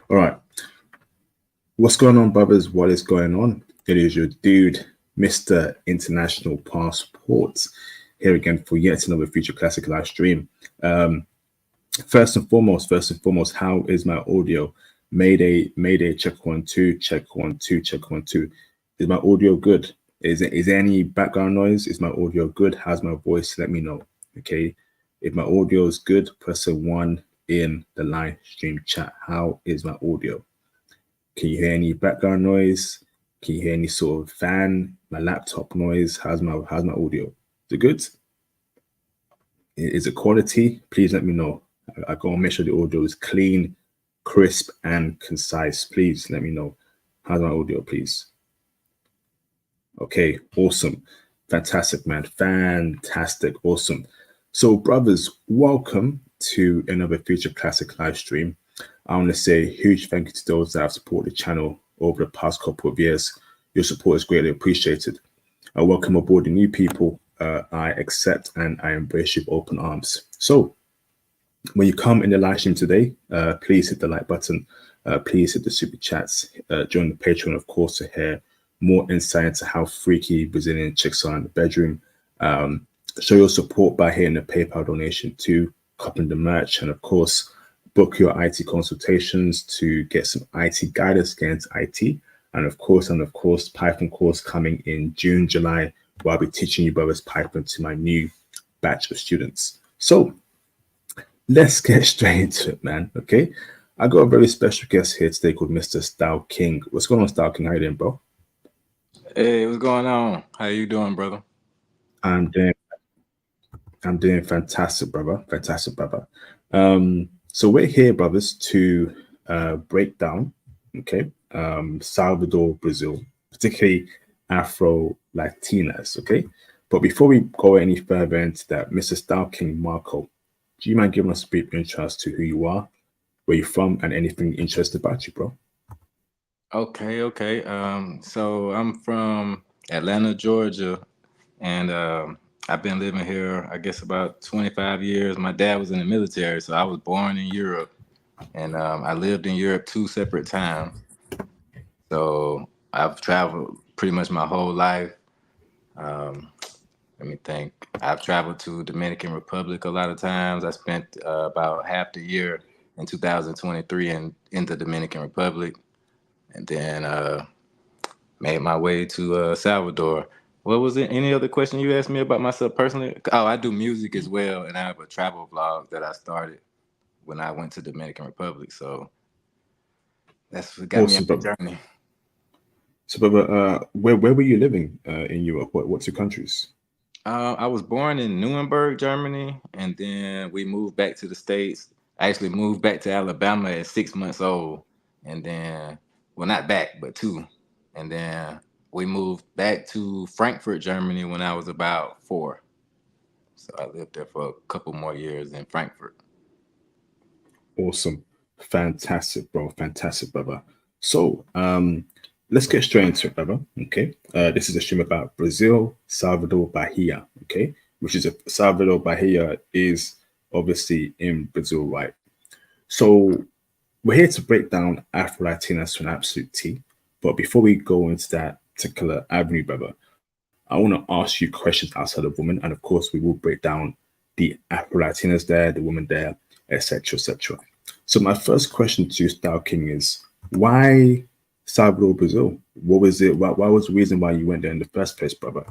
All right. What's going on, brothers? What is going on? It is your dude, Mr. International Passport, here again for yet another Future Classic live stream. First and foremost, how is my audio? Mayday, check 1 2, check 1 2, check 1 2. Is my audio good? Is there any background noise? Is my audio good? How's my voice? Let me know. Okay. If my audio is good, press a 1 in the live stream chat. How is my audio? Can you hear any background noise? Can you hear any sort of fan, my laptop noise? How's my audio? Is it good? Is it quality? Please let me know. I gotta make sure the audio is clean, crisp, and concise. Please let me know. How's my audio, please? Okay, awesome. Fantastic, man. Fantastic. Awesome. So, brothers, welcome to another Future Classic live stream. I want to say a huge thank you to those that have supported the channel over the past couple of years. Your support is greatly appreciated. I welcome aboard the new people. I accept and I embrace you with open arms. So, when you come in the live stream today, please hit the like button. Please hit the super chats. Join the Patreon, of course, to hear more insight into how freaky Brazilian chicks are in the bedroom. Show your support by hitting the PayPal donation to copping the merch, and of course, book your IT consultations to get some IT guidance against IT, and of course, Python course coming in June, July, where I'll be teaching you brothers Python to my new batch of students. So let's get straight into it, man. Okay, I got a very special guest here today called Mr. Style King. What's going on, Style King? How you doing, bro? Hey, what's going on? How you doing, brother? I'm doing fantastic, brother. Fantastic, brother. So we're here, brothers, to break down, okay, Salvador, Brazil, particularly Afro Latinas, okay. But before we go any further into that, Mr. Style King Marco, do you mind giving us a brief intro as to who you are, where you're from, and anything interesting about you, bro? Okay. So I'm from Atlanta, Georgia, and I've been living here, I guess, about 25 years. My dad was in the military, so I was born in Europe, and I lived in Europe 2 separate times. So I've traveled pretty much my whole life. Um, Let me think. I've traveled to Dominican Republic a lot of times. I spent about half the year in 2023 in the Dominican Republic, and then made my way to Salvador. What was it? Any other question you asked me about myself personally? Oh, I do music as well, and I have a travel vlog that I started when I went to Dominican Republic. So that's what got me on Awesome, the brother. journey. So, brother, where were you living in Europe? What's your countries? I was born in Nuremberg, Germany, and then we moved back to the States. I actually moved back to Alabama at 6 months old, and then, well, not back, but 2. And then we moved back to Frankfurt, Germany when I was about 4. So I lived there for a couple more years in Frankfurt. Awesome. Fantastic, bro. Fantastic, brother. So, let's get straight into it, brother. Okay. This is a stream about Brazil, Salvador, Bahia. Okay. Which is Salvador Bahia is obviously in Brazil, right? So, we're here to break down Afro Latinas to an absolute T. But before we go into that particular avenue, brother, I want to ask you questions outside of women. And of course, we will break down the Afro Latinas there, the women there, etc., etc. So my first question to you, Style King, is why Salvador, Brazil? What was it? Why was the reason why you went there in the first place, brother?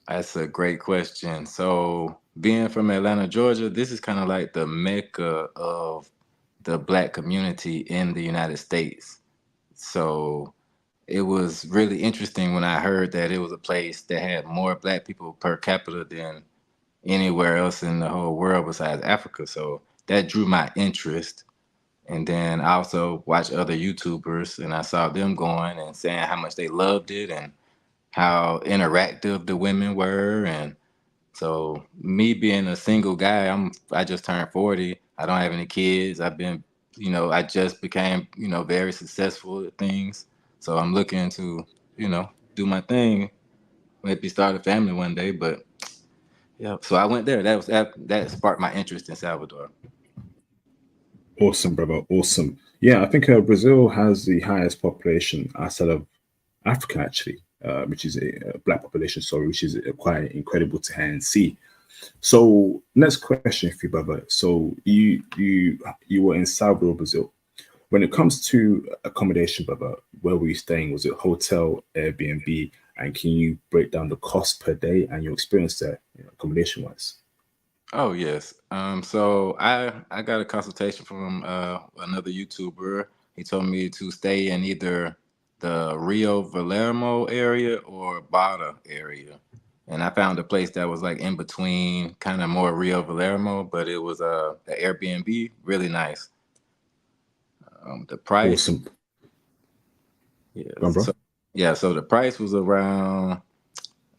That's a great question. So, being from Atlanta, Georgia, this is kind of like the mecca of the Black community in the United States. So, it was really interesting when I heard that it was a place that had more Black people per capita than anywhere else in the whole world besides Africa. So, that drew my interest. And then I also watched other YouTubers and I saw them going and saying how much they loved it and how interactive the women were. And so me being a single guy, I just turned 40. I don't have any kids. I've been, I just became, very successful at things. So I'm looking to, do my thing, maybe start a family one day. But yeah, so I went there. That sparked my interest in Salvador. Awesome, brother. Awesome. Yeah, I think Brazil has the highest population outside of Africa, actually, which is a black population, sorry, which is quite incredible to hear and see. So, next question for you, brother. So, you were in Salvador, Brazil. When it comes to accommodation, brother, where were you staying? Was it hotel, Airbnb? And can you break down the cost per day and your experience there, accommodation wise? Oh yes. So I got a consultation from another YouTuber. He told me to stay in either the Rio Valermo area or Bada area. And I found a place that was like in between, kind of more Rio Valermo, but it was an Airbnb, really nice. The price, Awesome. Go on, yes. bro. So the price was around.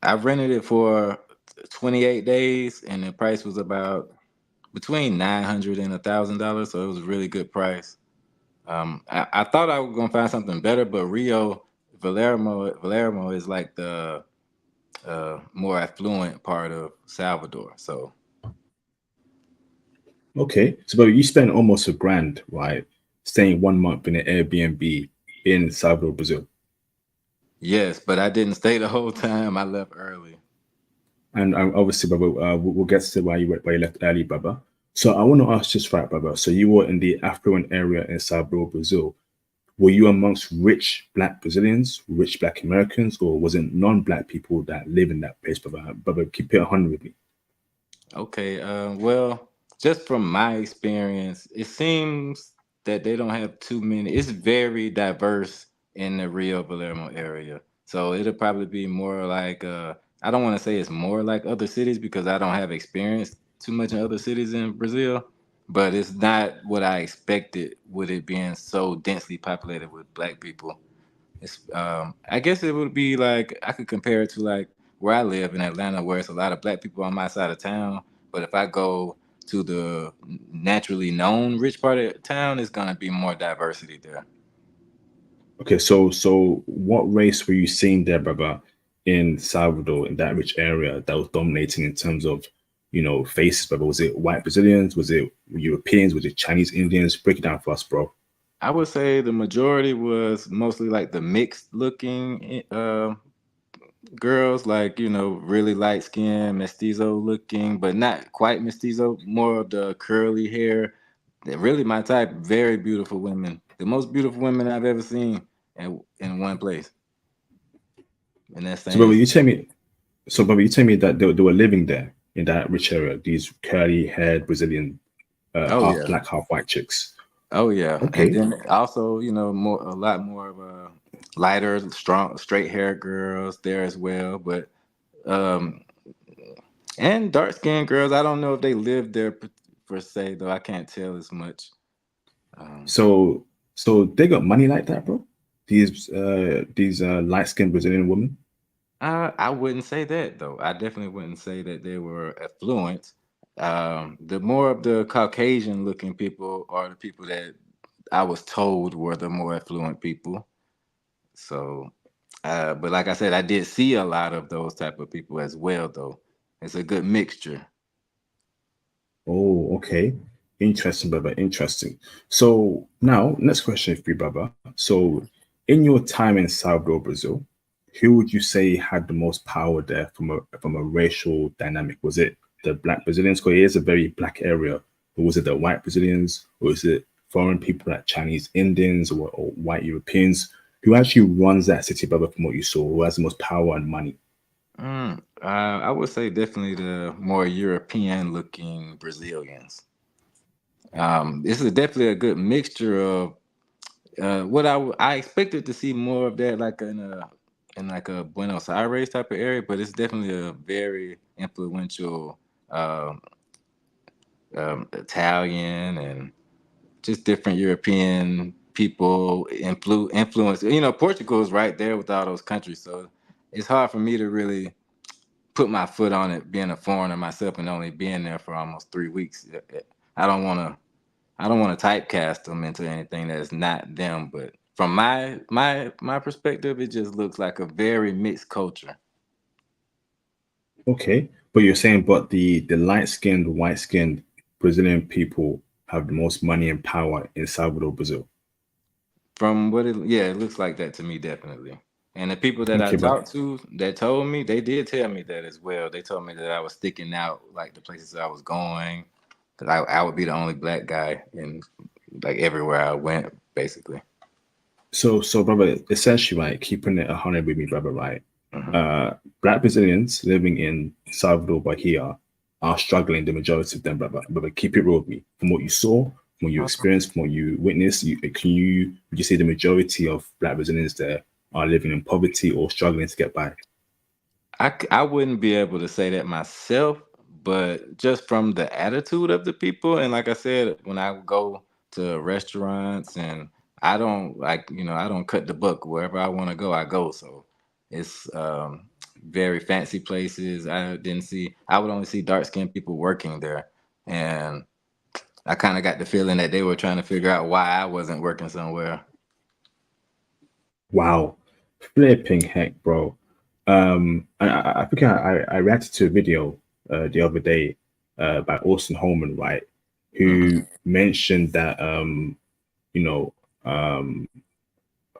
I rented it for 28 days, and the price was about between 900 and $1,000, so it was a really good price. I thought I was gonna find something better, but Rio Valermo is like the more affluent part of Salvador. So Okay. So, but you spent almost a grand, right? Staying 1 month in an Airbnb in Salvador, Brazil. yes, but I didn't stay the whole time. I left early. And obviously, Baba, we'll get to why you left early, Baba. So I want to ask just right, Baba. So you were in the affluent area in Salvador, Brazil. Were you amongst rich Black Brazilians, rich Black Americans, or was it non-Black people that live in that place, Baba? Baba, keep it 100 with me. Okay, well, just from my experience, it seems that they don't have too many. It's very diverse in the Rio Palermo area. So it'll probably be more like I don't want to say it's more like other cities because I don't have experience too much in other cities in Brazil, but it's not what I expected with it being so densely populated with black people. I guess it would be like I could compare it to like where I live in Atlanta, where it's a lot of black people on my side of town. But if I go to the naturally known rich part of town, it's gonna be more diversity there. Okay, so what race were you seeing there, Baba, in Salvador, in that rich area that was dominating in terms of, faces, Baba? Was it white Brazilians? Was it Europeans? Was it Chinese Indians? Break it down for us, bro. I would say the majority was mostly like the mixed looking girls, like really light skin, mestizo looking, but not quite mestizo, more of the curly hair. They're really my type. Very beautiful women, the most beautiful women I've ever seen in one place, in that So, same Baba, city. Baba, you tell me that they were living there in that rich area. These curly-haired Brazilian, Oh half yeah, black, half white chicks. oh yeah, and Okay, then also more a lot more of a lighter, strong, straight hair girls there as well, but um and dark skinned girls. I don't know if they live there per se, though. I can't tell as much. Um, so they got money like that, bro. These light-skinned Brazilian women. I wouldn't say that though. I definitely wouldn't say that they were affluent. The more of the Caucasian looking people are the people that I was told were the more affluent people. So, but like I said, I did see a lot of those type of people as well, though. It's a good mixture. Oh, okay. Interesting, Baba. Interesting. So now, next question for you, Baba. So, in your time in Salvador, Brazil, who would you say had the most power there from a racial dynamic? Was it the Black Brazilians? Because it is a very black area. Or was it the white Brazilians? Or was it foreign people like Chinese Indians or white Europeans? Who actually runs that city, Baba, from what you saw? Who has the most power and money? I would say definitely the more European looking Brazilians. This is definitely a good mixture of what I expected to see more of that, like in like a Buenos Aires type of area, but it's definitely a very influential um, Italian and just different European people influence. Portugal is right there with all those countries, so it's hard for me to really put my foot on it, being a foreigner myself and only being there for almost 3 weeks. I don't want to. I don't want to typecast them into anything that's not them. But from my perspective, it just looks like a very mixed culture. Okay, but you're saying, but the light-skinned, white-skinned Brazilian people have the most money and power in Salvador, Brazil. From what it looks like that to me, definitely. And the people that I Okay, bro. talked to that told me, they did tell me that as well. They told me that I was sticking out, like the places I was going, because I would be the only black guy in like everywhere I went, basically. So, brother, essentially, right, keeping it 100 with me, brother, right? Hmm. Uh, Black Brazilians living in Salvador, Bahia, are struggling. The majority of them, brother. Brother, keep it real with me. From what you saw, from what you experienced, from what you witnessed, would you say the majority of Black Brazilians there are living in poverty or struggling to get by? I wouldn't be able to say that myself, but just from the attitude of the people, and like I said, when I go to restaurants and I don't like, I don't cut the buck. Wherever I want to go, I go. So it's very fancy places. I would only see dark skinned people working there. And I kind of got the feeling that they were trying to figure out why I wasn't working somewhere. Wow, flipping heck, bro. I think I reacted to a video the other day by Austin Holman, right, who Hmm. mentioned that you know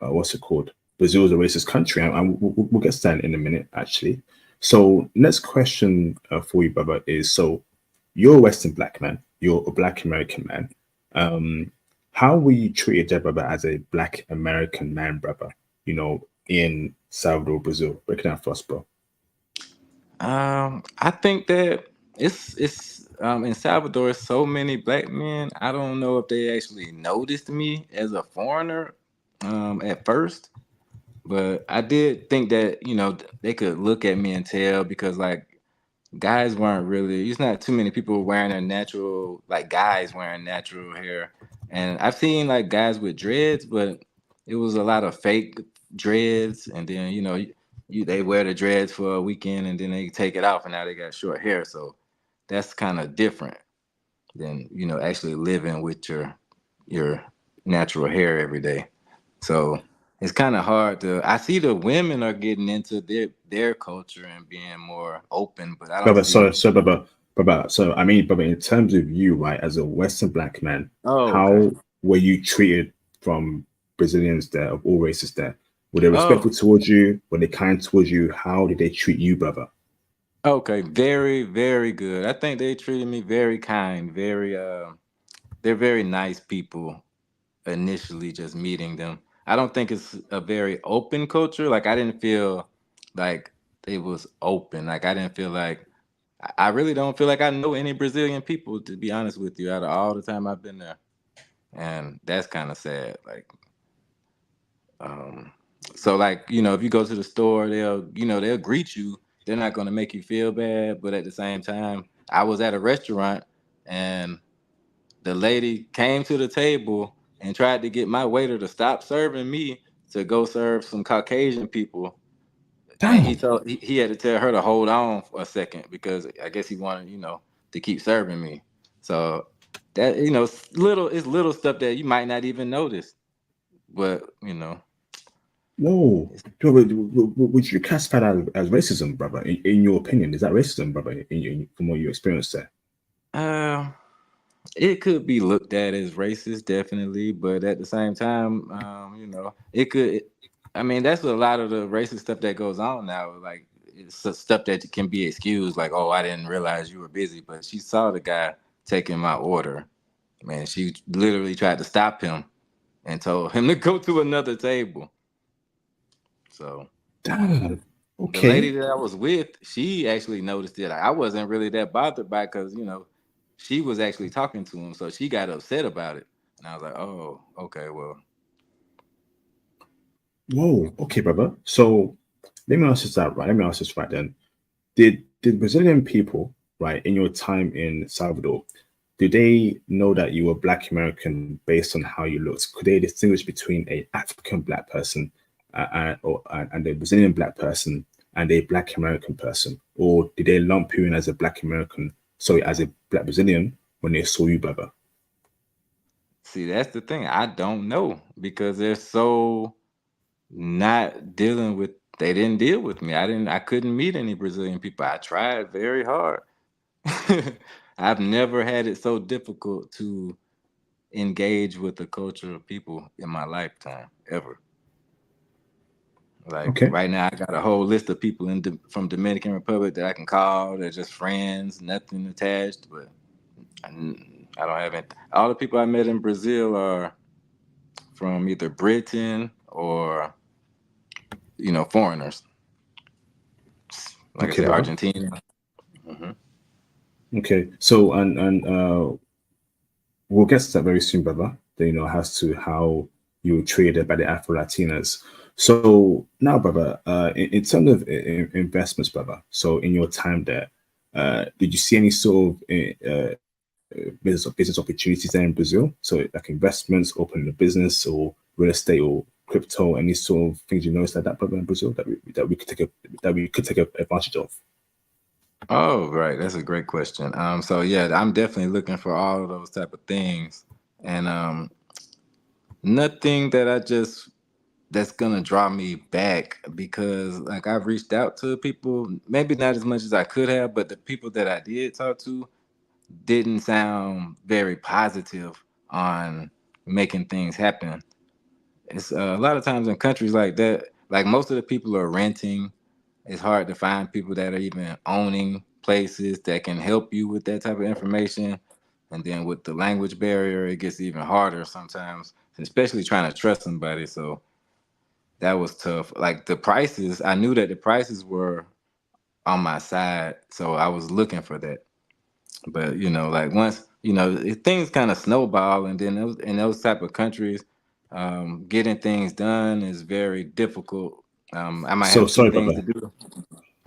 what's it called? Brazil is a racist country, and we'll get to that in a minute, actually. So, next question for you, brother, is so you're a Western black man, you're a black American man. Um, how were you treated, there, brother, as a black American man, brother? In Salvador, Brazil. Break it down for us, bro. I think that it's in Salvador, so many black men. I don't know if they actually noticed me as a foreigner at first, but I did think that they could look at me and tell because like guys weren't really. It's not too many people wearing their natural like guys wearing natural hair, and I've seen like guys with dreads, but it was a lot of fake dreads, and then they wear the dreads for a weekend and then they take it off, and now they got short hair. So that's kind of different than actually living with your natural hair every day. So it's kind of hard to. I see the women are getting into their culture and being more open, but I don't Brother, see. brother. So, I mean, brother, in terms of you, right, as a Western black man, Oh, okay. how were you treated from Brazilians there, of all races there? Were they Oh, respectful towards you? Were they kind towards you? How did they treat you, brother? okay. Very, very good. I think they treated me very kind. They're very nice people. Initially, just meeting them, I don't think it's a very open culture. Like I didn't feel like it was open. Like I didn't feel like I really don't feel like I know any Brazilian people, to be honest with you, out of all the time I've been there. And that's kind of sad. Like, um, so like, if you go to the store, they'll greet you. They're not gonna make you feel bad, but at the same time, I was at a restaurant and the lady came to the table and tried to get my waiter to stop serving me to go serve some Caucasian people. And Damn. he had to tell her to hold on for a second because I guess he wanted, to keep serving me. So that it's little stuff that you might not even notice, but Whoa. it's, Would you classify that as racism, brother? In your opinion, is that racism, brother, from what you experienced there? uh, it could be looked at as racist, definitely, but at the same time, it could. I mean, that's a lot of the racist stuff that goes on now. Like it's stuff that can be excused, like, "Oh, I didn't realize you were busy," but she saw the guy taking my order. Man, she literally tried to stop him and told him to go to another table. So Damn. the lady Okay. that I was with, she actually noticed it. I wasn't really that bothered by it because she was actually talking to him, so she got upset about it. And I was like, "Oh, okay, well, Whoa. Okay, brother. So let me ask this out, right? Let me ask this right then. Did Brazilian people, right, in your time in Salvador, did they know that you were Black American based on how you looked? Could they distinguish between a African Black person and a Brazilian Black person and a Black American person, or did they lump you in as a Black American, sorry, as a Black Brazilian when they saw you, brother? see, that's the thing. I don't know because they're so not dealing with. They didn't deal with me. I couldn't meet any Brazilian people. I tried very hard. I've never had it so difficult to engage with the culture of people in my lifetime ever. Like Okay. right now, I got a whole list of people from Dominican Republic that I can call. They're just friends, nothing attached. But I don't have any. All the people I met in Brazil are from either Britain or foreigners. Like I Okay, said, brother. Argentina. Hmm. Okay. So and we'll get to that very soon, brother. That, as to how you were treated by the Afro Latinas. So now, brother, in terms of investments, brother. So in your time there, did you see any sort of business opportunities there in Brazil? So like investments, opening a business, or real estate, or crypto, any sort of things you noticed like that, brother, in Brazil that we could take advantage of. Oh, right. That's a great question. So yeah, I'm definitely looking for all of those type of things, and nothing that I just that's gonna draw me back because like I've reached out to people, maybe not as much as I could have, but the people that I did talk to didn't sound very positive on making things happen. It's a lot of times in countries like that, like most of the people are renting. It's hard to find people that are even owning places that can help you with that type of information. And then with the language barrier, it gets even harder sometimes, especially trying to trust somebody. So that was tough. Like the prices, I knew that the prices were on my side, so I was looking for that. But like once things kind of snowball, and then in those type of countries, getting things done is very difficult. I might have So a few sorry, things brother. to do.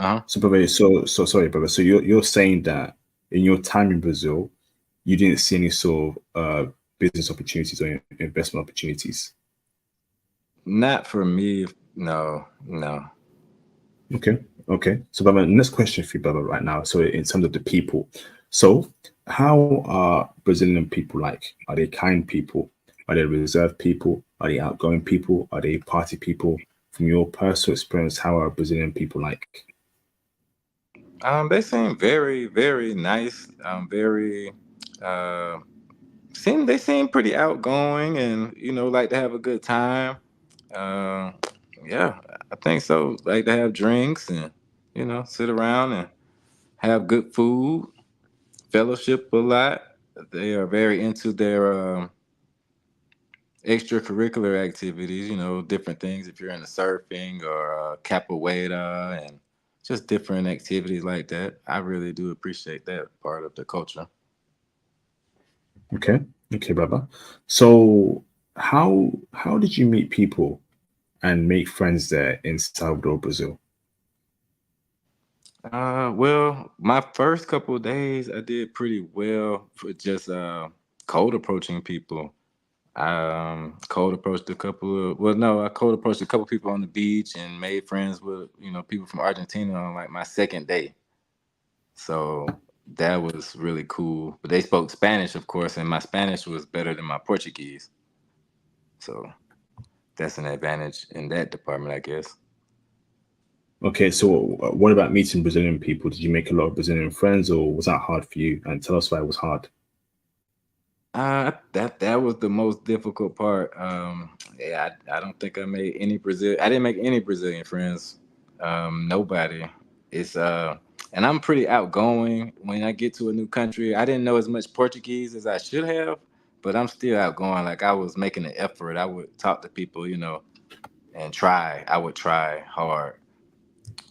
Uh huh. So, brother, so sorry, brother. So you're saying that in your time in Brazil, you didn't see any sort of business opportunities or investment opportunities. Not for me. No, no. Okay, okay. So, brother, next question for you, brother, right now. So, in terms of the people, so how are Brazilian people like? Are they kind people? Are they reserved people? Are they outgoing people? Are they party people? From your personal experience, how are Brazilian people like? They seem very, very nice. Very. Uh, they seem pretty outgoing, and like to have a good time. Uh, yeah, I think so. Like to have drinks and sit around and have good food, fellowship a lot. They are very into their extracurricular activities. Different things. If you're into surfing or capoeira and just different activities like that, I really do appreciate that part of the culture. Okay, okay, brother. So, how did you meet people and make friends there in Salvador, Brazil? Well, my first couple of days, I did pretty well for just cold approaching people. Cold approached a couple of well, no, I cold approached a couple people on the beach and made friends with people from Argentina on like my second day. So that was really cool. But they spoke Spanish, of course, and my Spanish was better than my Portuguese. So that's an advantage in that department, I guess. Okay, so what about meeting Brazilian people? Did you make a lot of Brazilian friends, or was that hard for you? And tell us why it was hard. That was the most difficult part. Yeah, I don't think I made any Brazil. I didn't make any Brazilian friends. Nobody. It's and I'm pretty outgoing. When I get to a new country, I didn't know as much Portuguese as I should have, but I'm still outgoing. Like I was making an effort. I would talk to people, and try. I would try hard,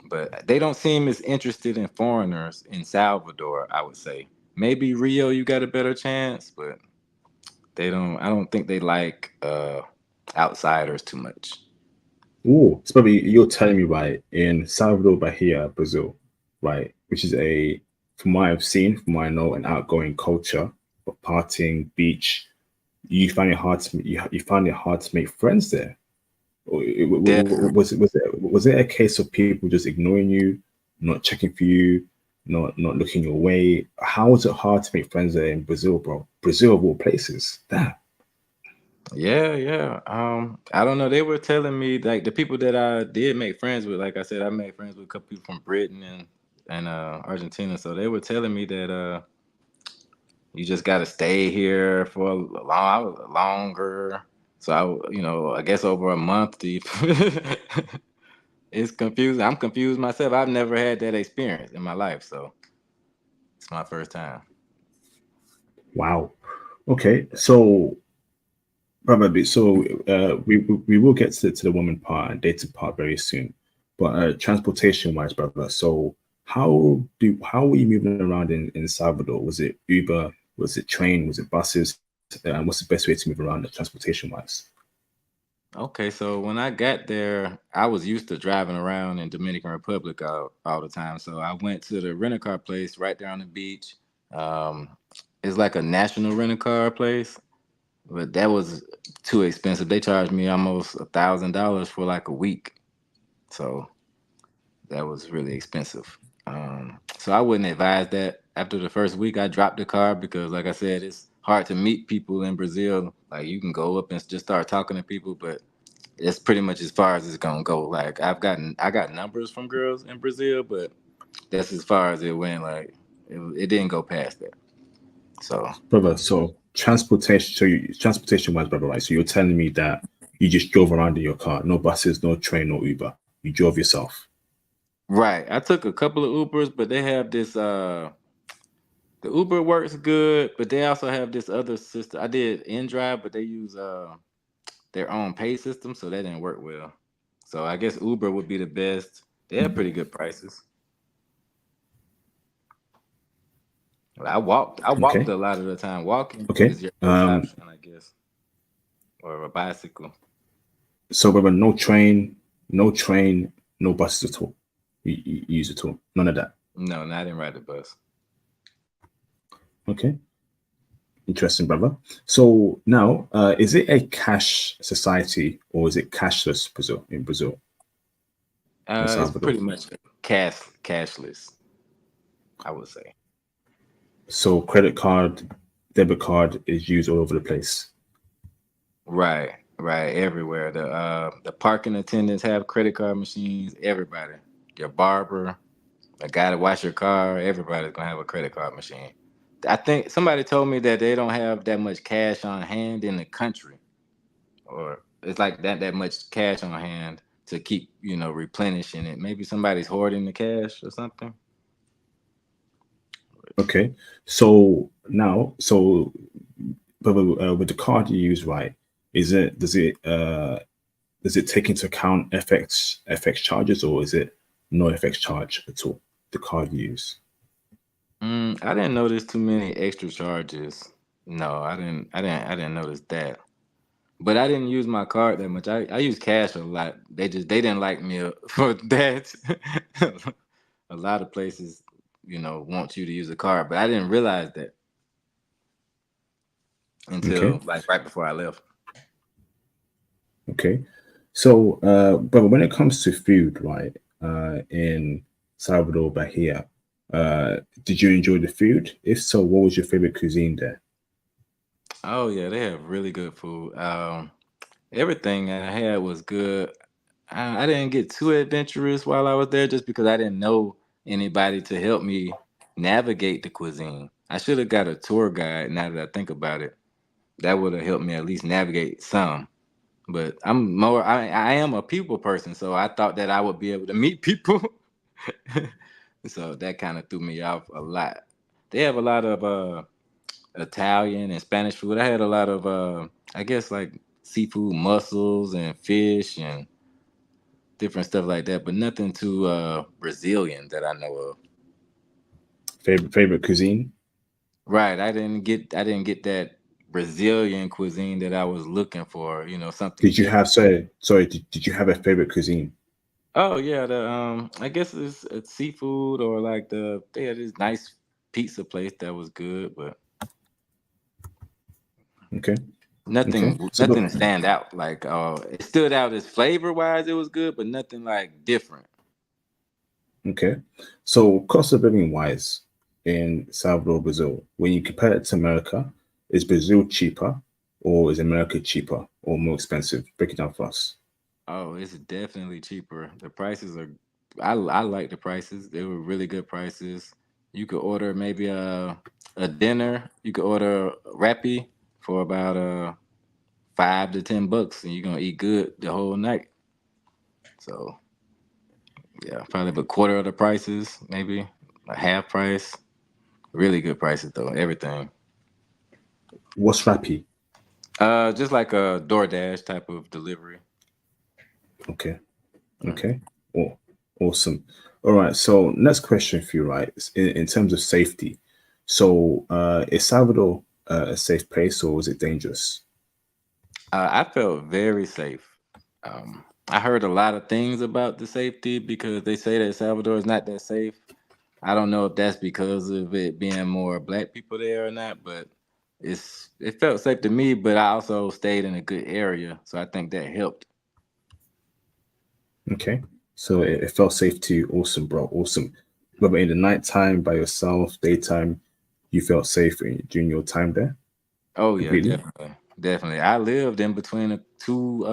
but they don't seem as interested in foreigners in Salvador. I would say maybe Rio, you got a better chance, but. They don't. I don't think they like outsiders too much. Oh, it's probably you're telling me right in Salvador Bahia, Brazil, right, which is from what I've seen, from what I know, an outgoing culture of partying, beach. You find it hard to make friends there. Or Definitely. was it a case of people just ignoring you, not checking for you, not looking your way? How was it hard to make friends there in Brazil, bro? Brazil of all places. Damn. Yeah, yeah. I don't know. They were telling me like the people that I did make friends with. Like I said, I made friends with a couple people from Britain and Argentina. So they were telling me that You just got to stay here for longer. So I guess over a month. It's confusing. I'm confused myself. I've never had that experience in my life, so it's my first time. Wow. Okay. So, probably. So, we will get to the woman part and data part very soon. But transportation wise, brother. So, how were you moving around in Salvador? Was it Uber? Was it train? Was it buses? What's the best way to move around transportation wise? Okay, so when I got there, I was used to driving around in Dominican Republic all the time. So I went to the rental car place right there on the beach. Um, it's like a national rental car place, but that was too expensive. They charged me almost $1,000 for like a week. So that was really expensive. So I wouldn't advise that. After the first week, I dropped the car because, like I said, it's hard to meet people in Brazil. Like you can go up and just start talking to people, but it's pretty much as far as it's gonna go. Like I got numbers from girls in Brazil, but that's as far as it went. Like it didn't go past that. So Brother, so transportation wise, brother, right? So you're telling me that you just drove around in your car, no buses, no train, no Uber. You drove yourself. right, I took a couple of Ubers, but they have this. The Uber works good, but they also have this other system. I did InDrive, but they use their own pay system, so that didn't work well. So I guess Uber would be the best. They have pretty good prices. I walked Okay. a lot of the time. Walking Okay. is your best option, I guess, or a bicycle. So brother, no train, no buses at all. You use at all. None of that. No, I didn't ride the bus. Okay. Interesting, brother. So now, is it a cash society or is it cashless in It's Salvador? pretty much cashless, I would say. So credit card, debit card is used all over the place. Right, right, everywhere. The parking attendants have credit card machines. Everybody, your barber, a guy to wash your car, everybody's gonna have a credit card machine. I think somebody told me that they don't have that much cash on hand in the country, or it's like that much cash on hand to keep replenishing it. Maybe somebody's hoarding the cash or something. Okay. So now, but with the card you use, right? Is it does it take into account FX charges or is it no FX charge at all? The card you use. I didn't notice too many extra charges. No, I didn't notice that. But I didn't use my card that much. I use cash a lot. They didn't like me for that. A lot of places, want you to use a card, but I didn't realize that Okay. until like right before I left. Okay. So, but when it comes to food, right? In Salvador Bahia, did you enjoy the food? If so, what was your favorite cuisine there? Oh yeah, they have really good food. Everything I had was good. I didn't get too adventurous while I was there just because I didn't know anybody to help me navigate the cuisine. I should have got a tour guide now that I think about it. That would have helped me at least navigate some. But I am a people person, so I thought that I would be able to meet people. So that kind of threw me off a lot. They have a lot of Italian and Spanish food. I had a lot of I guess like seafood, mussels and fish and different stuff like that, but nothing too Brazilian that I know of. Favorite cuisine? Right. I didn't get that Brazilian cuisine that I was looking for, something Did you have different. sorry? Did you have a favorite cuisine? Oh yeah, the I guess it's seafood or like they had this nice pizza place that was good, but Okay. Okay. nothing to stand out. Like it stood out as flavor wise, it was good, but nothing like different. Okay. So cost of living wise in Salvador, Brazil, when you compare it to America, is Brazil cheaper or is America cheaper or more expensive? Break it down for us. Oh, it's definitely cheaper. The prices are I like the prices. They were really good prices. You could order maybe a dinner. You could order Rappy for about $5 to $10, and you're gonna eat good the whole night. So yeah, probably a quarter of the prices, maybe a half price. Really good prices though. Everything. What's Rappy? Just like a DoorDash type of delivery. Okay. Mm. Okay. Oh, awesome. All right. So next question for you, right? In terms of safety. So is Salvador a safe place or is it dangerous? I felt very safe. I heard a lot of things about the safety because they say that Salvador is not that safe. I don't know if that's because of it being more black people there or not, but it felt safe to me. But I also stayed in a good area, so I think that helped. Okay. So it felt safe to you. Awesome, bro. Awesome. But in the nighttime by yourself, daytime, you felt safe during your time there Oh yeah, completely? definitely, definitely. I lived in between the two.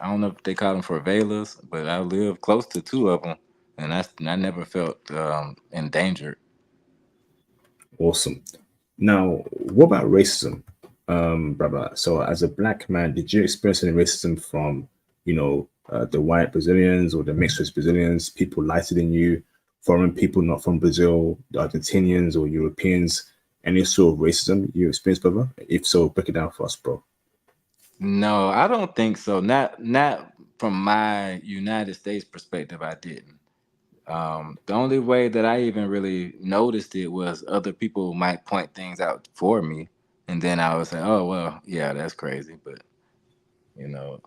I don't know if they call them favelas, but I lived close to two of them, and I never felt endangered. Awesome. Now, what about racism, brother? So, as a black man, did you experience any racism from, the white Brazilians or the mixed race Brazilians, people lighter than you, foreign people not from Brazil, the Argentinians or Europeans? Any sort of racism you experienced, brother? If so, break it down for us, bro. No, I don't think so. Not from my United States perspective. I didn't. The only way that I even really noticed it was other people might point things out for me, and then I would say, "Oh well, yeah, that's crazy." But you know,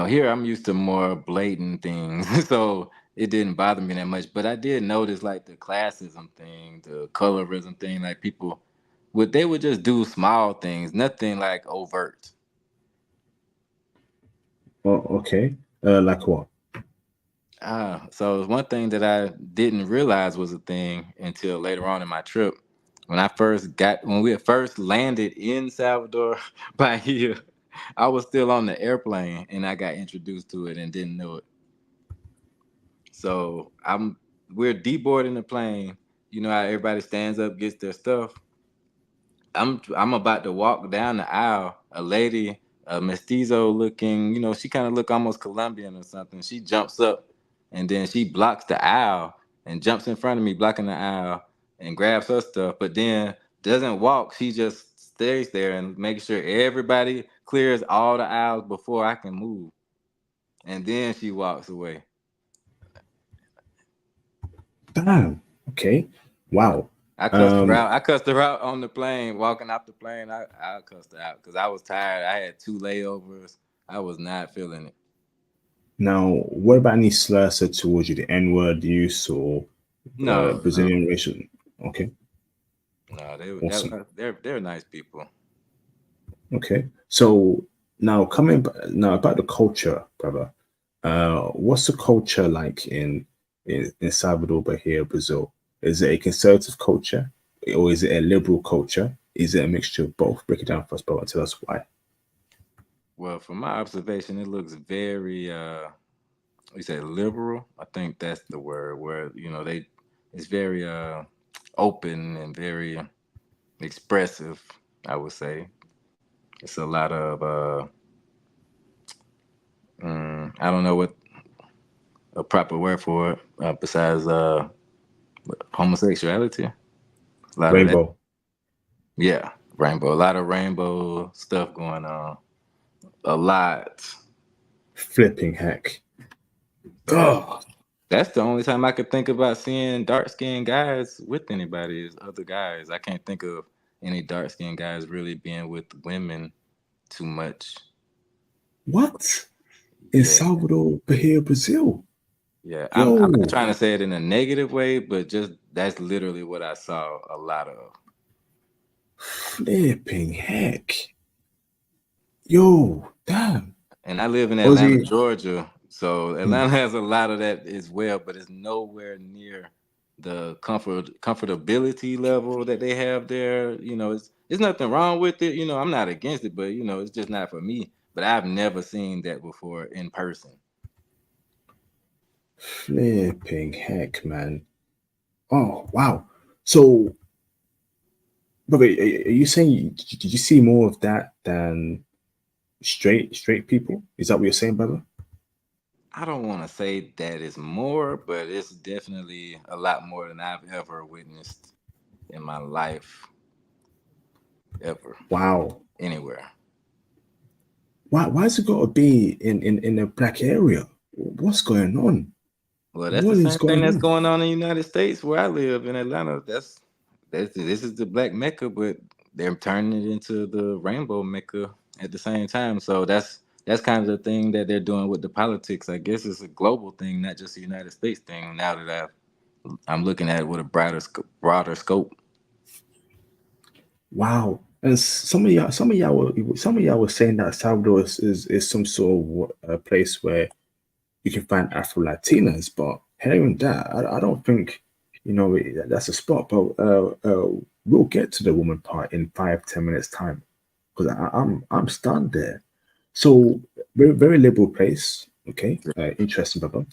here I'm used to more blatant things, so it didn't bother me that much. But I did notice like the classism thing, the colorism thing. Like people would just do small things, nothing like overt. Oh, okay. Like what? So one thing that I didn't realize was a thing until later on in my trip. When we had first landed in Salvador by here, I was still on the airplane and I got introduced to it and didn't know it. So we're deboarding the plane. You know how everybody stands up, gets their stuff. I'm about to walk down the aisle. A lady, a mestizo looking, she kind of look almost Colombian or something. She jumps up and then she blocks the aisle and jumps in front of me, blocking the aisle and grabs her stuff, but then doesn't walk. She just stays there and makes sure everybody clears all the aisles before I can move. And then she walks away. Damn. Okay. Yeah. Wow. I cussed her Um, out. I cussed her out on the plane, walking off the plane. I cussed her out because I was tired. I had two layovers. I was not feeling it. Now, what about any slurs said towards you, the N word use or No, no, Brazilian racial? Okay, no. awesome. They're nice people. Okay, so now now about the culture, brother. What's the culture like in Salvador, Bahia, Brazil? Is it a conservative culture or is it a liberal culture? Is it a mixture of both? Break it down for us, bro, and tell us why. Well, from my observation, it looks very you say liberal. I think that's the word where it's very open and very expressive. I would say it's a lot of I don't know what a proper word for it besides homosexuality. A lot of that. Rainbow, Yeah, rainbow. A lot of rainbow stuff going on. A lot. flipping heck. So Oh, that's the only time I could think about seeing dark skinned guys with anybody is other guys. I can't think of any dark skinned guys really being with women too much. what? In Yeah. Salvador, Bahia, Brazil? Yeah. I'm not Yo, trying to say it in a negative way, but just that's literally what I saw a lot of. flipping heck. Yo, damn. And I live in Atlanta, Ozzy, Georgia, so hmm, Atlanta has a lot of that as well, but it's nowhere near the comfortability level that they have there. It's nothing wrong with it. I'm not against it, but it's just not for me. But I've never seen that before in person. flipping heck, man. Oh, wow. So, brother, are you saying did you see more of that than straight people? Is that what you're saying, brother? I don't want to say that it's more, but it's definitely a lot more than I've ever witnessed in my life, ever, Wow. anywhere. Why has it got to be in a black area? What's going on? Well, that's the What is same thing going that's on? going on in the United States where I live in Atlanta. That's this is the black Mecca, but they're turning it into the rainbow Mecca at the same time. So that's kind of the thing that they're doing with the politics. I guess it's a global thing, not just a United States thing. Now that I'm looking at it with a broader scope. Wow. And some of y'all were saying that Salvador is some sort of a place where you can find Afro Latinas, but hearing that, I don't think that's a spot. But we'll get to the woman part in 5-10 minutes time because I'm stunned there. So very liberal place. Okay, interesting, brother.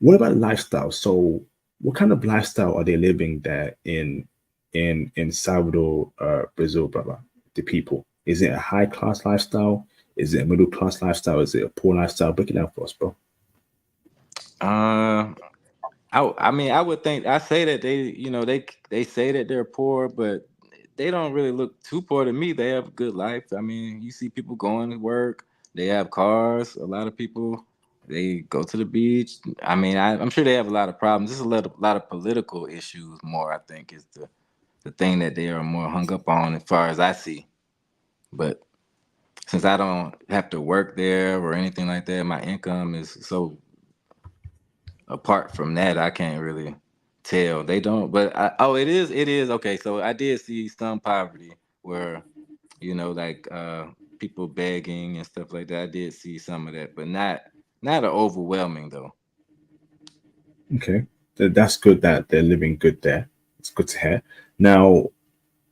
What about lifestyle? So what kind of lifestyle are they living there in Salvador, Brazil, brother? The people. Is it a high class lifestyle? Is it a middle class lifestyle? Is it a poor lifestyle? Break it down for us, bro. Uh, I mean, I would think I say that they say that they're poor, but they don't really look too poor to me. They have a good life. I mean, you see people going to work. They have cars. A lot of people they go to the beach. I mean, I'm sure they have a lot of problems. There's lot of political issues. More, I think, is the thing that they are more hung up on, as far as I see. But since I don't have to work there or anything like that, my income is so apart from that, I can't really tell. They don't, but it is okay. So I did see some poverty where like people begging and stuff like that. I did see some of that, but not an overwhelming though. Okay, that's good that they're living good there. It's good to hear. Now,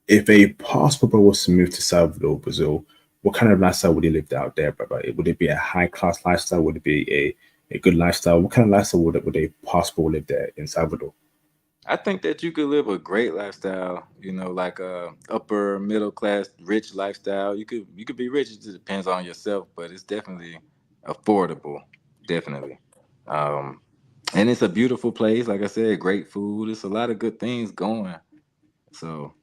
if a passport was to move to Salvador, Brazil, what kind of lifestyle would he live out there, brother? Would it be a high class lifestyle? Would it be a good lifestyle? What kind of lifestyle would a passport live there in Salvador? I think that you could live a great lifestyle, like a upper middle class rich lifestyle. You could be rich. It just depends on yourself, but it's definitely affordable. Definitely. Um, and it's a beautiful place. Like I said, great food. It's a lot of good things going. So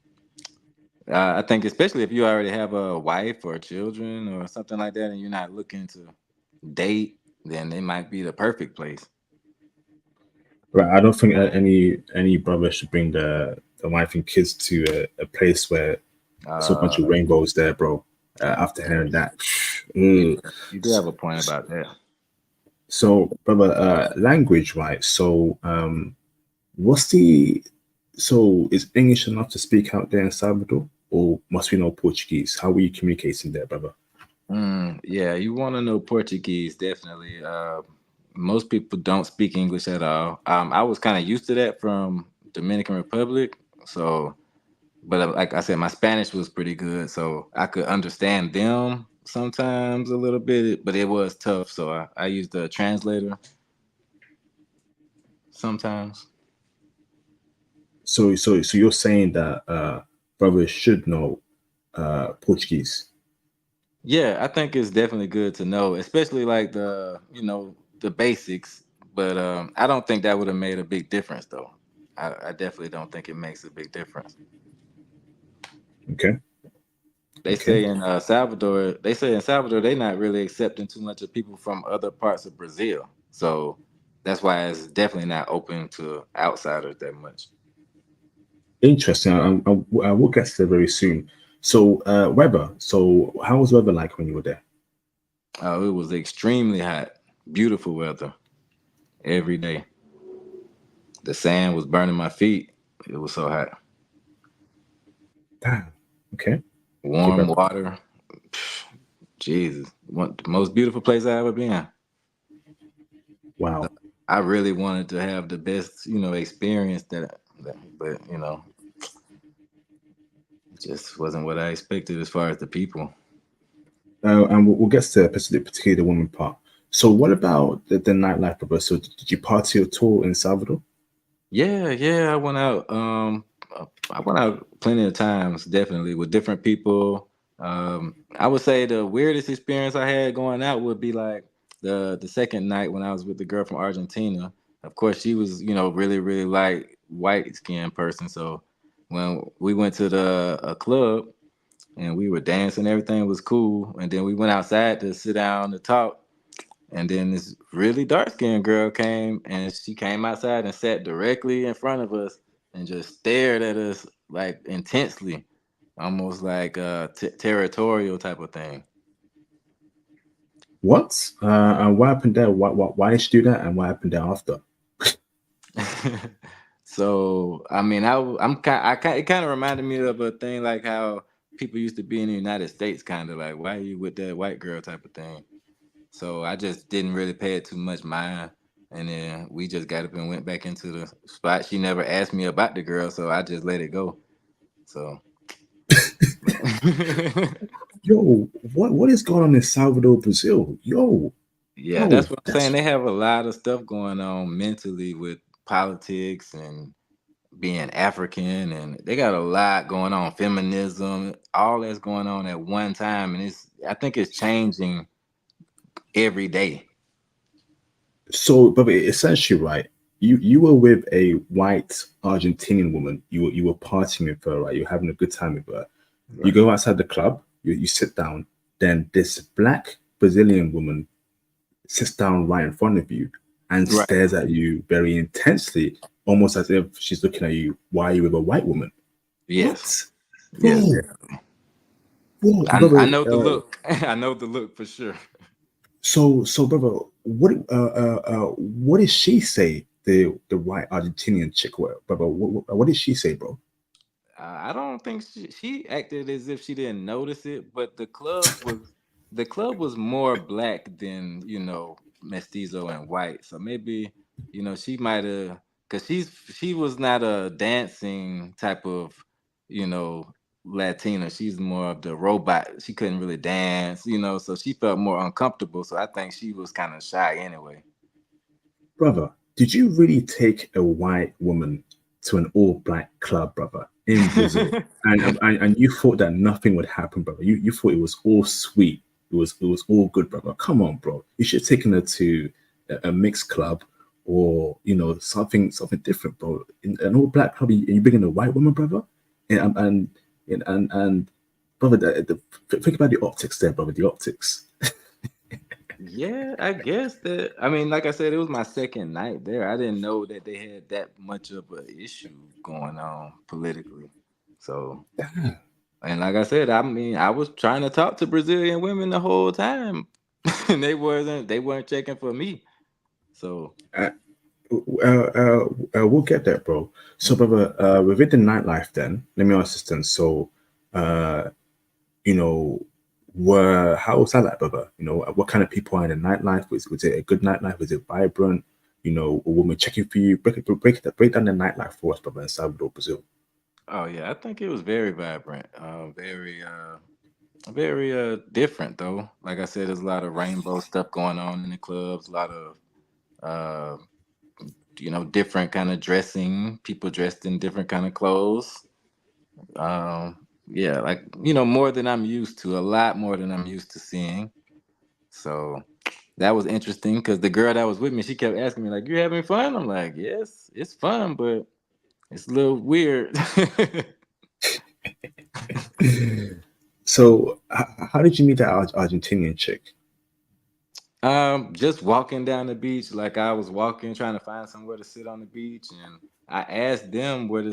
I think, especially if you already have a wife or children or something like that, and you're not looking to date, then it might be the perfect place. Right. I don't think any brother should bring the wife and kids to a place where there's a bunch of Uh, rainbows there, bro. After hearing that, yeah, ugh. you do have a point about that. So, brother, language, right? So, what's the so is English enough to speak out there in Salvador, or must we know Portuguese? How are you communicating there, brother? Yeah, you want to know Portuguese, definitely. Most people don't speak English at all. I was kind of used to that from Dominican Republic, so but like I said, my Spanish was pretty good, so I could understand them sometimes a little bit, but it was tough. So I used a translator sometimes. So you're saying that brothers should know Portuguese. Yeah, I think it's definitely good to know, especially like the basics. But I don't think that would have made a big difference, though. I definitely don't think it makes a big difference. Okay, They okay. say in Salvador, they're not really accepting too much of people from other parts of Brazil. So that's why it's definitely not open to outsiders that much. Interesting. I will get to that very soon. So, weather. So, how was weather like when you were there? It was extremely hot, beautiful weather every day. The sand was burning my feet. It was so hot. Damn. Okay. Okay, Warm brother. water. Jesus, the most beautiful place I ever been. Wow. I really wanted to have the best, experience but it just wasn't what I expected as far as the people. And we'll get to particularly the woman part. So, what about the nightlife, brother? So, did you party at all in Salvador? Yeah, I went out. I went out plenty of times, definitely with different people. I would say the weirdest experience I had going out would be like the second night when I was with the girl from Argentina. Of course, she was really really light white skinned person. So when we went to the a club and we were dancing, everything was cool, and then we went outside to sit down to talk. And then this really dark skinned girl came and she came outside and sat directly in front of us and just stared at us like intensely, almost like a territorial type of thing. What? And what happened there? Why did she do that? And what happened there after? So I mean, I'm kind, it kind of reminded me of a thing like how people used to be in the United States, kind of like, why are you with that white girl type of thing. So I just didn't really pay it too much mind. And then we just got up and went back into the spot. She never asked me about the girl, so I just let it go. So Yo, what is going on in Salvador, Brazil? yeah, Yo, that's what I'm saying. that's They have a lot of stuff going on mentally with politics and being African, and they got a lot going on. Feminism, all that's going on at one time, and I think it's changing every day. so. But essentially, right? You were with a white Argentinian woman. You were partying with her, right? You're having a good time with her. You Right. go outside the club. You sit down. Then this black Brazilian woman sits down right in front of you and Right. stares at you very intensely, almost as if she's looking at you. Why are you with a white woman? Yes. What, Yes. bro? Bro, I brother. know the look. I know the look for sure. So, brother, what did she say? The white Argentinian chick, brother. What did she say, bro? I don't think she acted as if she didn't notice it, but the club was more black than mestizo and white. So maybe she might have, because she was not a dancing type of you know Latina. She's more of the robot. She couldn't really dance, so she felt more uncomfortable. So I think she was kind of shy anyway. Brother, did you really take a white woman to an all black club, brother, in Brazil? And you thought that nothing would happen, brother. You thought it was all sweet. It was all good, brother. Come on, bro. You should have taken her to a mixed club or something different, bro. In an all black club, you bring in a white woman, brother, and brother, think about the optics there, brother. The optics. Yeah, I guess that. I mean, like I said, it was my second night there. I didn't know that they had that much of an issue going on politically. So, and like I said, I mean, I was trying to talk to Brazilian women the whole time, and they weren't checking for me. So, We'll get there, bro. So, brother, within the nightlife, then let me ask this then. So, uh, you know, were how was that like, brother? What kind of people are in the nightlife? Was it a good nightlife? Was it vibrant? A woman checking for you. Break down the nightlife for us, brother, in Salvador, Brazil. oh yeah, I think it was very vibrant, very different though. Like I said, there's a lot of rainbow stuff going on in the clubs, a lot of uh, different kind of dressing, people dressed in different kind of clothes. Yeah, like more than I'm used to, a lot more than I'm used to seeing. So that was interesting because the girl that was with me, she kept asking me like, "You having fun?" I'm like, "Yes, it's fun, but it's a little weird." So, how did you meet that Argentinian chick? Just walking down the beach, like I was walking, trying to find somewhere to sit on the beach, and I asked them where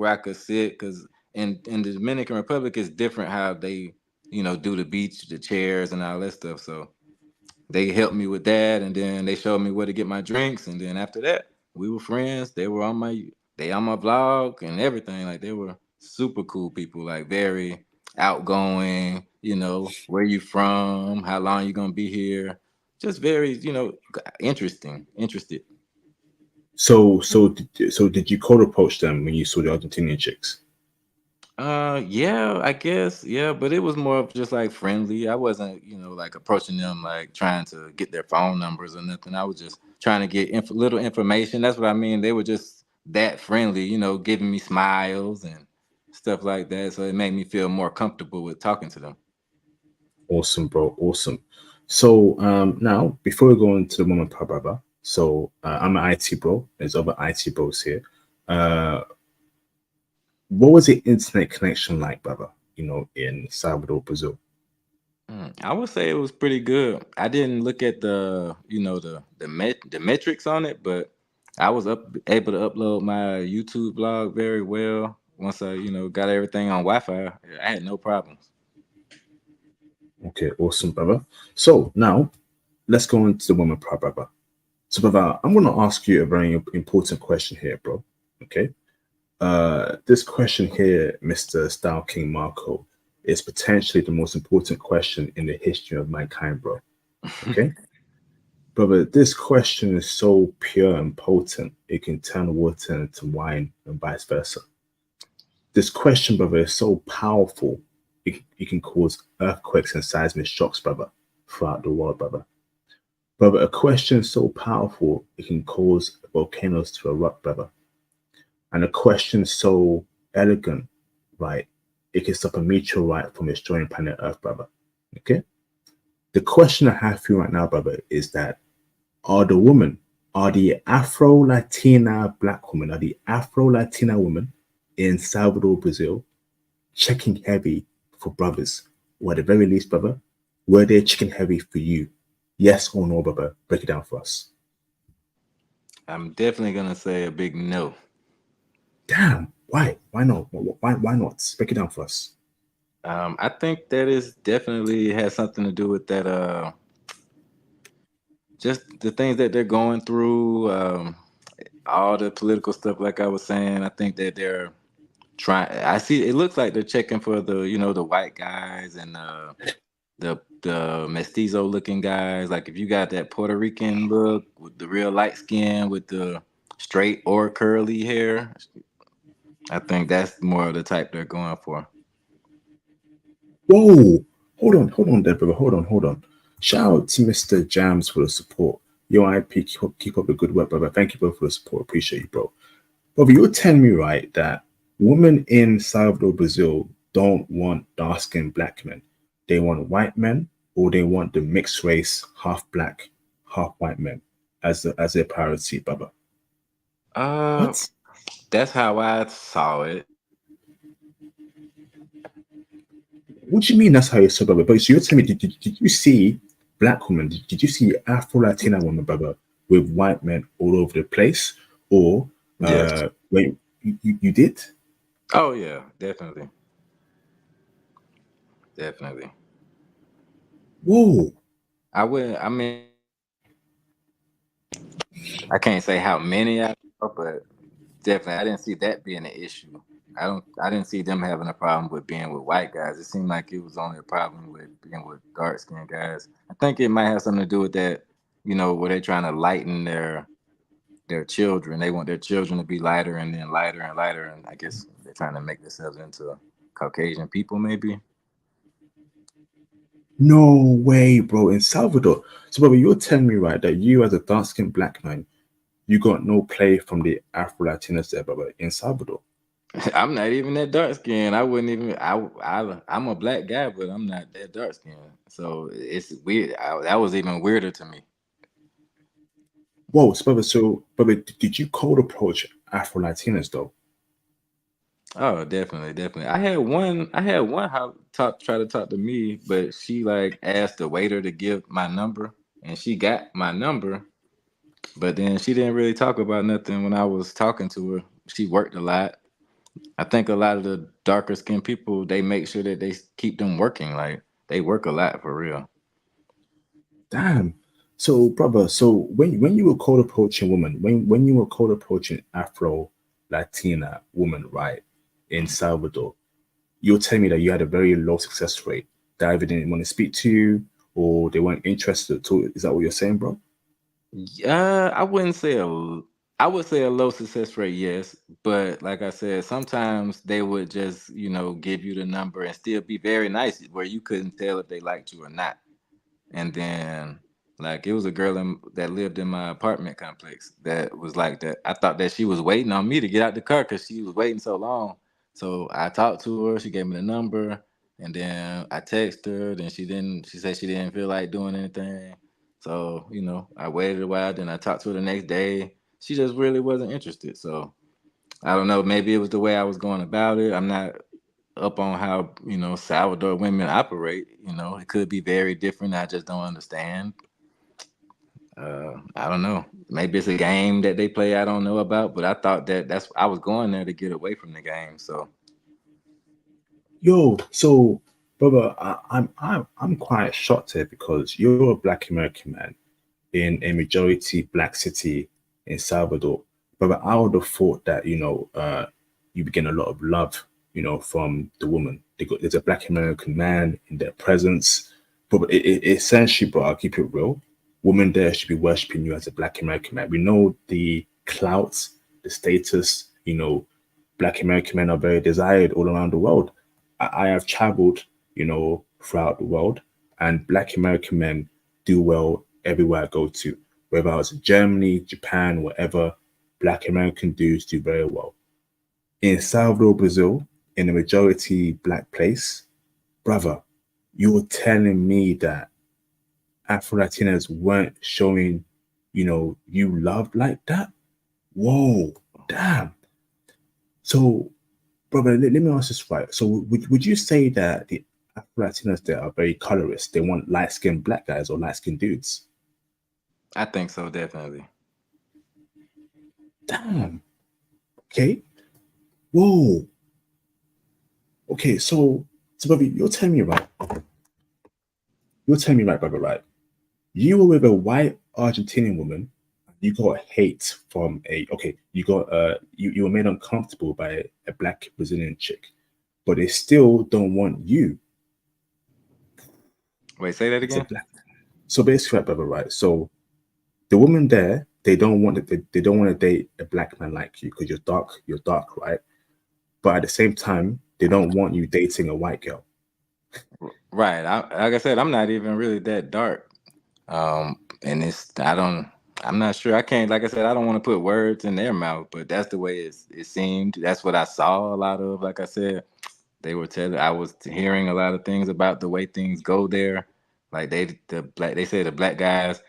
I could sit, because in the Dominican Republic it's different how they do the beach, the chairs, and all that stuff. So they helped me with that, and then they showed me where to get my drinks, and then after that we were friends. They on my vlog and everything. Like they were super cool people, like very outgoing. Where you from, how long you gonna be here, just very interested. So did you cold approach them when you saw the Argentinian chicks? Yeah, I guess. Yeah, but it was more of just like friendly. I wasn't, like approaching them like trying to get their phone numbers or nothing. I was just trying to get little information. That's what I mean. They were just that friendly, giving me smiles and stuff like that. So it made me feel more comfortable with talking to them. Awesome, bro. Awesome. So now before we go into the woman part, brother. So I'm an IT bro. There's other IT bros here. Uh, what was the internet connection like, brother? In Salvador, Brazil. I would say it was pretty good. I didn't look at the metrics on it, but I was able to upload my YouTube blog very well. Once I got everything on Wi-Fi, I had no problems. Okay, awesome, brother. So now let's go into the woman part, brother. So, brother, I'm gonna ask you a very important question here, bro. Okay. This question here, Mr. Style King Marco, is potentially the most important question in the history of mankind, bro. Okay. Brother, this question is so pure and potent, it can turn water into wine and vice versa. This question, brother, is so powerful, it can cause earthquakes and seismic shocks, brother, throughout the world, brother. Brother, a question so powerful, it can cause volcanoes to erupt, brother. And a question so elegant, right, it can stop a meteorite from destroying planet Earth, brother. Okay? The question I have for you right now, brother, is that are the women, are the Afro Latina black women, are the Afro Latina women in Salvador, Brazil, checking heavy for brothers? Or at the very least, brother, were they checking heavy for you? Yes or no, brother? Break it down for us. I'm definitely gonna say a big no. Damn, why? Why not? Why not? Break it down for us. I think that is definitely has something to do with that. Just the things that they're going through. All the political stuff, like I was saying. I think that they're trying. I see. It looks like they're checking for the white guys and the mestizo looking guys. Like if you got that Puerto Rican look with the real light skin with the straight or curly hair, I think that's more of the type they're going for. Whoa, hold on, there, brother. Hold on. Shout out to Mr. Jams for the support. Yo, IP, keep up the good work, brother. Thank you, bro, for the support. Appreciate you, bro. Brother, you're telling me, right, that women in Salvador, Brazil don't want dark skinned black men. They want white men, or they want the mixed race, half black, half white men as their priority, brother. Uh, What? that's how I saw it. What do you mean that's how you saw, brother? But so you're telling me, did you see black women? Did you see Afro Latina women, brother, with white men all over the place? Or, Yes. wait, you did? Oh yeah, definitely, definitely. Whoa. I would. I mean, I can't say how many I saw, but definitely, I didn't see that being an issue. I don't. I didn't see them having a problem with being with white guys. It seemed like it was only a problem with being with dark skinned guys. I think it might have something to do with that. Where they're trying to lighten their children. They want their children to be lighter and then lighter and lighter. And I guess they're trying to make themselves into Caucasian people, maybe. No way, bro. In Salvador. So, brother, you're telling me, right, that you as a dark skinned black man, you got no play from the Afro Latinas there, brother, in Salvador. I'm not even that dark skinned. I wouldn't even. I'm a black guy, but I'm not that dark skinned. So it's weird. That was even weirder to me. Whoa, brother, did you cold approach Afro Latinas though? Oh, definitely, definitely. I had one how try to talk to me, but she like asked the waiter to give my number, and she got my number, but then she didn't really talk about nothing when I was talking to her. She worked a lot. I think a lot of the darker skinned people they make sure that they keep them working. Like they work a lot for real. Damn. So, brother, so when you were cold approaching women, when you were cold approaching Afro Latina woman, right, in Salvador, you're telling me that you had a very low success rate. They either didn't want to speak to you or they weren't interested at all. Is that what you're saying, bro? Yeah, I wouldn't say a. I would say a low success rate, yes. But like I said, sometimes they would just, give you the number and still be very nice where you couldn't tell if they liked you or not. And then, like, it was a girl that lived in my apartment complex that was like that. I thought that she was waiting on me to get out the car because she was waiting so long. So I talked to her. She gave me the number, and then I texted her. Then she didn't. She said she didn't feel like doing anything. So I waited a while. Then I talked to her the next day. She just really wasn't interested. So I don't know. Maybe it was the way I was going about it. I'm not up on how Salvador women operate. It could be very different. I just don't understand. I don't know. Maybe it's a game that they play I don't know about, but I thought that's I was going there to get away from the game. So Yo, so brother, I'm quite shocked here because you're a Black American man in a majority Black city in Salvador. But I would have thought that you begin a lot of love, from the woman. There's a Black American man in their presence, but essentially, bro, I'll keep it real. Women there should be worshiping you as a Black American man. We know the clout, the status. Black American men are very desired all around the world. I have traveled, throughout the world, and Black American men do well everywhere I go to, whether I was in Germany, Japan, whatever. Black American dudes do very well. In Salvador, Brazil, in a majority Black place, brother, you're telling me that Afro Latinas weren't showing, you love like that? Whoa, damn. So, brother, let me ask this right. So, would you say that the Afro Latinas there are very colorist? They want light skinned Black guys or light skinned dudes? I think so, definitely. Damn. Okay. Whoa. Okay. So, brother, you're telling me right. You're telling me right, brother, right? You were with a white Argentinian woman. You got hate from a okay. You got you were made uncomfortable by a Black Brazilian chick, but they still don't want you. Wait, say that It's a again. Black. So basically, right, brother, right? So the woman there, they don't want they don't want to date a Black man like you because you're dark, right? But at the same time, they don't want you dating a white girl. Right. Like I said, I'm not even really that dark. And I'm not sure. I can't. Like I said, I don't want to put words in their mouth, but that's the way it seemed. That's what I saw a lot of. Like I said, they were telling. I was hearing a lot of things about the way things go there. Like they say the Black guys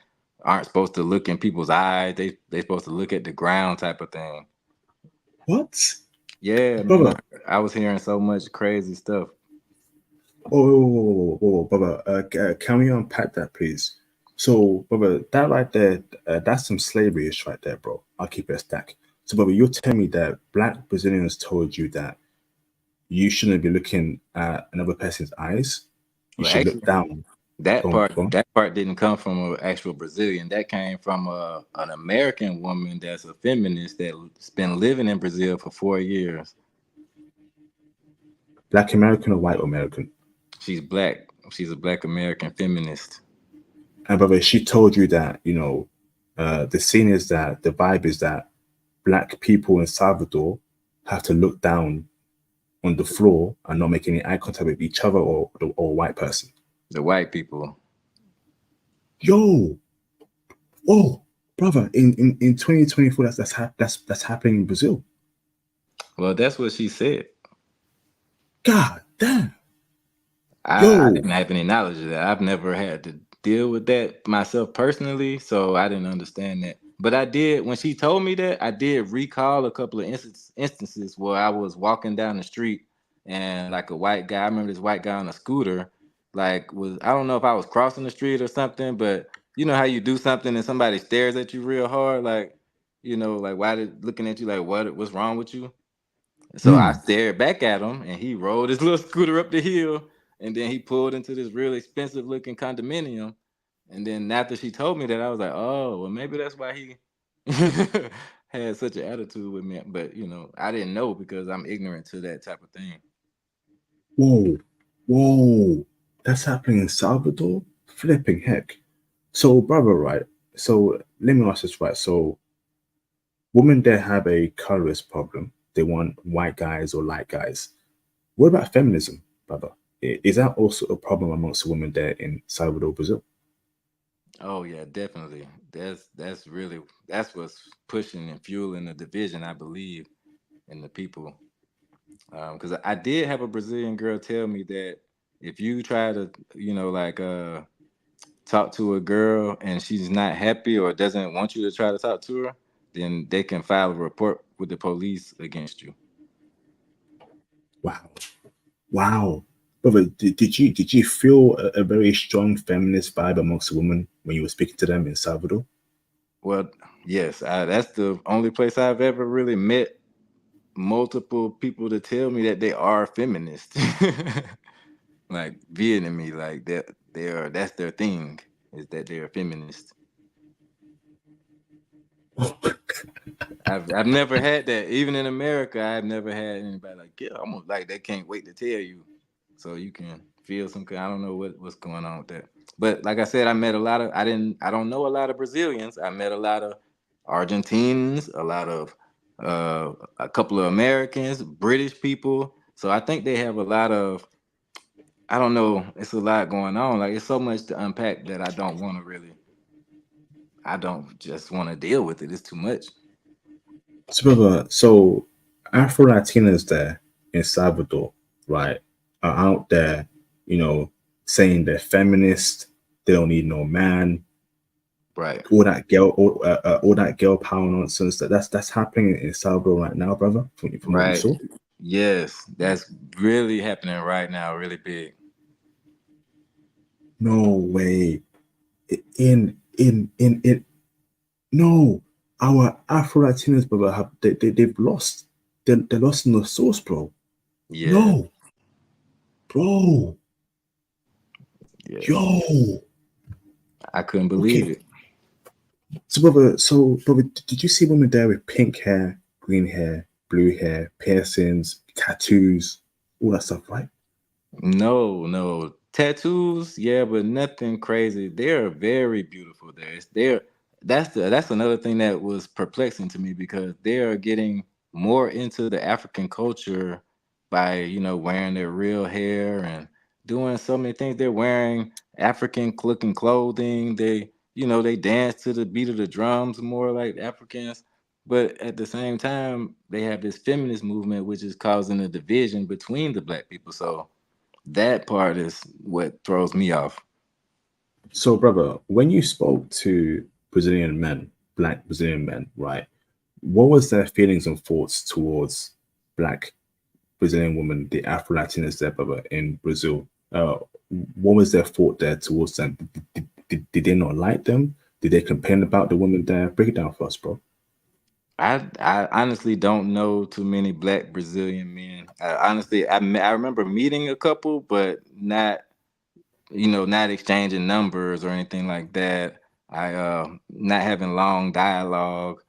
aren't supposed to look in people's eyes. They supposed to look at the ground type of thing. What, Yeah, man. brother? I was hearing so much crazy stuff. Oh, brother, can we unpack that, please? So, brother, that right there, that's some slavery ish right there, bro. I'll keep it a stack. So, brother, you're telling me that Black Brazilians told you that you shouldn't be looking at another person's eyes. You Well, should look actually, down. that Go on, part go on. that part didn't come from an actual Brazilian. That came from an American woman that's a feminist that's been living in Brazil for 4 years. Black American or white American? She's black. She's a black American feminist. And brother, she told you that, the scene is that the vibe is that Black people in Salvador have to look down on the floor and not make any eye contact with each other or a white person. The white people. Yo, oh, brother, in 2024, that's happening in Brazil. Well, that's what she said. God damn. I Yo, didn't have any knowledge of that. I've never had to deal with that myself personally, so I didn't understand that. But I did when she told me that. I did recall a couple of instances where I was walking down the street and like a white guy. I remember this white guy on a scooter, like was I don't know if I was crossing the street or something, but you know how you do something and somebody stares at you real hard, like like why they looking at you like what's wrong with you? So I mm, stared back at him, and he rode his little scooter up the hill, and then he pulled into this real expensive looking condominium. And then after she told me that, I was like, oh, well, maybe that's why he had such an attitude with me. But I didn't know because I'm ignorant to that type of thing. whoa, whoa, that's happening in Salvador. Flipping heck. So, brother, right? So let me ask this right. So Women there have a colorist problem. They want white guys or light guys. What about feminism, brother? Is that also a problem amongst the women there in Salvador, Brazil? Oh yeah, definitely. That's really that's what's pushing and fueling the division, I believe, in the people. Because I did have a Brazilian girl tell me that if you try to, talk to a girl and she's not happy or doesn't want you to try to talk to her, then they can file a report with the police against you. Wow, wow, brother. Did you feel a very strong feminist vibe amongst the women when you were speaking to them in Salvador? Well, yes, that's the only place I've ever really met multiple people to tell me that they are feminists. Like Vietnamese, like they're that's their thing, is that they're feminist. I've never had that. Even in America, I've never had anybody like, yeah, almost like they can't wait to tell you. So you can feel some I don't know what's going on with that. But like I said, I met a lot of I don't know a lot of Brazilians. I met a lot of Argentines, a lot of a couple of Americans, British people. So I think they have a lot of I don't know, it's a lot going on. Like it's so much to unpack that I don't just want to deal with it. It's too much. So, brother, so Afro Latinas there in Salvador, right, are out there, you know, saying they're feminist, they don't need no man, Right. all that girl power nonsense. That's happening in Salvador right now, brother. From what you Right. saw. Yes, that's really happening right now, really big. No way. In no, our Afro Latinas, brother, they've lost. They're lost in the sauce, bro. Yeah, No, bro. yes. Yo. I couldn't believe Okay. it. So brother, did you see women there with pink hair, green hair, blue hair, piercings, tattoos, all that stuff, right? No, no. Tattoos, yeah, but nothing crazy. They're very beautiful there. That's another thing that was perplexing to me because they are getting more into the African culture by, wearing their real hair and doing so many things. They're wearing African looking clothing. They dance to the beat of the drums more like Africans. But at the same time, they have this feminist movement which is causing a division between the black people. So that part is what throws me off. So, brother, when you spoke to Brazilian men, black Brazilian men, right, what was their feelings and thoughts towards black Brazilian women, the Afro Latinas there, brother, in Brazil? What was their thought there towards them? Did they not like them? Did they complain about the women there? Break it down for us, bro. I honestly don't know too many black Brazilian men. Honestly, I remember meeting a couple, but not exchanging numbers or anything like that. I not having long dialogue.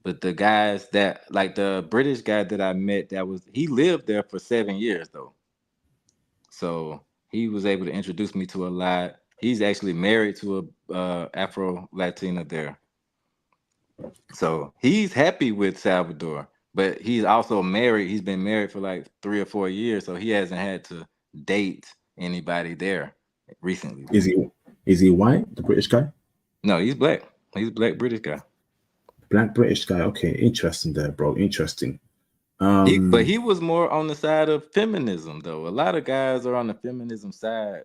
But the guys that like the British guy that I met, he lived there for 7 years though. So he was able to introduce me to a lot. He's actually married to a Afro Latina there. So he's happy with Salvador, but he's also married. He's been married for like 3 or 4 years, so he hasn't had to date anybody there recently. Is he white, the British guy? No, he's black. He's a black British guy. Black British guy. Okay, interesting there, bro. Interesting. But he was more on the side of feminism, though. A lot of guys are on the feminism side.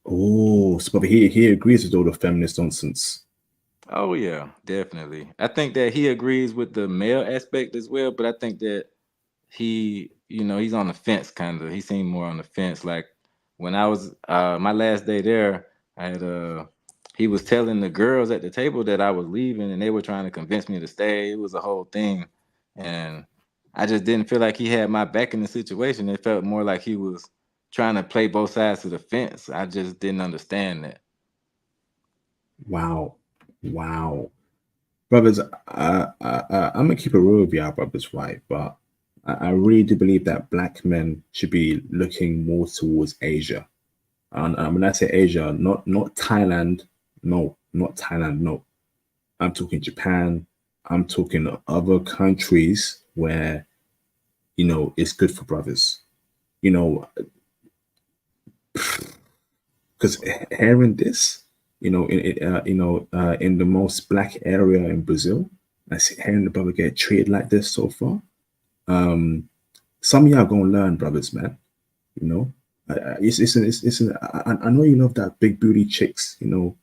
Oh, so but he agrees with all the feminist nonsense. Oh yeah, definitely. I think that he agrees with the male aspect as well, but I think that he's on the fence kind of. He seemed more on the fence. Like when I was my last day there, I had he was telling the girls at the table that I was leaving and they were trying to convince me to stay. It was a whole thing. And I just didn't feel like he had my back in the situation. It felt more like he was trying to play both sides of the fence. I just didn't understand that. Wow, wow, brothers. I'm gonna keep it real with you, brothers, right? But I really do believe that black men should be looking more towards Asia. And when I say Asia, not Thailand, no, not Thailand, no. I'm talking Japan, I'm talking other countries where, it's good for brothers. You know, because hearing this, in the most black area in Brazil, hearing the brother get treated like this so far. Some of y'all gonna learn, brothers, man. You know, I know you love that big booty chicks. The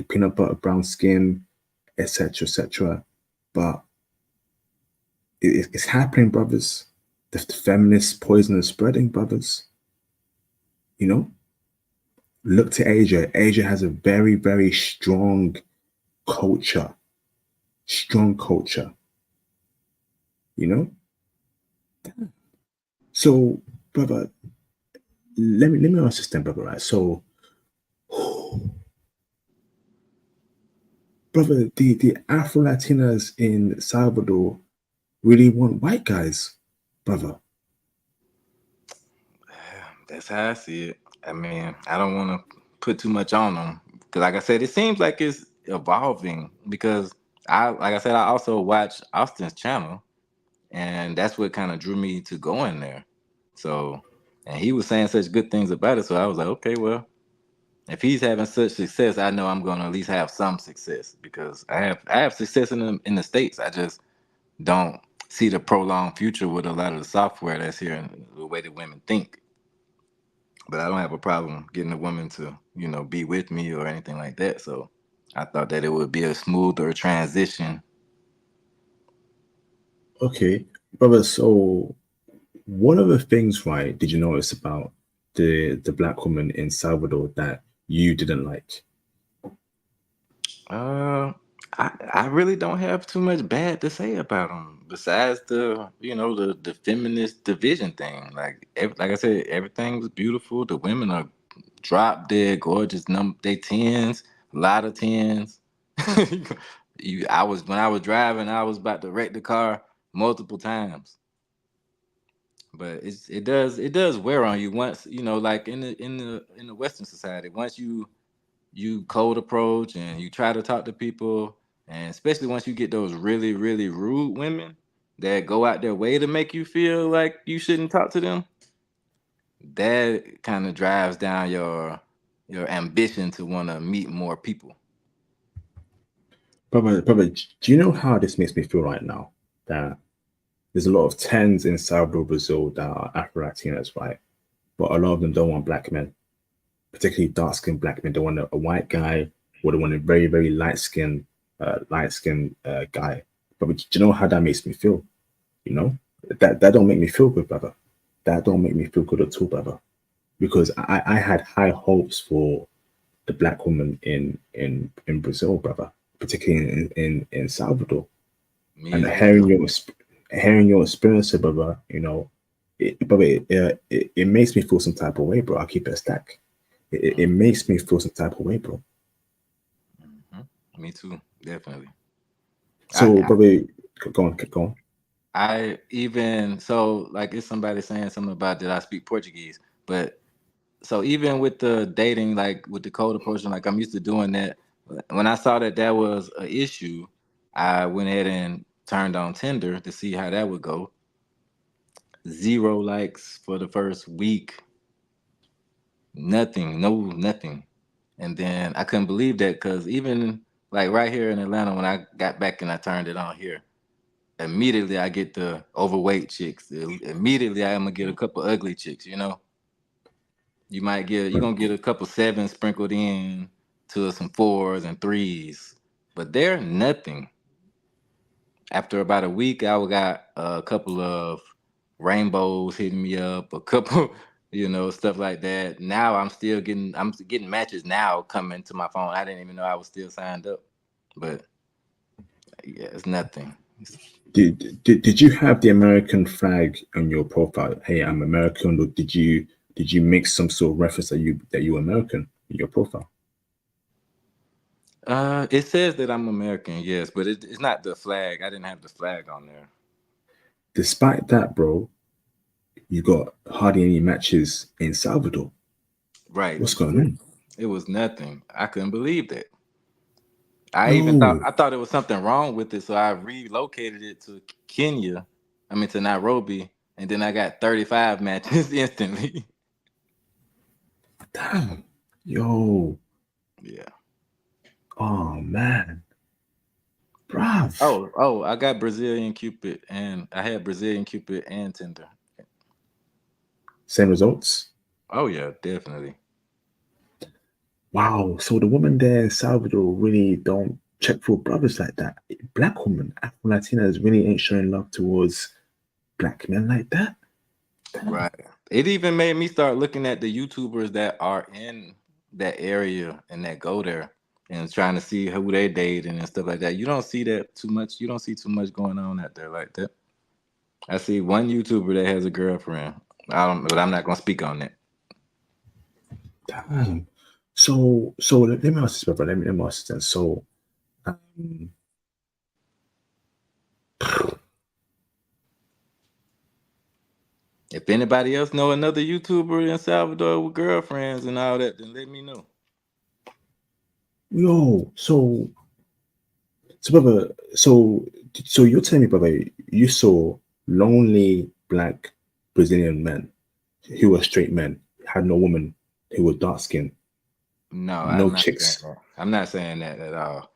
peanut butter brown skin, etc., etc. But it's happening, brothers. The feminist poison is spreading, brothers. You know, look to Asia. Asia has a very, very culture, strong culture. You know, so brother, let me ask this then, brother. Right, so brother, the Afro Latinas in Salvador really want white guys, brother. That's how I see it. I mean, I don't want to put too much on them because, like I said, it seems like it's evolving. Because like I said, I also watch Austin's channel, and that's what kind of drew me to going there. So, and he was saying such good things about it, so I was like, okay, well, if he's having such success, I know I'm going to at least have some success because I have success in the States. I just don't see the prolonged future with a lot of the software that's here and the way that women think. But I don't have a problem getting a woman to, be with me or anything like that. So I thought that it would be a smoother transition. Okay, brother. So one of the things, right, did you notice about the black woman in Salvador that you didn't like? Uh, I really don't have too much bad to say about them besides the feminist division thing. Like I said, everything was beautiful. The women are drop dead gorgeous. They tens, a lot of tens. When I was driving, I was about to wreck the car multiple times. But it does wear on you once, like in the Western society. Once you cold approach and you try to talk to people, and especially once you get those really really rude women that go out their way to make you feel like you shouldn't talk to them, that kind of drives down your ambition to want to meet more people. Brother, do you know how this makes me feel right now? That there's a lot of tens in Salvador, Brazil that are Afro Latinas, right? But a lot of them don't want black men, particularly dark skinned black men. They want a white guy or they want a very, very light skinned guy. But do you know how that makes me feel? You know, that don't make me feel good, brother. That don't make me feel good at all, brother. Because I had high hopes for the black woman in Brazil, brother, particularly in Salvador. Me And as well. hearing your experience, brother, it makes me feel some type of way, bro. I'll keep it a stack. It makes me feel some type of way, bro. Me too, definitely. So, I brother, go on. I even so like it's somebody saying something about that I speak Portuguese, but so even with the dating, like with the code approaching, like I'm used to doing that. When I saw that was an issue, I went ahead and turned on Tinder to see how that would go. Zero likes for the first week, nothing, no nothing. And then I couldn't believe that because even like right here in Atlanta, when I got back and I turned it on here, immediately I get the overweight chicks. Immediately I'm gonna get a couple ugly chicks. You're gonna get a couple sevens sprinkled in to some fours and threes, but they're nothing. After about a week, I got a couple of rainbows hitting me up, a couple, stuff like that. Now I'm getting matches now coming to my phone. I didn't even know I was still signed up, but yeah, it's nothing. Did you have the American flag on your profile? Hey, I'm American, or did you make some sort of reference that you American in your profile? It says that I'm American, yes, but it's not the flag. I didn't have the flag on there. Despite that, bro, you got hardly any matches in Salvador. Right. What's going on? It was nothing. I couldn't believe that. I even thought Yo, I thought it was something wrong with it, so I relocated it to Kenya. I mean to Nairobi, and then I got 35 matches instantly. damn. Yo, Yeah. oh man, bruv. I got Brazilian Cupid, and I had Brazilian Cupid and Tinder. Same results. Oh yeah, definitely. Wow. So the women there in Salvador really don't check for brothers like that. Black women, Afro Latinas really ain't showing love towards black men like that. Damn. Right. It even made me start looking at the YouTubers that are in that area and that go there and trying to see who they dating and stuff like that. You don't see that too much. You don't see too much going on out there like that. I see one YouTuber that has a girlfriend. I don't, but I'm not gonna speak on that. Damn. So let me ask this, brother. Let me ask this then. So, um, If anybody else know another YouTuber in Salvador with girlfriends and all that, then let me know. yo, so brother, so you're telling me, brother, you saw lonely black Brazilian men who were straight men, had no woman, who were dark skinned, No, no I'm not saying chicks. that. I'm not saying that at all.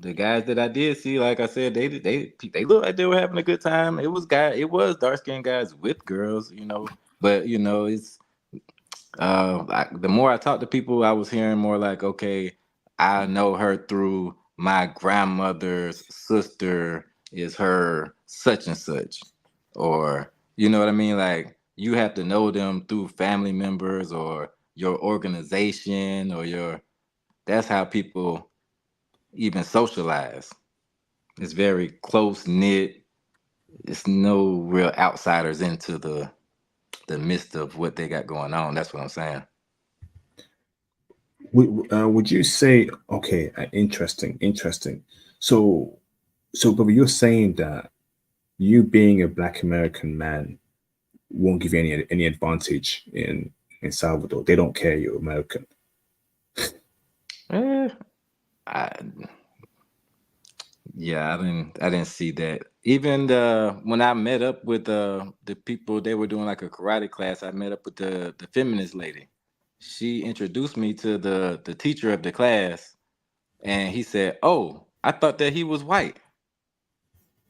The guys that I did see, like I said, they looked like they were having a good time. It was dark skinned guys with girls, but it's the more I talked to people, I was hearing more like, okay, I know her through my grandmother's sister is her such and such, or you know what I mean? Like you have to know them through family members or your organization or your. That's how people even socialize. It's very close knit. It's no real outsiders into the midst of what they got going on. That's what I'm saying. Would you say okay? Interesting. So, brother, you're saying that you being a Black American man won't give you any advantage in Salvador. They don't care you're American. Eh, I, yeah, I didn't see that. Even when I met up with the people, they were doing like a karate class. I met up with the feminist lady. She introduced me to the teacher of the class, and he said, "Oh, I thought that he was white."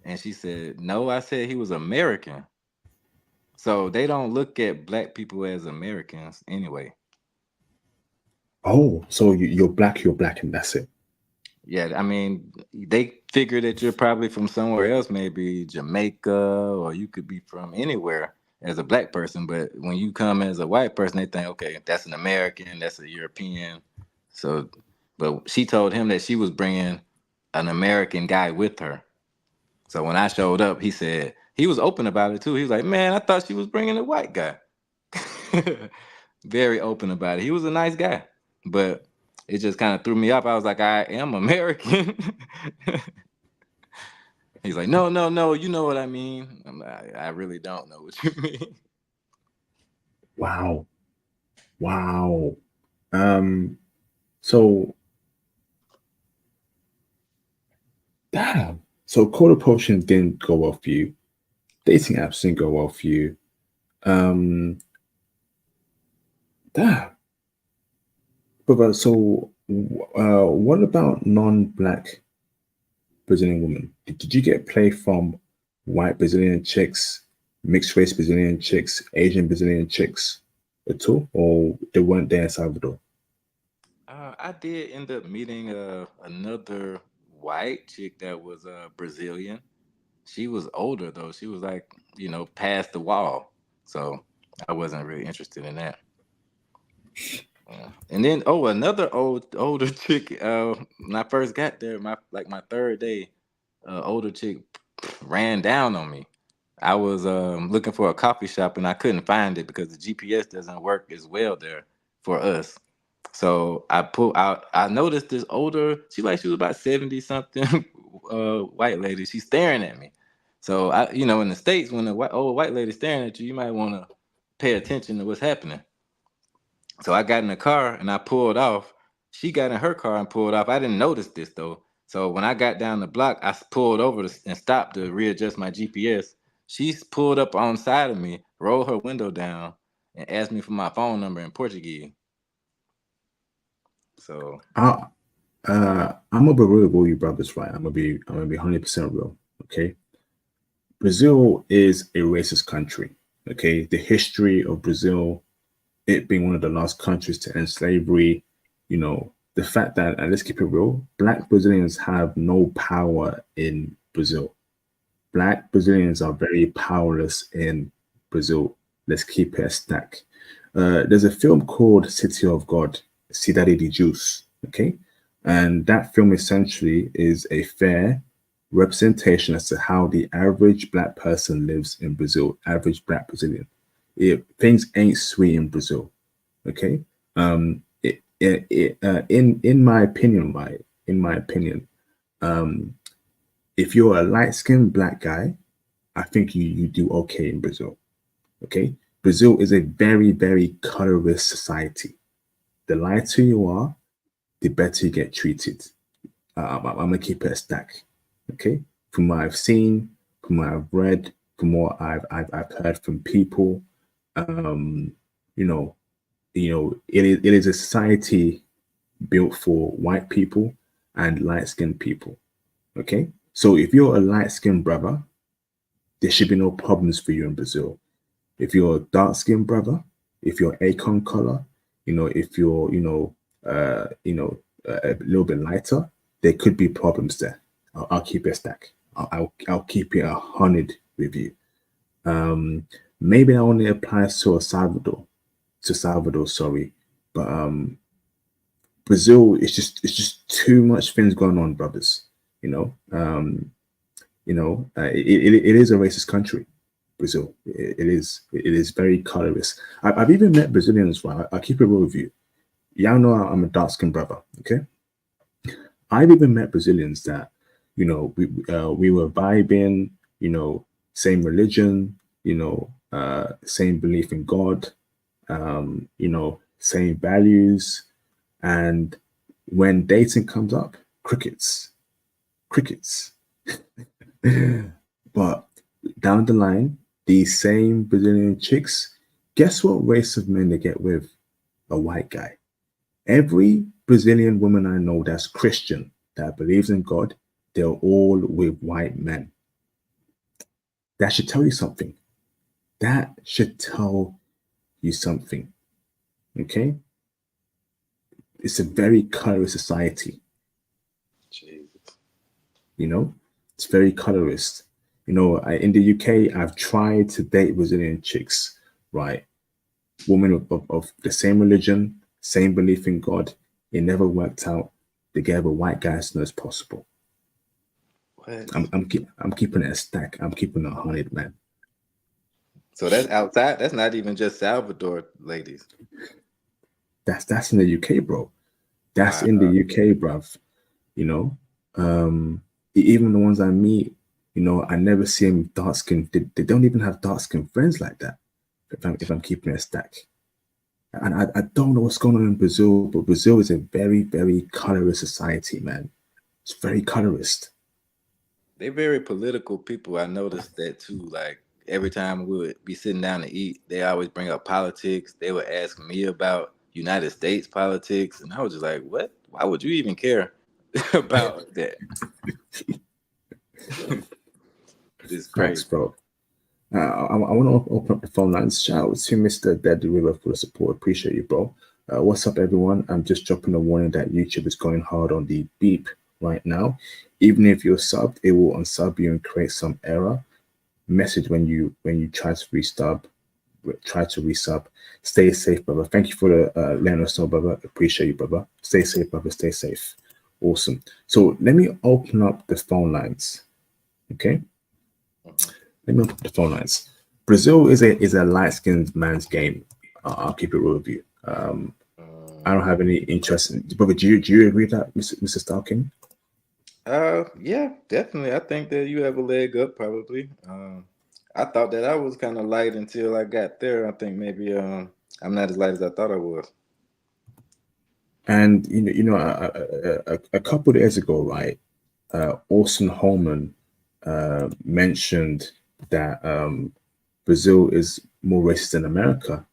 And she said, "No, I said he was American." So they don't look at black people as Americans anyway. Oh, so you're black, and that's it. Yeah, I mean, they figure that you're probably from somewhere else, maybe Jamaica, or you could be from anywhere as a black person. But when you come as a white person, they think, okay, that's an American, that's a European. So, but she told him that she was bringing an American guy with her. So when I showed up, he said, he was open about it too. He was like, man, I thought she was bringing a white guy. Very open about it. He was a nice guy, but it just kind of threw me off. I was like, I am American. He's like, no, no, no. You know what I mean? I'm like, I really don't know what you mean. Wow, wow. Um, so damn. So cold approaching didn't go well for you. Dating apps didn't go well for you. Um, damn. But what about non-black Brazilian women? Did you get play from white Brazilian chicks, mixed race Brazilian chicks, Asian Brazilian chicks at all, or they weren't there in Salvador? I did end up meeting another white chick that was Brazilian. She was older though. She was like, past the wall. So I wasn't really interested in that. Yeah. And then another older chick. When I first got there, my third day, older chick ran down on me. I was looking for a coffee shop and I couldn't find it because the GPS doesn't work as well there for us. So I pulled out. I noticed this older. She was about 70 something, white lady. She's staring at me. So in the States, when old white lady staring at you, you might want to pay attention to what's happening. So I got in the car and I pulled off. She got in her car and pulled off. I didn't notice this though. So when I got down the block, I pulled over and stopped to readjust my GPS. She pulled up on side of me, rolled her window down, and asked me for my phone number in Portuguese. So I, I'm gonna be real with you brothers, right? I'm gonna be 100% real. Okay, Brazil is a racist country. Okay, the history of Brazil, it being one of the last countries to end slavery, the fact that, and let's keep it real, Black Brazilians have no power in Brazil. Black Brazilians are very powerless in Brazil. Let's keep it a stack. There's a film called City of God, Cidade de Deus, okay? And that film essentially is a fair representation as to how the average Black person lives in Brazil, average Black Brazilian. Things ain't sweet in Brazil, okay? In my opinion, right? In my opinion, if you're a light skinned Black guy, I think you do okay in Brazil. Okay, Brazil is a very colorist society. The lighter you are, the better you get treated. I'm gonna keep it a stack. Okay, from what I've seen, from what I've read, from what I've heard from people, you know, it is a society built for white people and light skinned people. Okay, so if you're a light skinned brother, there should be no problems for you in Brazil. If you're a dark skinned brother, if you're Acon color, if you're, a little bit lighter, there could be problems there. I'll keep it a stack. I'll keep it 100 with you. Maybe that only applies to Salvador, sorry, but Brazil is just too much things going on, brothers. You know, it is a racist country. Brazil. It is very colorist. I've even met Brazilians. Right, I'll keep it real with you. Y'all know I'm a dark skinned brother. Okay, I've even met Brazilians that, we were vibing. Same religion. Same belief in God. Same values. And when dating comes up, crickets, crickets. But down the line, these same Brazilian chicks, guess what race of men they get with? A white guy. Every Brazilian woman I know that's Christian, that believes in God, they're all with white men. That should tell you something. That should tell you something. Okay? It's a very colorist society. Jesus. It's very colorist. In the UK, I've tried to date Brazilian chicks, right? Women of the same religion, same belief in God. It never worked out. They gave a white guy as soon as possible. What? I'm keeping it a stack. I'm keeping it 100, man. So that's outside. That's not even just Salvador, ladies. That's in the UK, bro. That's Wow. in the UK, bruv. You know, even the ones I meet, I never see them with dark skin. They don't even have dark skin friends like that. If I'm keeping it a stack. And I don't know what's going on in Brazil, but Brazil is a very, very colorist society, man. It's very colorist. They very political people. I noticed that too. Like every time we would be sitting down to eat, they always bring up politics. They would ask me about United States politics, and I was just like, "What? Why would you even care about that?" It's Facts, crazy. bro. I want to open up the phone lines. Shout out to Mr. Dead the River for the support. Appreciate you, bro. What's up, everyone? I'm just dropping a warning that YouTube is going hard on the beep right now. Even if you're subbed, it will unsub you and create some error message when you try to resub. Stay safe, brother. Thank you for the letting us know, brother. Appreciate you, brother. Stay safe, brother. Stay safe. Awesome. So let me open up the phone lines. Okay. Let me open up the phone lines. Brazil is a light skinned man's game. I'll keep it real with you. I don't have any interest in, brother. Do you agree with that, Mr. Stalking? Yeah, definitely. I think that you have a leg up, probably. I thought that I was kind of light until I got there. I think maybe I'm not as light as I thought I was. And a couple of days ago, right, Orson Holman mentioned that Brazil is more racist than America.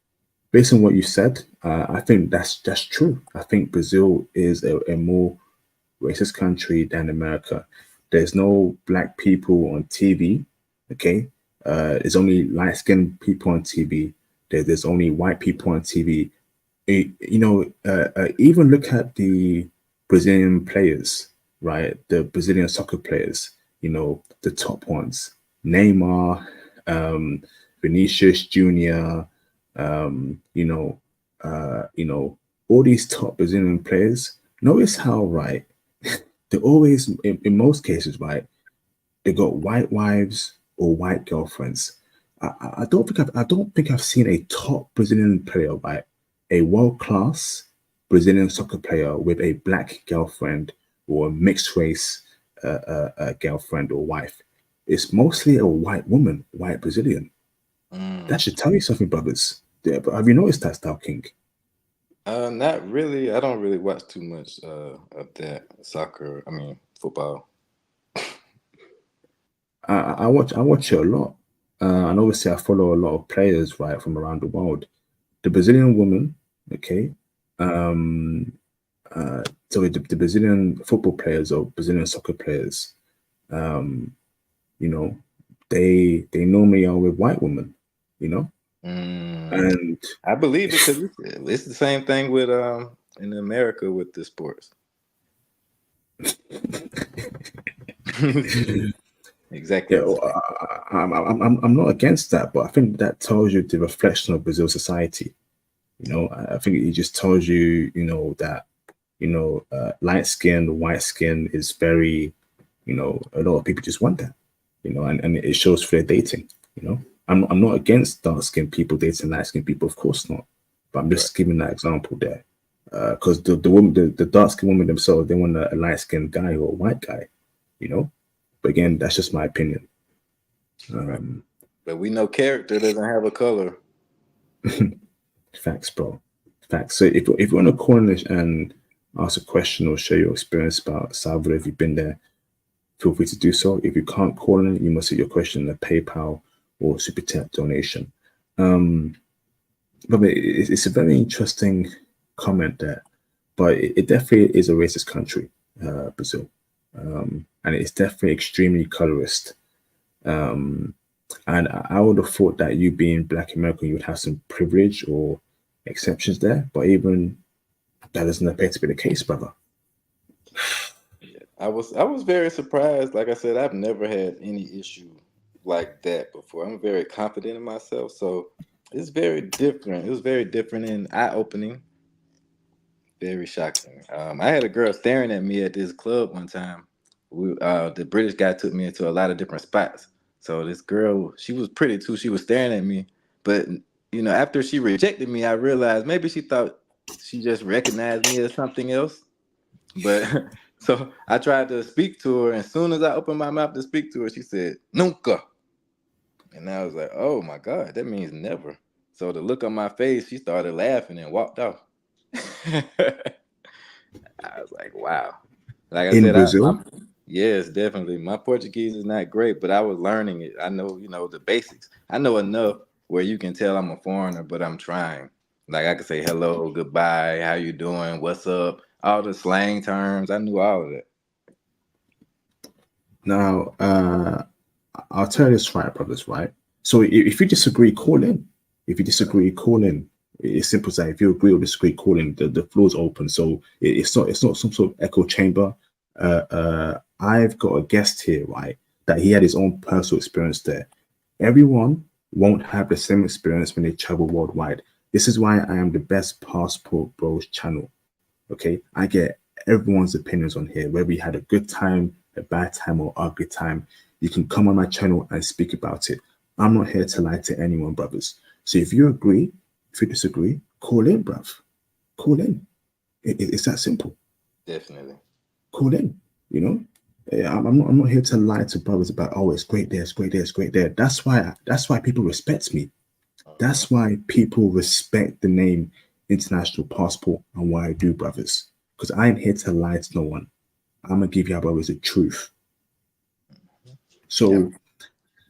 Based on what you said, I think that's true. I think Brazil is a more racist country than America. There's no black people on TV. Okay, there's only light skinned people on TV. There's only white people on TV. Even look at the Brazilian players, right? The Brazilian soccer players, the top ones, Neymar, Vinicius Junior, um, you know, all these top Brazilian players. Notice how, right, they're always, in most cases, right, they got white wives or white girlfriends. I don't think I've seen a top Brazilian player, right, a world class Brazilian soccer player with a black girlfriend or a mixed race girlfriend or wife. It's mostly a white woman, white Brazilian. That Mm. should tell you something, brothers. Yeah, but have you noticed that, Style King? Not really. I don't really watch too much of that soccer. I mean, football. I watch it a lot, and obviously I follow a lot of players right from around the world. The Brazilian woman, okay, um, sorry, the Brazilian football players or Brazilian soccer players, um, you know, they normally are with white women, you know, Mm. and I believe it because it's the same thing with in America with the sports. Exactly yeah, the same. I'm not against that, but I think that tells you the reflection of Brazil society. I think it just tells you, that light skin, white skin is very, a lot of people just want that, and it shows through their dating. I'm not against dark skinned people dating light skinned people, of course not, but I'm Right. just giving that example there. Because the woman, the dark skinned women themselves, they want a light skinned guy or a white guy, you know. But again, that's just my opinion. Right. Um, But we know character doesn't have a color. Facts, bro. Facts. So if you want to call in and ask a question or share your experience about Salvador, if you've been there, feel free to do so. If you can't call in, you must hit your question in a PayPal or Super Chat donation. Um, but it's a very interesting comment there, but it definitely is a racist country, Brazil, and it's definitely extremely colorist. Um, and I would have thought that you being Black American, you would have some privilege or exceptions there, but even that doesn't appear to be the case, brother. I was very surprised. Like I said, I've never had any issue like that before. I'm very confident in myself, so it's very different. It was very different and eye opening. Very shocking. I had a girl staring at me at this club one time. The British guy took me into a lot of different spots. So this girl, she was pretty too. She was staring at me, but after she rejected me, I realized maybe she thought she just recognized me as something else. But so I tried to speak to her, and as soon as I opened my mouth to speak to her, she said "nunca," and I was like, "Oh my god, that means never." So the look on my face, she started laughing and walked off. I was like, wow. Like I In said, Brazil, yes, definitely. My Portuguese is not great, but I was learning it. I know, the basics. I know enough where you can tell I'm a foreigner, but I'm trying. Like I could say hello, goodbye, how you doing, what's up, all the slang terms. I knew all of that. now I'll tell you this right, brothers, right? So if you disagree, call in. If you disagree, call in. It's simple as that. If you agree or disagree, call in. The floor's open, so it's not some sort of echo chamber. I've got a guest here, right? That he had his own personal experience there. Everyone won't have the same experience when they travel worldwide. This is why I am the best passport bros channel. Okay, I get everyone's opinions on here, whether you had a good time, a bad time, or ugly time. You can come on my channel and speak about it. I'm not here to lie to anyone, brothers. So if you agree, if you disagree, call in, bruv. Call in. It's that simple. Definitely. Call in. You know, I'm not here to lie to brothers about, oh, it's great there, it's great there, it's great there. That's why people respect me. Mhm. That's why people respect the name international passport and what I do, brothers. Because I ain't here to lie to no one. I'm gonna give y'all brothers the truth. Yeah, So,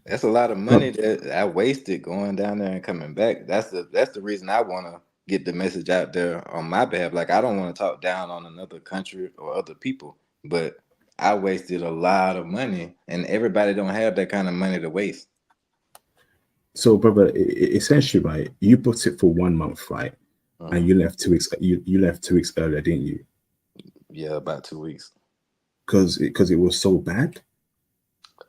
that's a lot of money bro, that I wasted going down there and coming back. That's the reason I want to get the message out there on my behalf. Like I don't want to talk down on another country or other people, but I wasted a lot of money, and everybody don't have that kind of money to waste. so brother, essentially, right? You booked it for 1 month, right? And Hmm. you left 2 weeks. You left 2 weeks earlier, didn't you? Yeah, about 2 weeks. Because it was so bad.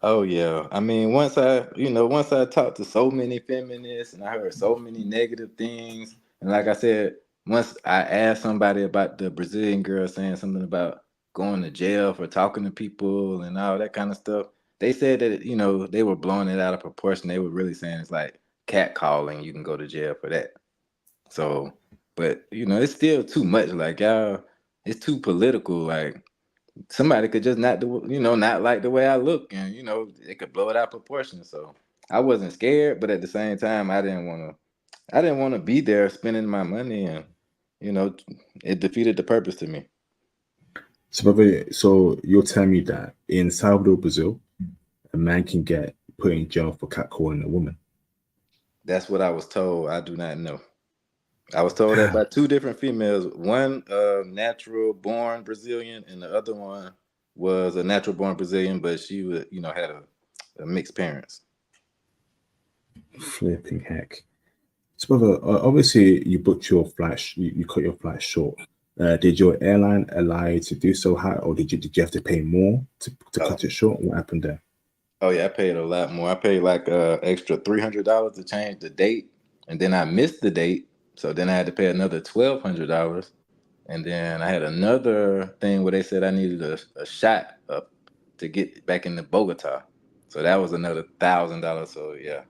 Oh yeah. I mean, once I talked to so many feminists and I heard so many negative things, and like I said, once I asked somebody about the Brazilian girl saying something about going to jail for talking to people and all that kind of stuff, they said that, they were blowing it out of proportion. They were really saying it's like catcalling. You can go to jail for that. So, but it's still too much. Like y'all, it's too political. Like somebody could just not do, not like the way I look, and it could blow it out proportion. So I wasn't scared, but at the same time, I didn't want to be there spending my money, and you know, it defeated the purpose to me. So, brother, so you're telling me that in Salvador, Brazil, a man can get put in jail for catcalling a woman. That's what I was told. I do not know. I was told that by two different females. One, natural born Brazilian, and the other one was a natural born Brazilian, but she would, had a mixed parents. Flipping heck. So, brother, obviously you booked your flight, you cut your flight short. Did your airline allow you to do so high, or did you have to pay more to Oh, cut it short? What happened there? oh yeah, I paid a lot more. I paid like extra $300 to change the date, and then I missed the date, so then I had to pay another $1,200, and then I had another thing where they said I needed a shot up to get back into Bogota, so that was another $1,000. So yeah,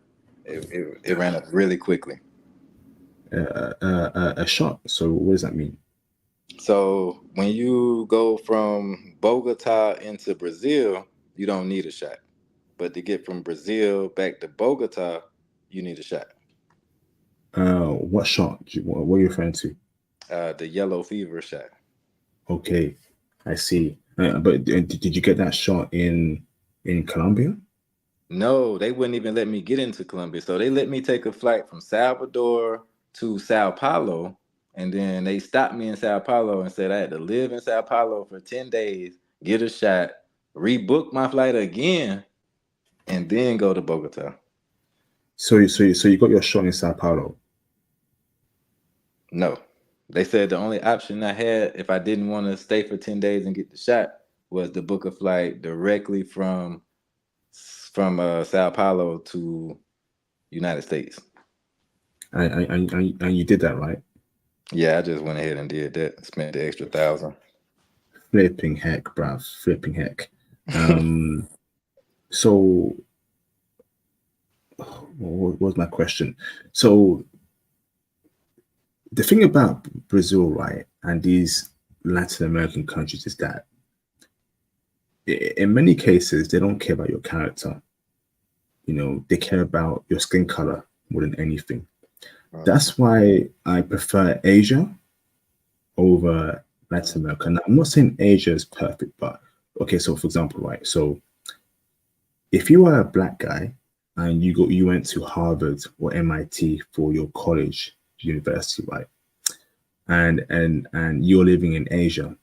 it ran up really quickly. A shot. So what does that mean? So when you go from Bogota into Brazil, you don't need a shot, but to get from Brazil back to Bogota, you need a shot. What shot? What are you referring to? The yellow fever shot. Okay, I see. But did you get that shot in Colombia? No, they wouldn't even let me get into Colombia. So they let me take a flight from Salvador to Sao Paulo, and then they stopped me in Sao Paulo and said I had to live in Sao Paulo for 10 days, get a shot, rebook my flight again, and then go to Bogota. So you got your shot in Sao Paulo. No. They said the only option I had if I didn't want to stay for 10 days and get the shot was to book a flight directly from Sao Paulo to United States. And you did that, right? Yeah, I just went ahead and did that. Spent the extra 1,000. Flipping heck, bruv. Flipping heck. Um, so what was my question? So the thing about Brazil, right, and these Latin American countries is that in many cases they don't care about your character. They care about your skin color more than anything. Mhm. That's why I prefer Asia over Latin America. Now, I'm not saying Asia is perfect, but okay. So, for example, right. So, if you are a black guy and you went to Harvard or MIT for your college university, right, and you're living in Asia,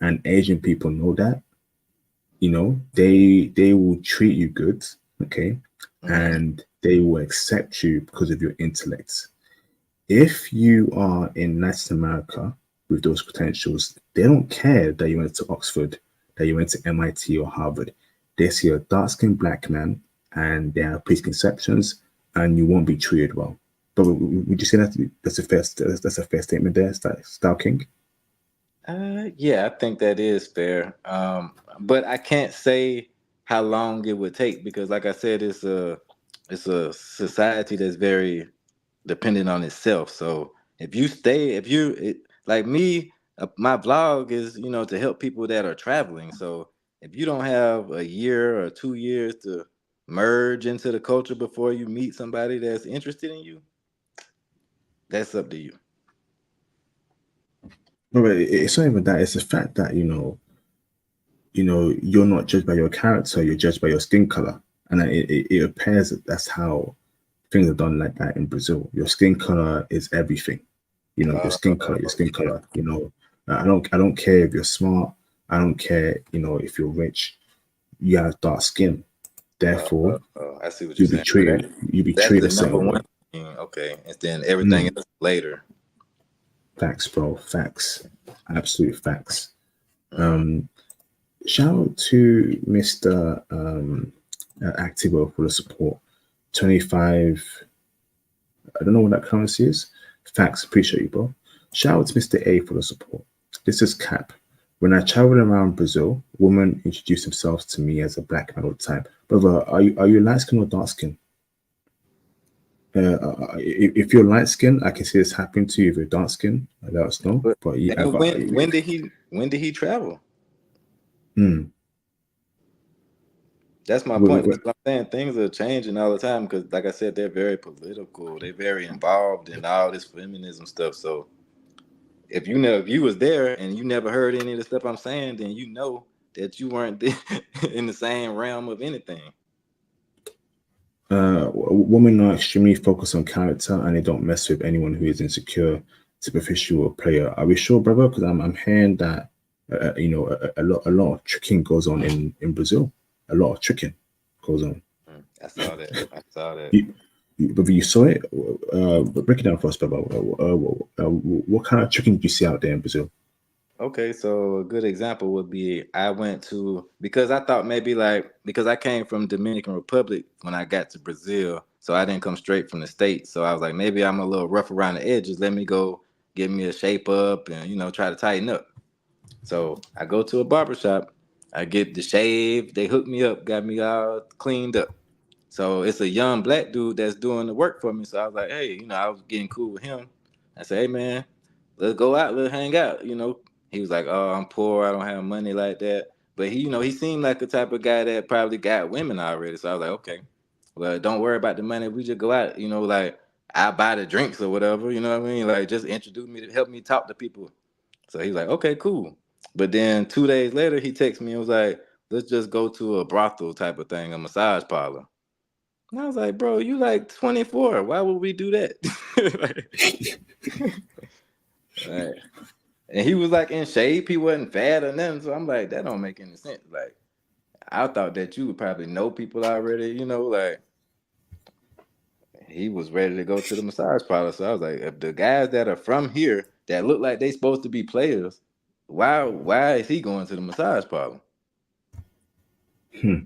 and Asian people know that, they will treat you good, okay, Mhm. and they will accept you because of your intellect. If you are in Latin America with those credentials, they don't care that you went to Oxford, that you went to MIT or Harvard. They see a dark skinned black man and they have preconceptions and you won't be treated well. But would you say that's a fair statement there, Style King? Yeah, I think that is fair. But I can't say how long it would take because, like I said, it's a society that's very dependent on itself. So if like me, my vlog is to help people that are traveling. So if you don't have a year or 2 years to merge into the culture before you meet somebody that's interested in you, that's up to you. No, but it's not even that. It's the fact that you're not judged by your character. You're judged by your skin color, and it appears that that's how things are done like that in Brazil. Your skin color is everything. Your skin color, your skin Yeah. color. I don't care if you're smart. I don't care. If you're rich. You have dark skin. Therefore, I see what you're you'll be saying. So treated. You'll be that's treated the a number certain way. one thing. Okay. And then everything Mm, else later. facts, bro. Facts. Absolute facts. Mm. Um, Shout out to Mr. Activo for the support. 25. I don't know what that currency is. Facts. Appreciate you, bro. Shout out to Mr. A for the support. This is Cap. When I traveled around Brazil, women introduced themselves to me as a black man all the time. Brother, are you light skin or dark skin? If you're light skin, I can see this happening to you. If you're dark skin, let us know. But But yeah, and but when did he travel? mm, That's my wait, point. wait, That's what I'm saying. Things are changing all the time because, like I said, they're very political. They're very involved in all this feminism stuff. So if you was there and you never heard any of the stuff I'm saying, then you know that you weren't in the same realm of anything. women are extremely focused on character and they don't mess with anyone who is insecure, superficial, or player. Are we sure, brother? Because I'm hearing that a lot of tricking goes on in Brazil. A lot of tricking goes on. I saw that. I saw that. Brother, you saw it. Break it down for us, brother. What kind of tricking did you see out there in Brazil? Okay, so a good example would be I went to because I thought maybe like because I came from Dominican Republic when I got to Brazil, so I didn't come straight from the States. So I was like, maybe I'm a little rough around the edges. Let me go give me a shape up and try to tighten up. So I go to a barbershop, I get the shave, they hook me up, got me all cleaned up. So it's a young black dude that's doing the work for me. So I was like, hey, I was getting cool with him. I said, hey man, let's go out, let's hang out. He was like, oh, I'm poor, I don't have money like that. But he seemed like the type of guy that probably got women already. So I was like, okay, well, don't worry about the money. We just go out, like I buy the drinks or whatever, you know what I mean? Like just introduce me to help me talk to people. So he's like, okay, cool. But then 2 days later, he texted me and was like, let's just go to a brothel type of thing, a massage parlor. And I was like, bro, you like 24. Why would we do that? Like, and he was like in shape. He wasn't fat or nothing. So I'm like, that don't make any sense. Like, I thought that you would probably know people already, like he was ready to go to the massage parlor. So I was like, if the guys that are from here that look like they supposed to be players, why is he going to the massage parlor? Hmm.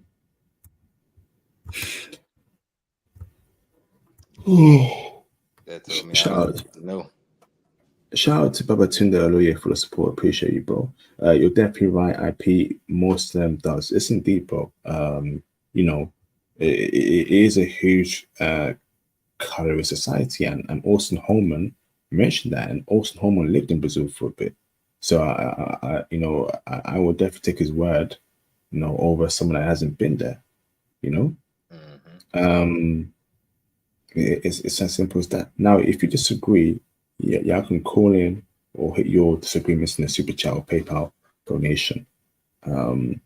That told me all Shout I out, need to know. shout out to Baba Tunde Aloye for the support. Appreciate you, bro. You're definitely right. IP most of them does. It's indeed, bro. You know, it is a huge colorist society, and Austin Holman mentioned that, and Austin Holman lived in Brazil for a bit. So I would definitely take his word, over someone that hasn't been there. You know, Hmm. um, it's as simple as that. Now, if you disagree, yeah, y'all can call in or hit your disagreements in the super chat or PayPal donation. Um,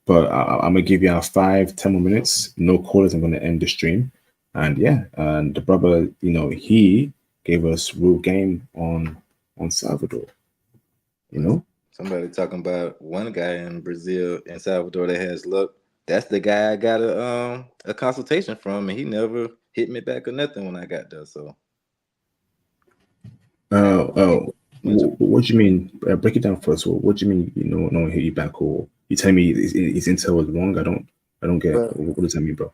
but I'm gonna give you our 5, 10 more minutes. No callers. I'm gonna end the stream, and yeah, and the brother, he gave us real game on Salvador. You know, Somebody talking about one guy in Brazil, in Salvador, that has luck. That's the guy I got a consultation from, and he never hit me back or nothing when I got there. So I oh, don't think oh, much. what do you mean? Break it down first. What do you mean? No one hit you back, or you tell me his intel was wrong? I don't get it. Well, What does that mean, bro?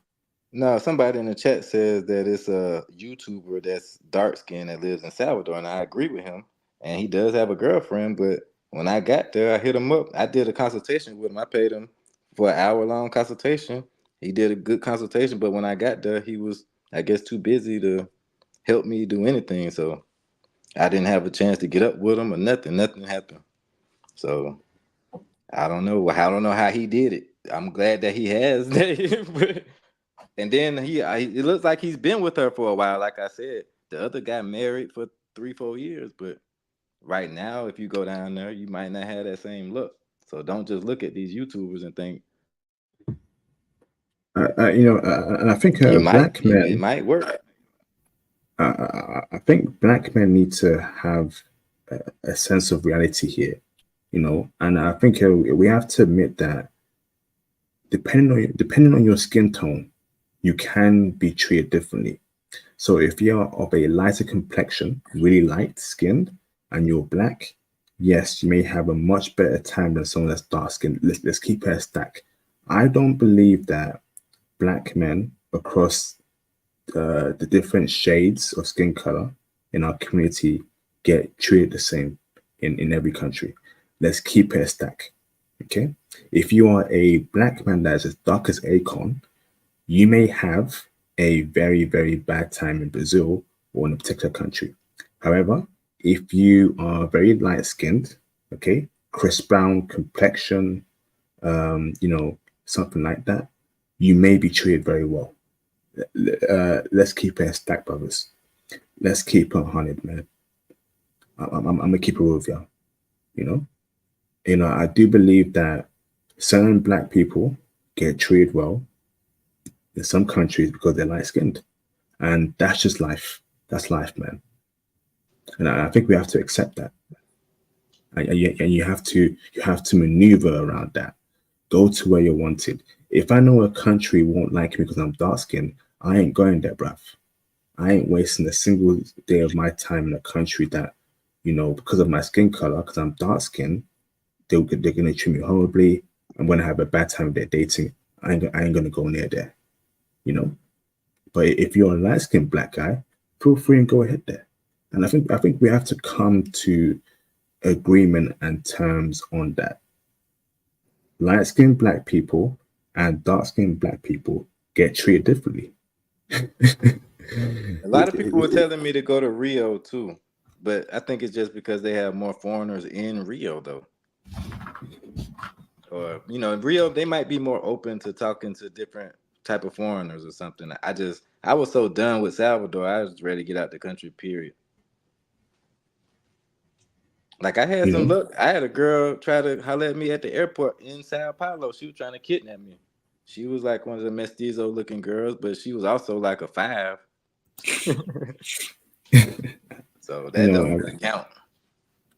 no, somebody in the chat says that it's a YouTuber that's dark skinned that lives in Salvador, and I agree with him. And he does have a girlfriend, but when I got there, I hit him up. I did a consultation with him. I paid him for an hour-long consultation. He did a good consultation, but when I got there, he was, I guess, too busy to help me do anything. So I didn't have a chance to get up with him or nothing. Nothing happened. So I don't know. I don't know how he did it. I'm glad that he has that. And then it looks like he's been with her for a while. Like I said, the other guy married for 3, 4 years, but right now, if you go down there, you might not have that same look. So don't just look at these YouTubers and think And I think you might. black It men, might work. I think black men need to have a sense of reality here, and I think we have to admit that depending on your skin tone, you can be treated differently. So if you're of a lighter complexion, really light skinned, and you're black, yes, you may have a much better time than someone that's dark skinned. Let's keep it a stack. I don't believe that black men across the different shades of skin color in our community get treated the same in every country. Let's keep it a stack. Okay. If you are a black man that is as dark as Akon, you may have a very, very bad time in Brazil or in a particular country. However, if you are very light skinned, okay, crisp brown complexion, something like that, you may be treated very well. Let's keep it a stack, brothers. Let's keep it 100, man. I'm gonna keep it with you. You know, I do believe that certain black people get treated well in some countries because they're light skinned, and that's just life. That's life, man. And I think we have to accept that, and you have to maneuver around that. Go to where you're wanted. If I know a country won't like me because I'm dark skinned, I ain't going there, bruv. I ain't wasting a single day of my time in a country that, because of my skin color, because I'm dark skinned, they're gonna treat me horribly. I'm gonna have a bad time with their dating. I ain't gonna go near there, you know. But if you're a light skinned black guy, feel free and go ahead there. And I think we have to come to agreement and terms on that. Light skinned black people and dark skinned black people get treated differently. A lot of people were telling me to go to Rio too, but I think it's just because they have more foreigners in Rio though. Or in Rio they might be more open to talking to different type of foreigners or something. I was so done with Salvador, I was ready to get out the country. Period. Like I had you some know, luck. I had a girl try to holler at me at the airport in Sao Paulo. She was trying to kidnap me. She was like one of the mestizo looking girls, but she was also like a five. So you that know, don't really count.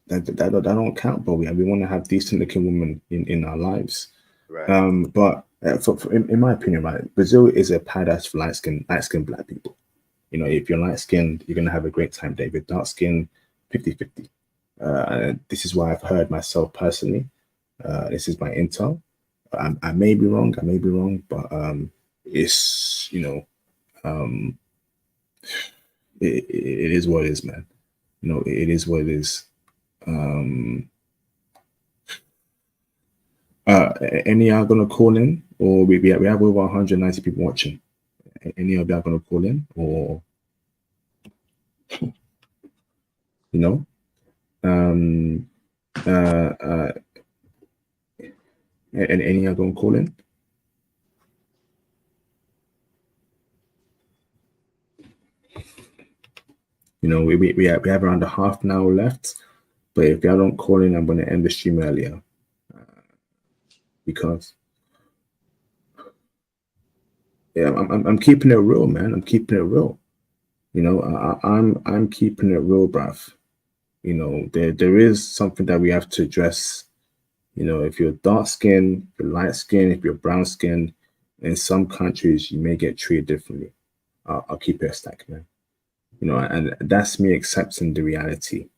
that don't count, but we want to have decent looking women in our lives. Right. But in my opinion, right, Brazil is a paradise for light skinned black people. If you're light skinned, you're gonna have a great time there. If you're dark skinned, 50-50. This is why I've heard myself personally. This is my intel. I may be wrong. I may be wrong, but it's it is what it is, man. It is what it is. Um, any are gonna call in, or we have over 190 people watching. Any of you are gonna call in, or you know, um, uh, and any are gonna call in. We have around a half an hour left, but if y'all don't call in, I'm gonna end the stream earlier because yeah, I'm keeping it real, man. I'm keeping it real. I'm keeping it real, bruv. There is something that we have to address. If you're dark skinned, if you're light skinned, if you're brown skinned, in some countries you may get treated differently. I'll keep it a stack, man. And that's me accepting the reality.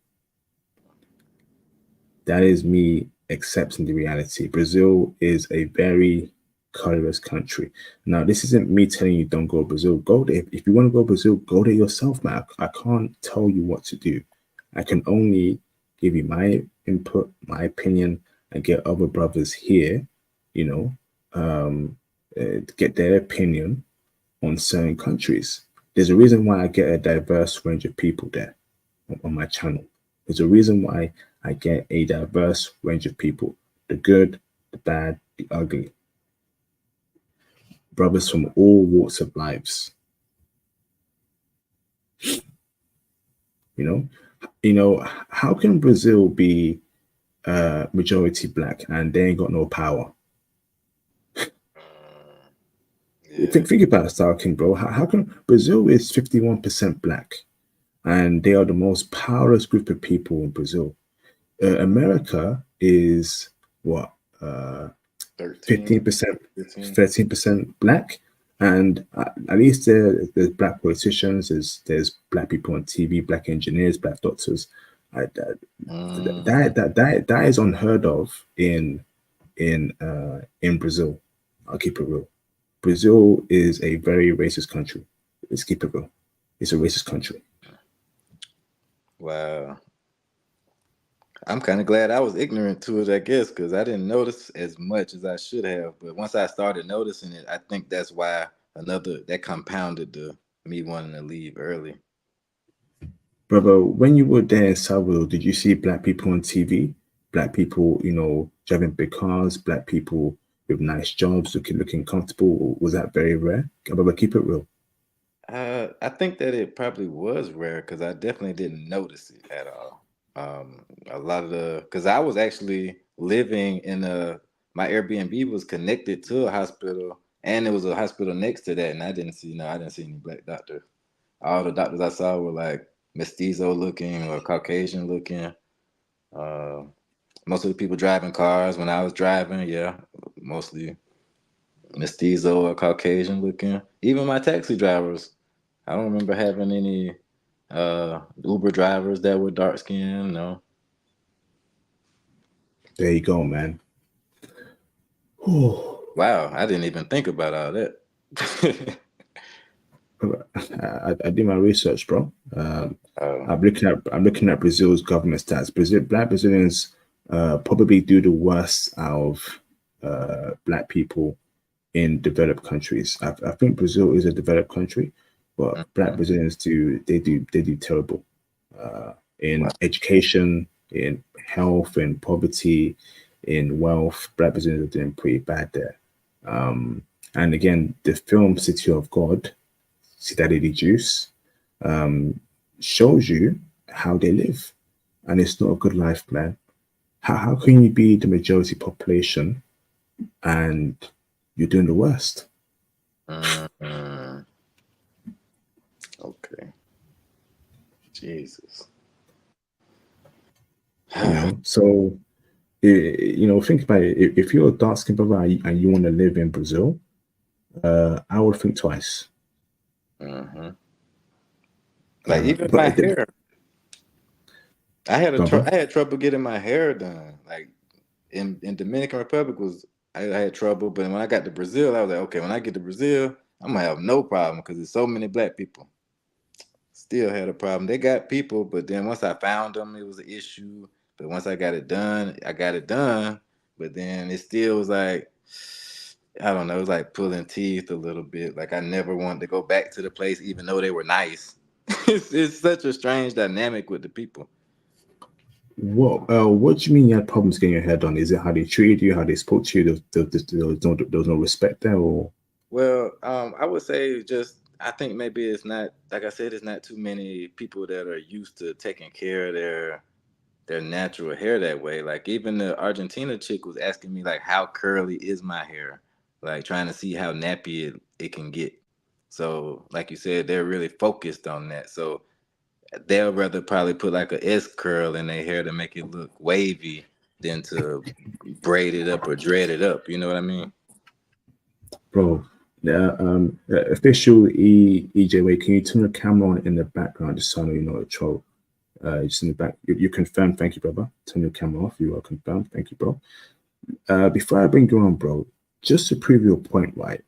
That is me accepting the reality. Brazil is a very colorless country. Now, this isn't me telling you don't go to Brazil. Go there. If you want to go to Brazil, go there yourself, man. I can't tell you what to do. I can only give you my input, my opinion, and get other brothers here, you know, get their opinion on certain countries. There's a reason why I get a diverse range of people there on my channel. There's a reason why I get a diverse range of people, the good, the bad, the ugly. Brothers from all walks of lives. How can Brazil be majority black and they ain't got no power? Mm, yeah. Think about it, Star King, bro. How can Brazil is 51% black and they are the most powerless group of people in Brazil? America is what? Uh, 13, 15%, 15. 13% black, and at least there's black politicians, there's black people on TV, black engineers, black doctors. Mm, That is unheard of in Brazil. I'll keep it real. Brazil is a very racist country. Let's keep it real. It's a racist country. wow. I'm kind of glad I was ignorant to it, I guess, because I didn't notice as much as I should have. But once I started noticing it, I think that's why that compounded the me wanting to leave early. Brother, when you were there in Salvador, did you see black people on TV? Black people, driving big cars, black people with nice jobs, looking comfortable. Was that very rare? Brother, keep it real. I think that it probably was rare because I definitely didn't notice it at all. A lot of because I was actually living in my Airbnb was connected to a hospital, and there was a hospital next to that, and I didn't see any black doctor. All the doctors I saw were like mestizo looking or Caucasian looking. Uh, Most of the people driving cars when I was driving, yeah, mostly mestizo or Caucasian looking. Even my taxi drivers, I don't remember having any Uber drivers that were dark skinned. No. There you go, man. Oh, Wow, I didn't even think about all that. I did my research, bro. uh, I'm looking at Brazil's government stats. Black Brazilians probably do the worst out of black people in developed countries. I think Brazil is a developed country, but black mhm. Brazilians do terrible Wow. in education, in health, in poverty, in wealth. Black Brazilians are doing pretty bad there. And again, the film City of God, Cidade Juice, shows you how they live, and it's not a good life, man. How can you be the majority population and you're doing the worst? Mm, okay. Jesus. So think about it. If you're a dark skinned brother and you want to live in Brazil, I would think twice. Hmm. Like even But my hair, brother, I had trouble getting my hair done. Like in Dominican Republic I had trouble, but when I got to Brazil, I was like, okay, when I get to Brazil, I'm gonna have no problem because there's so many black people. Still had a problem. They got people, but then once I found them, it was an issue. But once I got it done, I got it done. But then it still was like, I don't know, it was like pulling teeth a little bit. Like I never wanted to go back to the place, even though they were nice. It's such a strange dynamic with the people. what do you mean you had problems getting your hair done? Is it how they treated you, how they spoke to you? There was no respect there, or Well, I would say just I think maybe it's not like I said, it's not too many people that are used to taking care of their natural hair that way. Like even the Argentina chick was asking me like how curly is my hair? Like trying to see how nappy it can get. So like you said, they're really focused on that. So they'll rather probably put like a S curl in their hair to make it look wavy than to braid it up or dread it up. You know what I mean? bro? Official EJW, can you turn the camera on in the background just so I know you're not a troll? Just in the back, you confirmed. Thank you, brother. Turn your camera off. You are confirmed. Thank you, bro. Before I bring you on, bro, just to prove your point, right?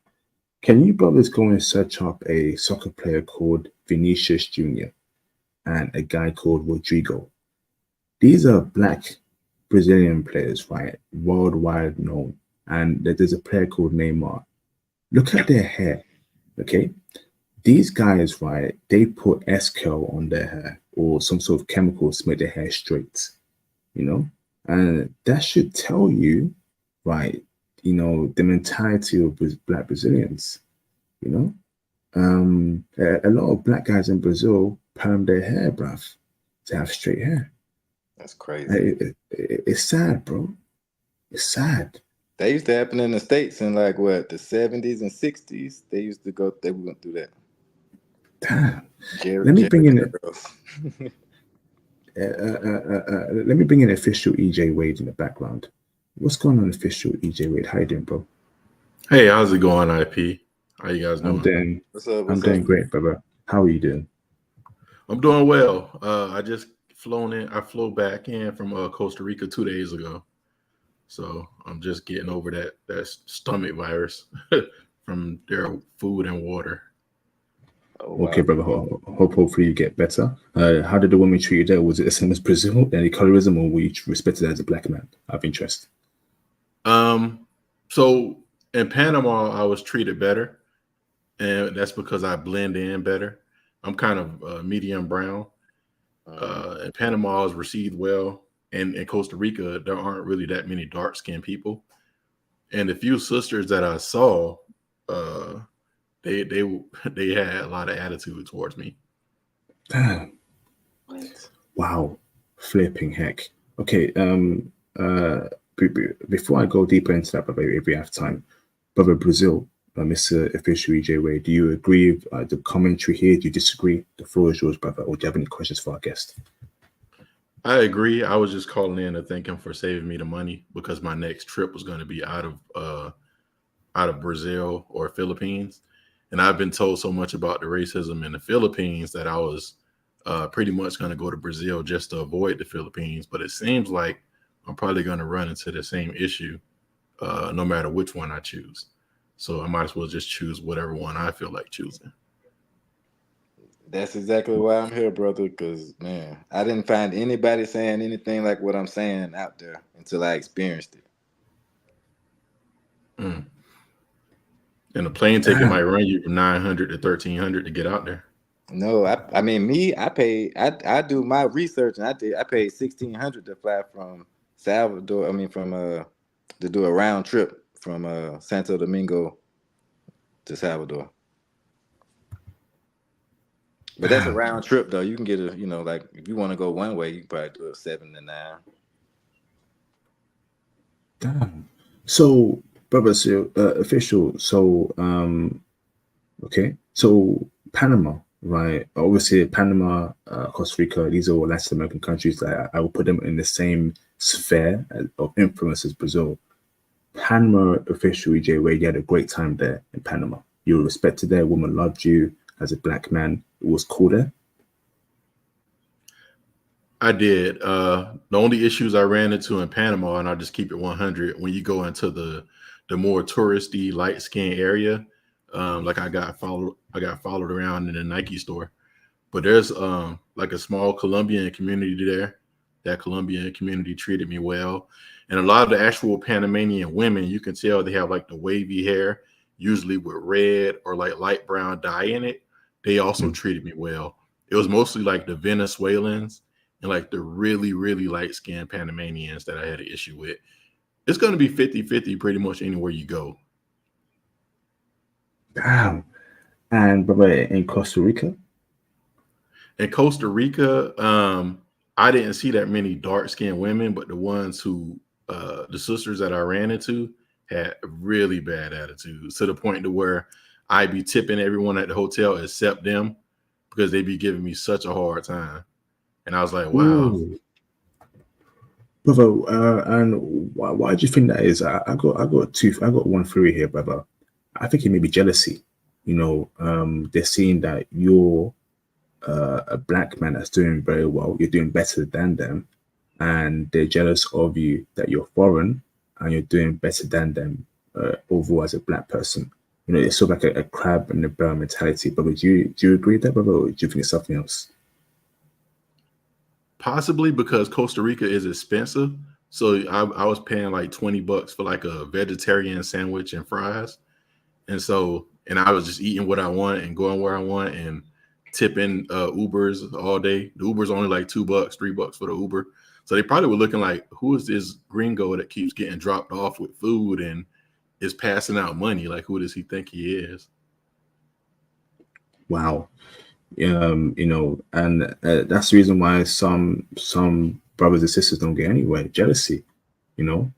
Can you brothers go and search up a soccer player called Vinicius Jr. and a guy called Rodrigo? These are black Brazilian players, right? Worldwide known. And there's a player called Neymar. Look at their hair, okay? These guys, right, they put S curl on their hair or some sort of chemicals to make their hair straight, you know? And that should tell you, right, the mentality of black Brazilians, you know? A lot of black guys in Brazil perm their hair, bruv. to have straight hair. That's crazy. It's sad, bro. It's sad. That used to happen in the States in like what, the 70s and 60s. They used to go, they went through that. Damn. Jerry, Let me bring Jerry in curls. let me bring in official EJ Wade in the background. What's going on, official EJ Wade? How you doing, bro? Hey, how's it going, IP? How you guys I'm doing? doing What's up? I'm What's doing up? great, brother. How are you doing? I'm doing well. I just flown in. I flew back in from Costa Rica 2 days ago, so I'm just getting over that stomach virus from their food and water. Oh Okay, wow. brother. Hopefully you get better. How did the woman treat you there? Was it the same as Brazil? Any colorism, or were you respected as a black man? I have interest. So in Panama, I was treated better, and that's because I blend in better. I'm kind of medium brown. In Panama, I was received well, and in Costa Rica, there aren't really that many dark skinned people. And the few sisters that I saw, uh, they they had a lot of attitude towards me. Damn. What? Wow. Flipping heck. Okay. Before I go deeper into that, brother, if we have time, brother Brazil, Mr. Official EJ Wade, do you agree with the commentary here? Do you disagree? The floor is yours, brother. Or do you have any questions for our guest? I agree. I was just calling in to thank him for saving me the money because my next trip was going to be out of Brazil or Philippines, and I've been told so much about the racism in the Philippines that I was pretty much going to go to Brazil just to avoid the Philippines. But it seems like I'm probably going to run into the same issue no matter which one I choose. So I might as well just choose whatever one I feel like choosing. That's exactly why I'm here, brother. Because man, I didn't find anybody saying anything like what I'm saying out there until I experienced it. Mm. And the plane ticket Damn. might run you from 900 to 1300 to get out there. No, I mean me, I paid I do my research and I paid 1,600 to fly from Salvador. I mean from to do a round trip from Santo Domingo to Salvador. But that's a Damn. round trip though. You can get a like if you want to go one way, you can probably do a 7 to 9. Damn. So, brother, so official. So, okay. So Panama, right? Obviously, Panama, Costa Rica. These are all Latin American countries that I will put them in the same sphere of influence as Brazil. Panama official EJ Wade, you had a great time there in Panama. You were respected there. Woman loved you as a black man. It was cool there. I did. The only issues I ran into in Panama, and I'll just keep it 100, when you go into the more touristy, light skin area, like I got followed around in a Nike store. But there's like a small Colombian community there. That Colombian community treated me well, and a lot of the actual Panamanian women, you can tell they have like the wavy hair, usually with red or like light brown dye in it. They also Mm. treated me well. It was mostly like the Venezuelans and like the really, really light skinned Panamanians that I had an issue with. It's going to be 50-50 pretty much anywhere you go. Damn. And brother, in Costa Rica. In Costa Rica, I didn't see that many dark skinned women, but the ones who, the sisters that I ran into had really bad attitudes to the point to where I'd be tipping everyone at the hotel except them because they'd be giving me such a hard time. And I was like, wow. Ooh. Brother, and why do you think that is? I got one theory here, brother. I think it may be jealousy. They're seeing that you're a black man that's doing very well. You're doing better than them, and they're jealous of you that you're foreign and you're doing better than them overall as a black person. It's sort of like a crab and a barrel mentality. But do you agree with that, brother, or do you think it's something else? Possibly because Costa Rica is expensive. So I was paying like $20 for like a vegetarian sandwich and fries. And I was just eating what I want and going where I want and tipping Ubers all day. The Uber's only like $2, $3 for the Uber. So they probably were looking like, who is this gringo that keeps getting dropped off with food and is passing out money? Like, who does he think he is? Wow. You know, and that's the reason why some brothers and sisters don't get anywhere. Jealousy, you know,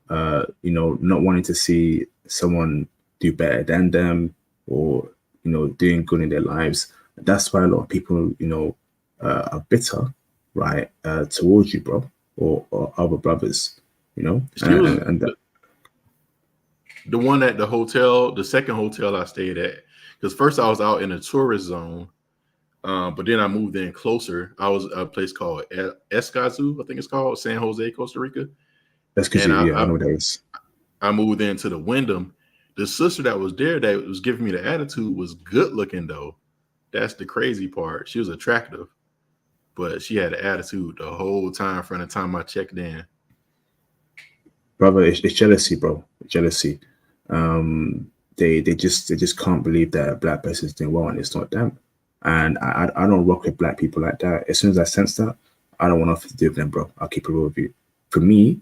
not wanting to see someone do better than them, or you know, doing good in their lives. That's why a lot of people, you know, are bitter, right, towards you, bro, or other brothers, you know, She was and that, the one at the hotel, the second hotel I stayed at. Because first I was out in a tourist zone, but then I moved in closer. I was at a place called Escazú, I think it's called, San Jose, Costa Rica. that's because And you, yeah, I know that is. I moved into the Wyndham. The sister that was there that was giving me the attitude was good looking though. That's the crazy part. She was attractive, but she had an attitude the whole time from the time I checked in. Brother. It's jealousy, bro. Jealousy. They just can't believe that a black person's doing well and it's not them. And I don't rock with black people like that. As soon as I sense that, I don't want nothing to do with them, bro. I'll keep it real with you. For me,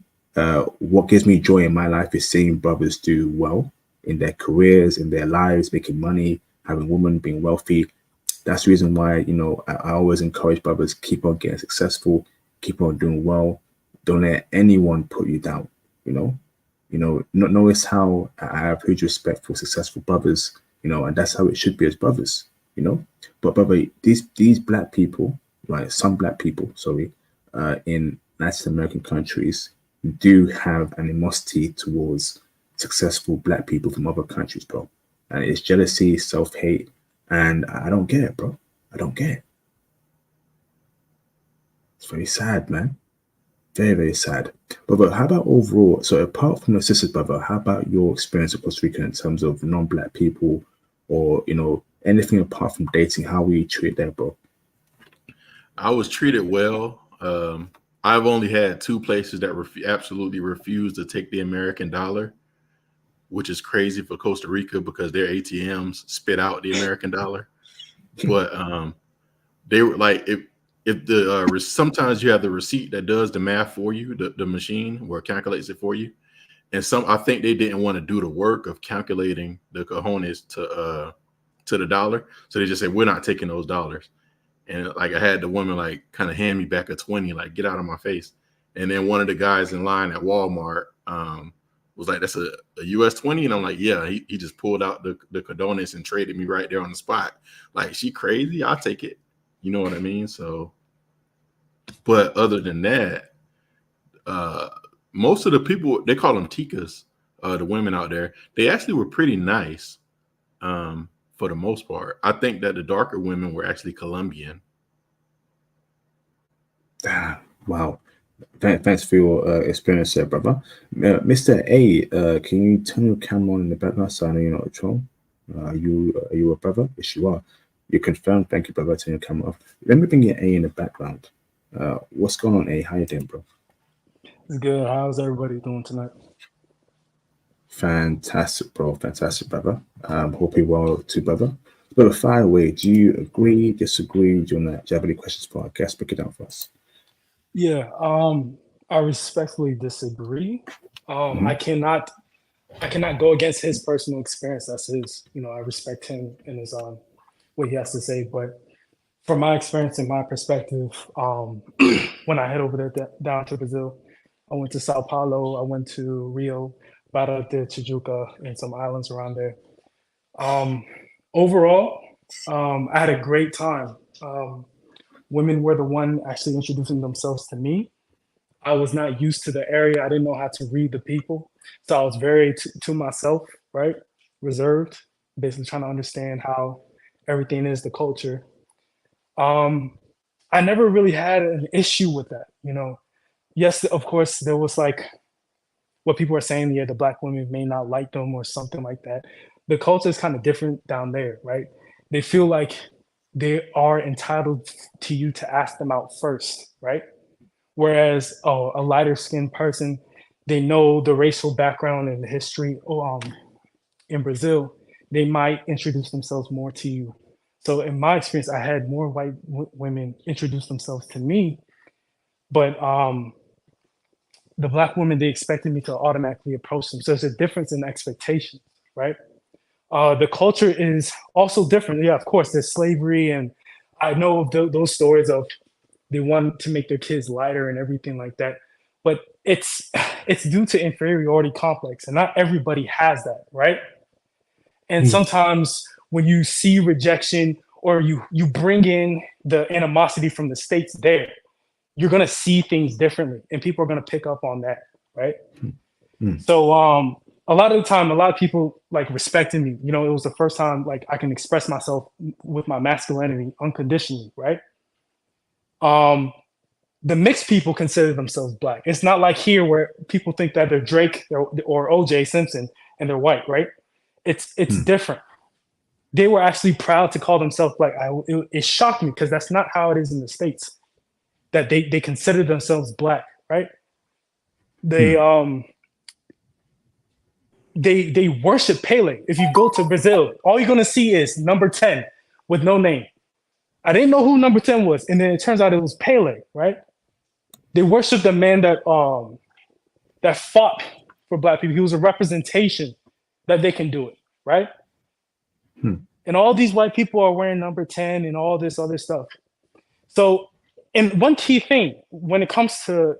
what gives me joy in my life is seeing brothers do well in their careers, in their lives, making money, having women, being wealthy. That's the reason why, you know, I always encourage brothers, keep on getting successful, keep on doing well. Don't let anyone put you down, you know. Notice how I have huge respect for successful brothers, you know, and that's how it should be as brothers, you know. But brother, these black people, right? Some black people, sorry, in Latin American countries do have animosity towards successful black people from other countries, bro. And it's jealousy, self-hate, and I don't get it, bro. I don't get it. It's very sad, man. Very, very sad. But how about overall? So apart from the sisters, brother, how about your experience of Costa Rica in terms of non-black people, or you know, anything apart from dating? How were you treated there, bro? I was treated well. I've only had two places that absolutely refused to take the American dollar, which is crazy for Costa Rica because their ATMs spit out the American dollar. But they were like, if the sometimes you have the receipt that does the math for you, the machine where it calculates it for you, and some I think they didn't want to do the work of calculating the cojones to the dollar, so they just said we're not taking those dollars. And like I had the woman like kind of hand me back a 20, like get out of my face. And then one of the guys in line at Walmart was like, that's a US 20. And I'm like, yeah, he just pulled out the condones and traded me right there on the spot. Like, she crazy, I'll take it. You know what I mean? So, but other than that, most of the people, they call them ticas, the women out there, they actually were pretty nice. For the most part, I think that the darker women were actually Colombian. Ah, wow. Thanks for your experience there, brother. Mr. A, can you turn your camera on in the background so I know you're not a troll? Are you a brother? Yes, you are. You confirmed. Thank you, brother. Turn your camera off. Let me bring your A in the background. What's going on, A? How you doing, bro? It's good. How's everybody doing tonight? Fantastic, bro. Fantastic, brother. Hope you're well too, brother. But fire away. Do you agree, disagree? Do you have any questions for our guest? Break it down for us. Yeah, I respectfully disagree. I cannot go against his personal experience. That's his, I respect him and his what he has to say. But from my experience and my perspective, when I head over there down to Brazil, I went to Sao Paulo, I went to Rio, Barra de Tijuca, and some islands around there. Overall, I had a great time. Women were the one actually introducing themselves to me. I was not used to the area. I didn't know how to read the people. So I was very to myself, right? Reserved, basically trying to understand how everything is, the culture. I never really had an issue with that, Yes, of course, there was like what people are saying, yeah, the black women may not like them or something like that. The culture is kind of different down there, right? They feel like they are entitled to you to ask them out first, right? Whereas a lighter skinned person, they know the racial background and the history in Brazil, they might introduce themselves more to you. So in my experience, I had more white women introduce themselves to me, but the black women, they expected me to automatically approach them. So there's a difference in expectations, right? The culture is also different. Yeah, of course, there's slavery and I know of those stories of they want to make their kids lighter and everything like that, but it's due to inferiority complex, and not everybody has that, right? And sometimes when you see rejection or you bring in the animosity from the states there, you're gonna see things differently, and people are gonna pick up on that, right? So a lot of the time, a lot of people like respecting me. You know, it was the first time like I can express myself with my masculinity unconditionally, right? The mixed people consider themselves black. It's not like here where people think that they're Drake or OJ Simpson and they're white, right? It's different. They were actually proud to call themselves black. It shocked me because that's not how it is in the States. That they consider themselves black, right? They worship Pele. If you go to Brazil, all you're gonna see is number 10 with no name. I didn't know who number 10 was, and then it turns out it was Pele, right? They worship the man that fought for black people. He was a representation that they can do it, right? And all these white people are wearing number 10 and all this other stuff. So, and one key thing when it comes to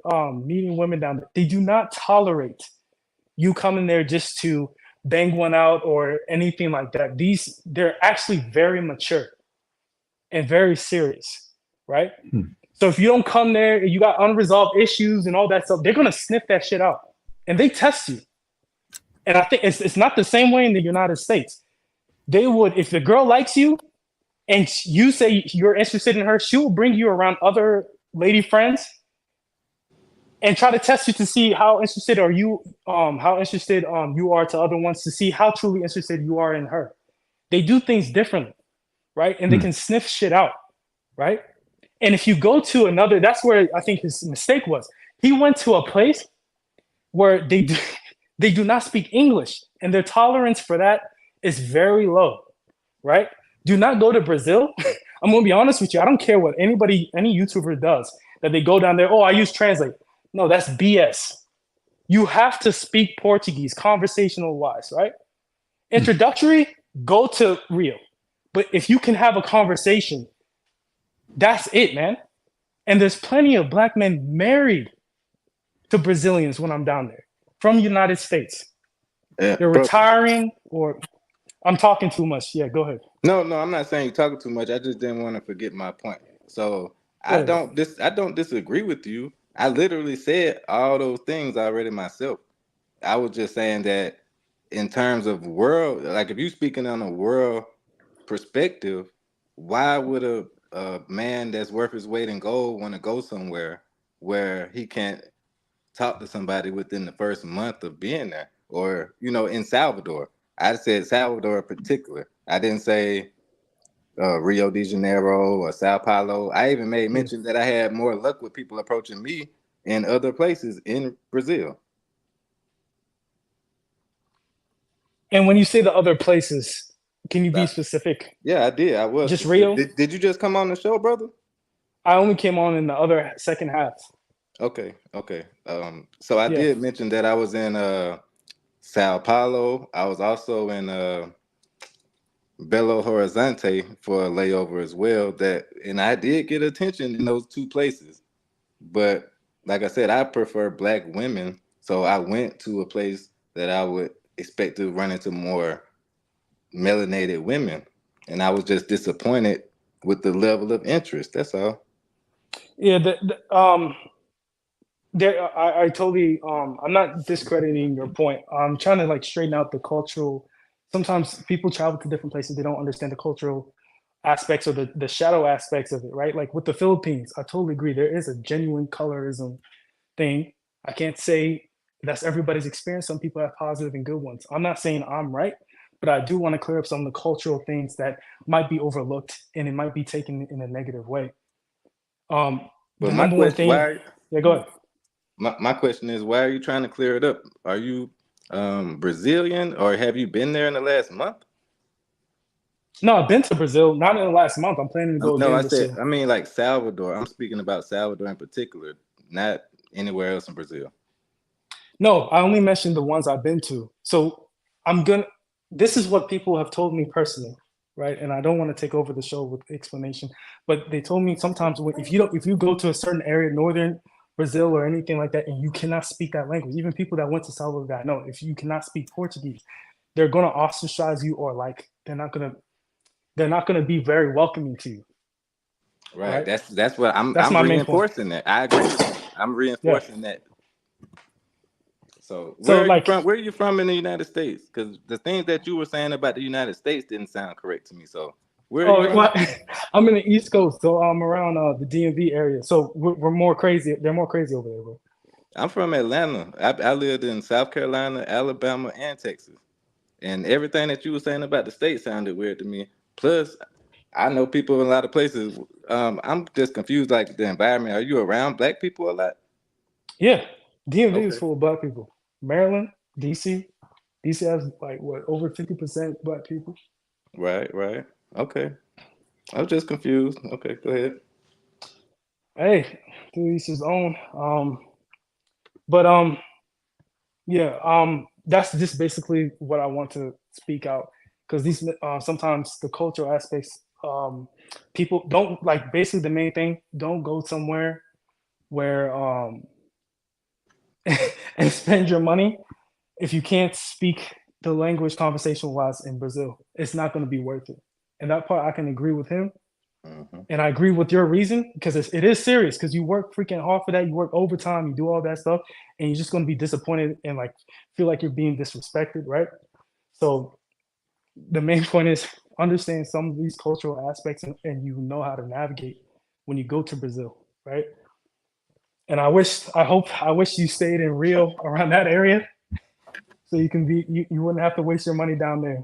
meeting women down there, they do not tolerate you coming there just to bang one out or anything like that. They're actually very mature and very serious, right? So if you don't come there and you got unresolved issues and all that stuff, they're gonna sniff that shit out and they test you. And I think it's not the same way in the United States. They would, if the girl likes you and you say you're interested in her, she will bring you around other lady friends and try to test you to see how interested you are to other ones, to see how truly interested you are in her. They do things differently, right? And they can sniff shit out, right? And if you go to another, that's where I think his mistake was. He went to a place where they do not speak English, and their tolerance for that is very low, right? Do not go to Brazil. I'm gonna be honest with you. I don't care what any YouTuber does, that they go down there, oh, I use Translate. No, that's BS. You have to speak Portuguese, conversational wise, right? Introductory, go to Rio. But if you can have a conversation, that's it, man. And there's plenty of black men married to Brazilians when I'm down there from the United States. Yeah, They're retiring, or I'm talking too much. Yeah, go ahead. No, I'm not saying you're talking too much. I just didn't want to forget my point. So I don't disagree with you. I literally said all those things already myself. I was just saying that in terms of world, like if you're speaking on a world perspective, why would a man that's worth his weight in gold want to go somewhere where he can't talk to somebody within the first month of being there? Or, in Salvador. I said Salvador in particular. I didn't say Rio de Janeiro or Sao Paulo. I even made mention that I had more luck with people approaching me in other places in Brazil. And when you say the other places, can you be specific? Yeah, I did. I was. Just Rio? Did you just come on the show, brother? I only came on in the second half. Okay. So I did mention that I was in Sao Paulo. I was also in Belo Horizonte for a layover as well. And I did get attention in those two places. But like I said, I prefer black women. So I went to a place that I would expect to run into more melanated women. And I was just disappointed with the level of interest. That's all. Yeah, I totally I'm not discrediting your point. I'm trying to like straighten out the cultural. Sometimes people travel to different places, they don't understand the cultural aspects or the shadow aspects of it, right? Like with the Philippines, I totally agree. There is a genuine colorism thing. I can't say that's everybody's experience. Some people have positive and good ones. I'm not saying I'm right, but I do want to clear up some of the cultural things that might be overlooked and it might be taken in a negative way. But the my number question, one thing, yeah, go ahead. My question is, why are you trying to clear it up? Are you Brazilian, or have you been there in the last month? No, I've been to Brazil, not in the last month. I'm planning to go again. No, I mean like Salvador. I'm speaking about Salvador in particular, not anywhere else in Brazil. No, I only mentioned the ones I've been to. So this is what people have told me personally, right? And I don't want to take over the show with explanation, but they told me sometimes if you go to a certain area, northern Brazil or anything like that, and you cannot speak that language, even people that went to Salvador, I know if you cannot speak Portuguese, they're going to ostracize you, or like they're not going to be very welcoming to you. Right. That's what I'm reinforcing that. I agree with you. I'm reinforcing that. So where are you from in the United States? Because the things that you were saying about the United States didn't sound correct to me. So where are you from? Well, I'm in the East Coast, so I'm around the DMV area. So we're more crazy. They're more crazy over there, bro. I'm from Atlanta. I lived in South Carolina, Alabama, and Texas. And everything that you were saying about the state sounded weird to me. Plus, I know people in a lot of places. I'm just confused, like the environment. Are you around black people a lot? Yeah, DMV is full of black people. Maryland, DC has like what, over 50% black people. Right. Okay. I was just confused. Okay, go ahead. Hey, to each his own. That's just basically what I want to speak out, because these sometimes the cultural aspects, people don't like. Basically, the main thing: don't go somewhere where and spend your money if you can't speak the language conversation wise in Brazil. It's not going to be worth it. And that part I can agree with him. And I agree with your reason, because it is serious, because you work freaking hard for that. You work overtime, you do all that stuff, and you're just going to be disappointed and like feel like you're being disrespected, right? So the main point is understand some of these cultural aspects, and you know how to navigate when you go to Brazil, right? And I wish you stayed in Rio, around that area, so you can you wouldn't have to waste your money down there.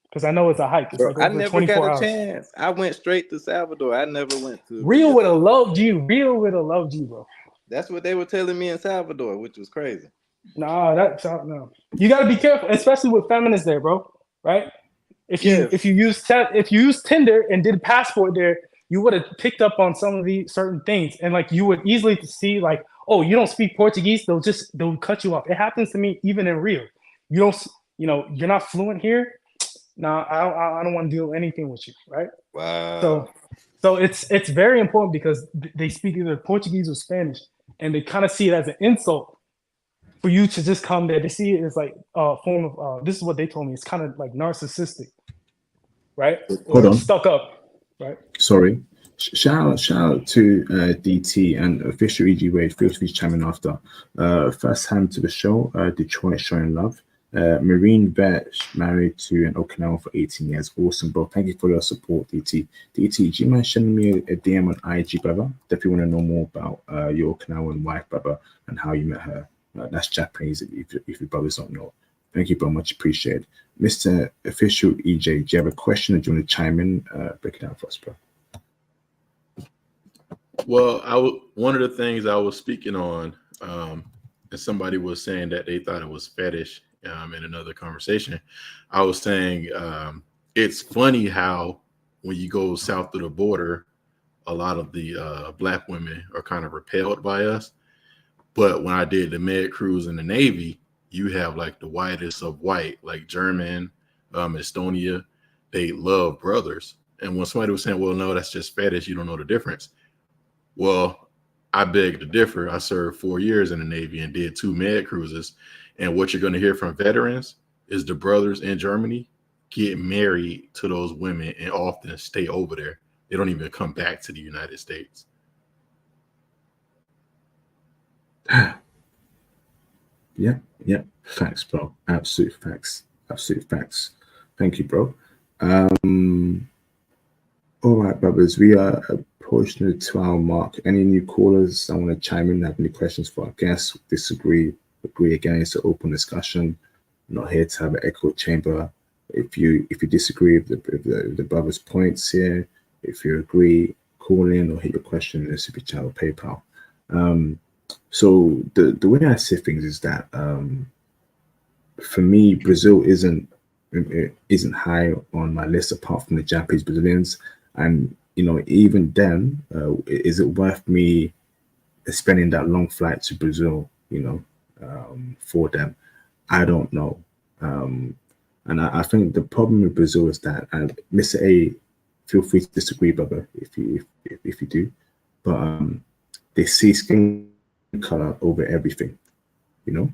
Because I know it's a hike. It's Bro, like I over never 24 got a hours. chance. I went straight to Salvador. I never went to Rio would have loved you. Rio would have loved you, bro. That's what they were telling me in Salvador, which was crazy. Nah, no. You got to be careful, especially with feminists there, bro. Right? If you use Tinder and did passport there, you would have picked up on some of these certain things, and like you would easily see like, oh, you don't speak Portuguese, they'll cut you off. It happens to me even in Rio. You're not fluent here. Nah, I don't want to do anything with you, right? Wow. So it's very important, because they speak either Portuguese or Spanish, and they kind of see it as an insult for you to just come there. They see it as like a form of this is what they told me. It's kind of like narcissistic, right? Hold on. Stuck up, right? Sorry. Shout out to DT and official EG Wade. Feel free to chime in after. First time to the show, Detroit showing love. Marine vet, married to an Okinawan for 18 years. Awesome, bro. Thank you for your support, DT. DT, do you mind sending me a DM on IG, brother? Definitely want to know more about your Okinawan wife, brother, and how you met her. That's Japanese, if your brothers don't know. Thank you very much. Appreciate it. Mr. Official EJ, do you have a question, or do you want to chime in? Break it down for us, bro. Well, one of the things I was speaking on, and somebody was saying that they thought it was fetish in another conversation. I was saying it's funny how when you go south of the border, a lot of the black women are kind of repelled by us. But when I did the med cruise in the Navy, you have like the whitest of white, like German, Estonia. They love brothers. And when somebody was saying, well, no, that's just fetish, you don't know the difference. Well, I beg to differ. I served 4 years in the Navy and did 2 med cruises. And what you're going to hear from veterans is the brothers in Germany get married to those women and often stay over there. They don't even come back to the United States. Yeah. Facts, bro. Absolute facts. Thank you, bro. All right, brothers. We are approaching the 2-hour mark. Any new callers that want to chime in, have any questions for our guests? Disagree, agree again? It's an open discussion. I'm not here to have an echo chamber. If you disagree with the brothers' points here, if you agree, call in or hit your question in the super chat or PayPal. So the way I see things is that for me, Brazil isn't high on my list apart from the Japanese Brazilians, and even then, is it worth me spending that long flight to Brazil? For them, I don't know. And I think the problem with Brazil is that, and Mr. A, feel free to disagree, brother, if you do, but they see skin color over everything. You know,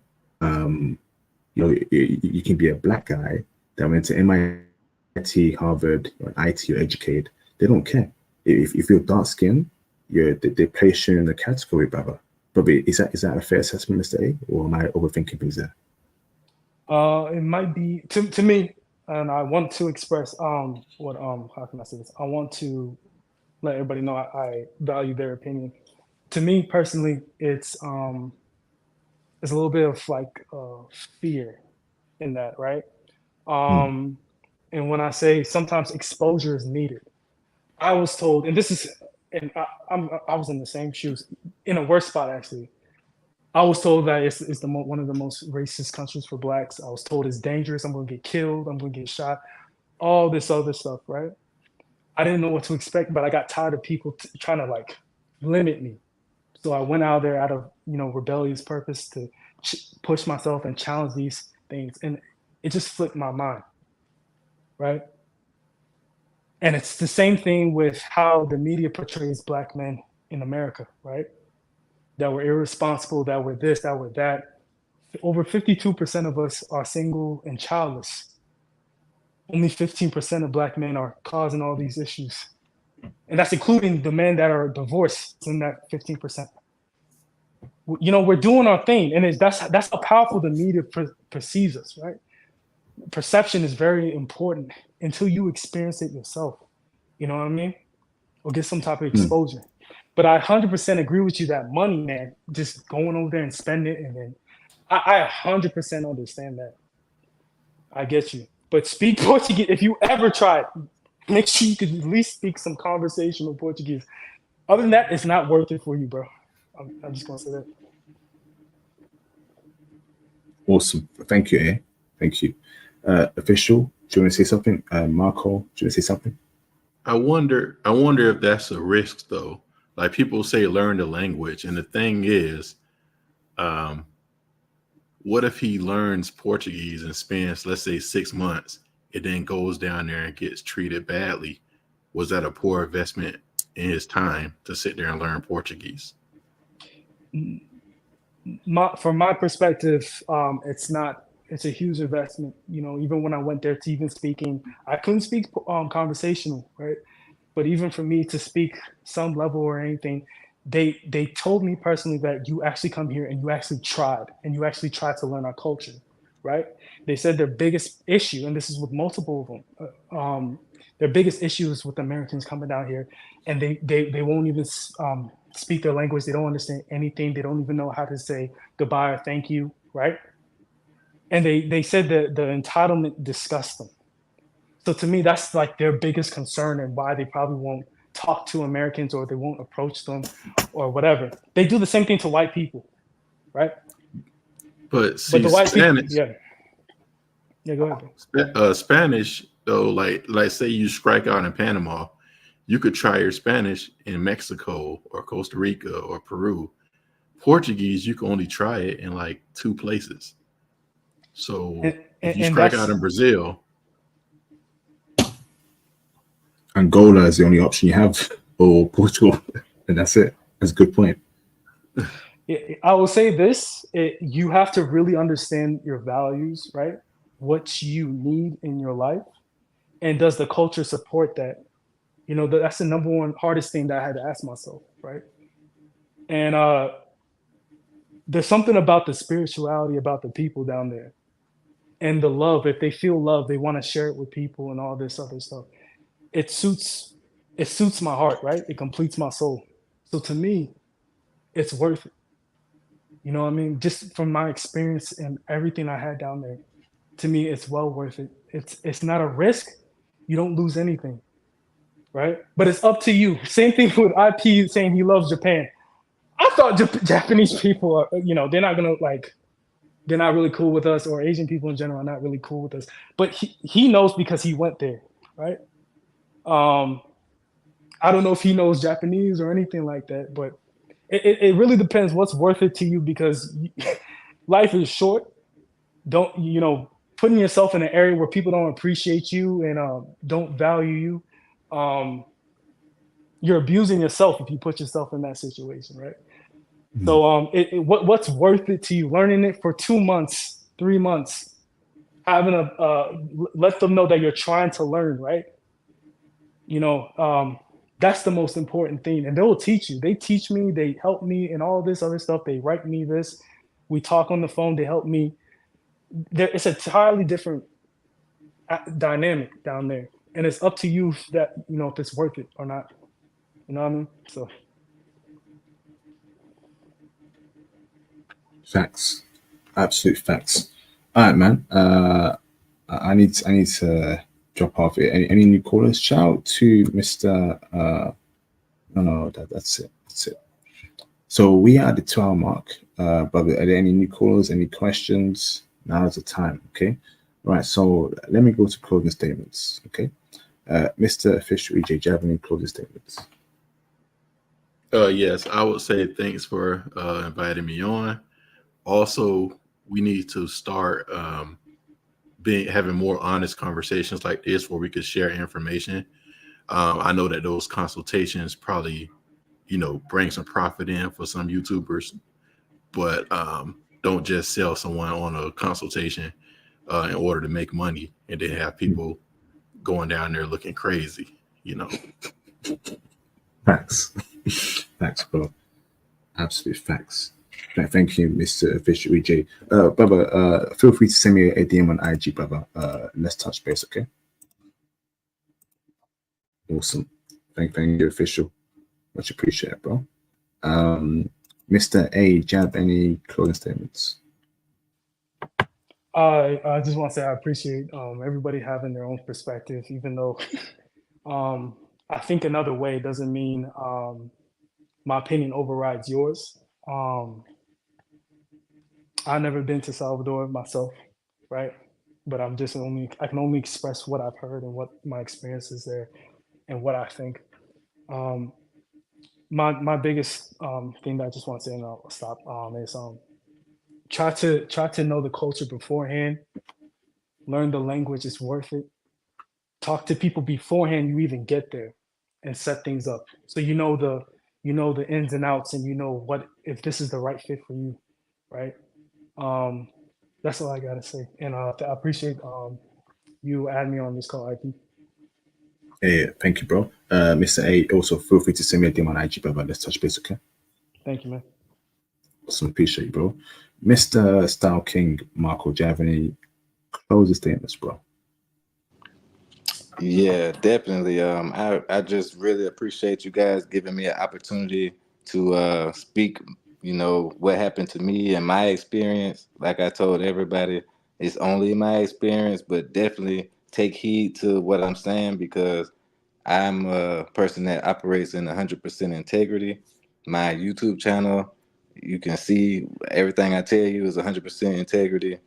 you can be a black guy that went to MIT, Harvard, or IT, or educated. They don't care if you're dark skinned. They place you in the category, brother. But is that a fair assessment, Mr. A, or am I overthinking things there? It might be to me, and I want to express what how can I say this? I want to let everybody know I value their opinion. To me personally, it's a little bit of like fear in that, right? And when I say sometimes exposure is needed, I was told, and this is, and I was in the same shoes, in a worse spot actually. I was told that it's one of the most racist countries for blacks. I was told it's dangerous. I'm going to get killed. I'm going to get shot. All this other stuff, right? I didn't know what to expect, but I got tired of people trying to like limit me. So I went out there out of rebellious purpose to push myself and challenge these things, and it just flipped my mind, right? And it's the same thing with how the media portrays black men in America, right? That we're irresponsible, that we're this, that we're that. Over 52% of us are single and childless. Only 15% of black men are causing all these issues. And that's including the men that are divorced in that 15%. We're doing our thing, and that's how powerful the media perceives us, right? Perception is very important until you experience it yourself. You know what I mean? Or get some type of exposure. But I 100% agree with you that money, man, just going over there and spending it, and then I 100% understand that. I get you. But speak Portuguese. If you ever try it, make sure you could at least speak some conversational Portuguese. Other than that, it's not worth it for you, bro. I'm just going to say that. Awesome. Thank you, A. Thank you. Official, do you want to say something? Marco, do you want to say something? I wonder if that's a risk, though. Like people say, learn the language. And the thing is, what if he learns Portuguese and spends, let's say, 6 months, and then goes down there and gets treated badly? Was that a poor investment in his time to sit there and learn Portuguese? From my perspective, it's not. It's a huge investment. Even when I went there to even speaking, I couldn't speak conversational, right? But even for me to speak some level or anything, they told me personally that you actually come here and you actually tried to learn our culture, right? They said their biggest issue, and this is with multiple of them, their biggest issue is with Americans coming down here, and they won't even speak their language. They don't understand anything. They don't even know how to say goodbye or thank you, right? And they said that the entitlement disgusts them. So to me, that's like their biggest concern and why they probably won't talk to Americans or they won't approach them or whatever. They do the same thing to white people, right? But see, the white Spanish, people, yeah, go ahead. Spanish though, like say you strike out in Panama, you could try your Spanish in Mexico or Costa Rica or Peru. Portuguese, you can only try it in like 2 places. So if you strike out in Brazil, Angola is the only option you have, or Portugal, and that's it. That's a good point. I will say this: you have to really understand your values, right? What you need in your life, and does the culture support that? That's the number one hardest thing that I had to ask myself, right? And there's something about the spirituality about the people down there, and the love. If they feel love, they want to share it with people, and all this other stuff. It suits my heart, right? It completes my soul. So to me, it's worth it. You know what I mean? Just from my experience and everything I had down there, to me, it's well worth it. It's not a risk. You don't lose anything, right? But it's up to you. Same thing with IP saying he loves Japan. I thought Japanese people are, they're not gonna they're not really cool with us, or Asian people in general are not really cool with us. But he knows because he went there, right? I don't know if he knows Japanese or anything like that, but it really depends what's worth it to you, because life is short. Don't, putting yourself in an area where people don't appreciate you and don't value you, you're abusing yourself if you put yourself in that situation, right? So what's worth it to you? Learning it for 2 months, 3 months, having let them know that you're trying to learn, right? That's the most important thing. And they will teach you. They teach me, they help me, and all this other stuff. They write me this. We talk on the phone, they help me. It's a entirely different dynamic down there. And it's up to you if it's worth it or not. You know what I mean? So Facts, absolute facts. All right, man. I need to drop off it. Any new callers? Shout out to Mr. No, that's it. That's it. So we are at the 2-hour mark. Brother, are there any new callers? Any questions? Now's the time. Okay. All right. So let me go to closing statements. Okay. Mr. Official EJ, do you have any closing statements? Yes, I would say thanks for inviting me on. Also, we need to start having more honest conversations like this where we could share information. I know that those consultations probably, bring some profit in for some YouTubers, but don't just sell someone on a consultation in order to make money and then have people going down there looking crazy, Facts. Facts, bro. Absolute facts. Thank you, Mr. Official EJ. Brother, feel free to send me a DM on IG, brother. Let's touch base, okay? Awesome. Thank you, Official. Much appreciated, bro. Mr. A, do you have any closing statements? I just want to say I appreciate everybody having their own perspective, even though I think another way doesn't mean my opinion overrides yours. I've never been to Salvador myself, right? But I can only express what I've heard and what my experience is there and what I think. My biggest thing that I just want to say, and I'll stop, is try to know the culture beforehand. Learn the language; it's worth it. Talk to people beforehand you even get there, and set things up so you know the ins and outs, and you know what if this is the right fit for you, right? That's all I gotta say, and I appreciate you adding me on this call, IP. Yeah, thank you, bro. Mr. A, also feel free to send me a DM on IG, brother. Let's touch base, okay? Thank you, man. Awesome, appreciate you, bro. Mr. Style King, Marco, do you have any closing statements, bro? Yeah, definitely. I just really appreciate you guys giving me an opportunity to speak, what happened to me and my experience. Like I told everybody, it's only my experience, but definitely take heed to what I'm saying because I'm a person that operates in 100% integrity. My YouTube channel, you can see everything I tell you is 100% integrity.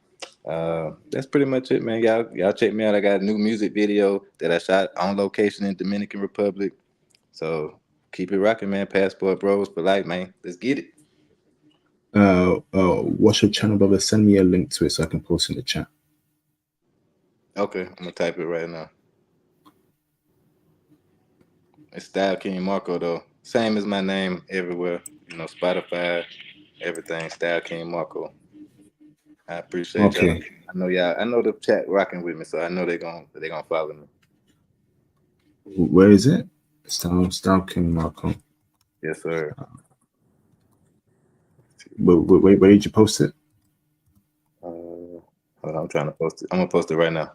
That's pretty much it, man. Y'all check me out. I got a new music video that I shot on location in Dominican Republic. So keep it rocking, man. Passport Bros for life, man. Let's get it. What's your channel, brother? Send me a link to it so I can post in the chat. Okay, I'm gonna type it right now. It's Style King Marco though. Same as my name everywhere. Spotify, everything. Style King Marco. I appreciate y'all. Okay. I know y'all. I know the chat rocking with me, so I know they're gonna follow me. Where is it? Style King Marco. Yes, sir. Wait, where did you post it? Hold on, I'm trying to post it. I'm gonna post it right now.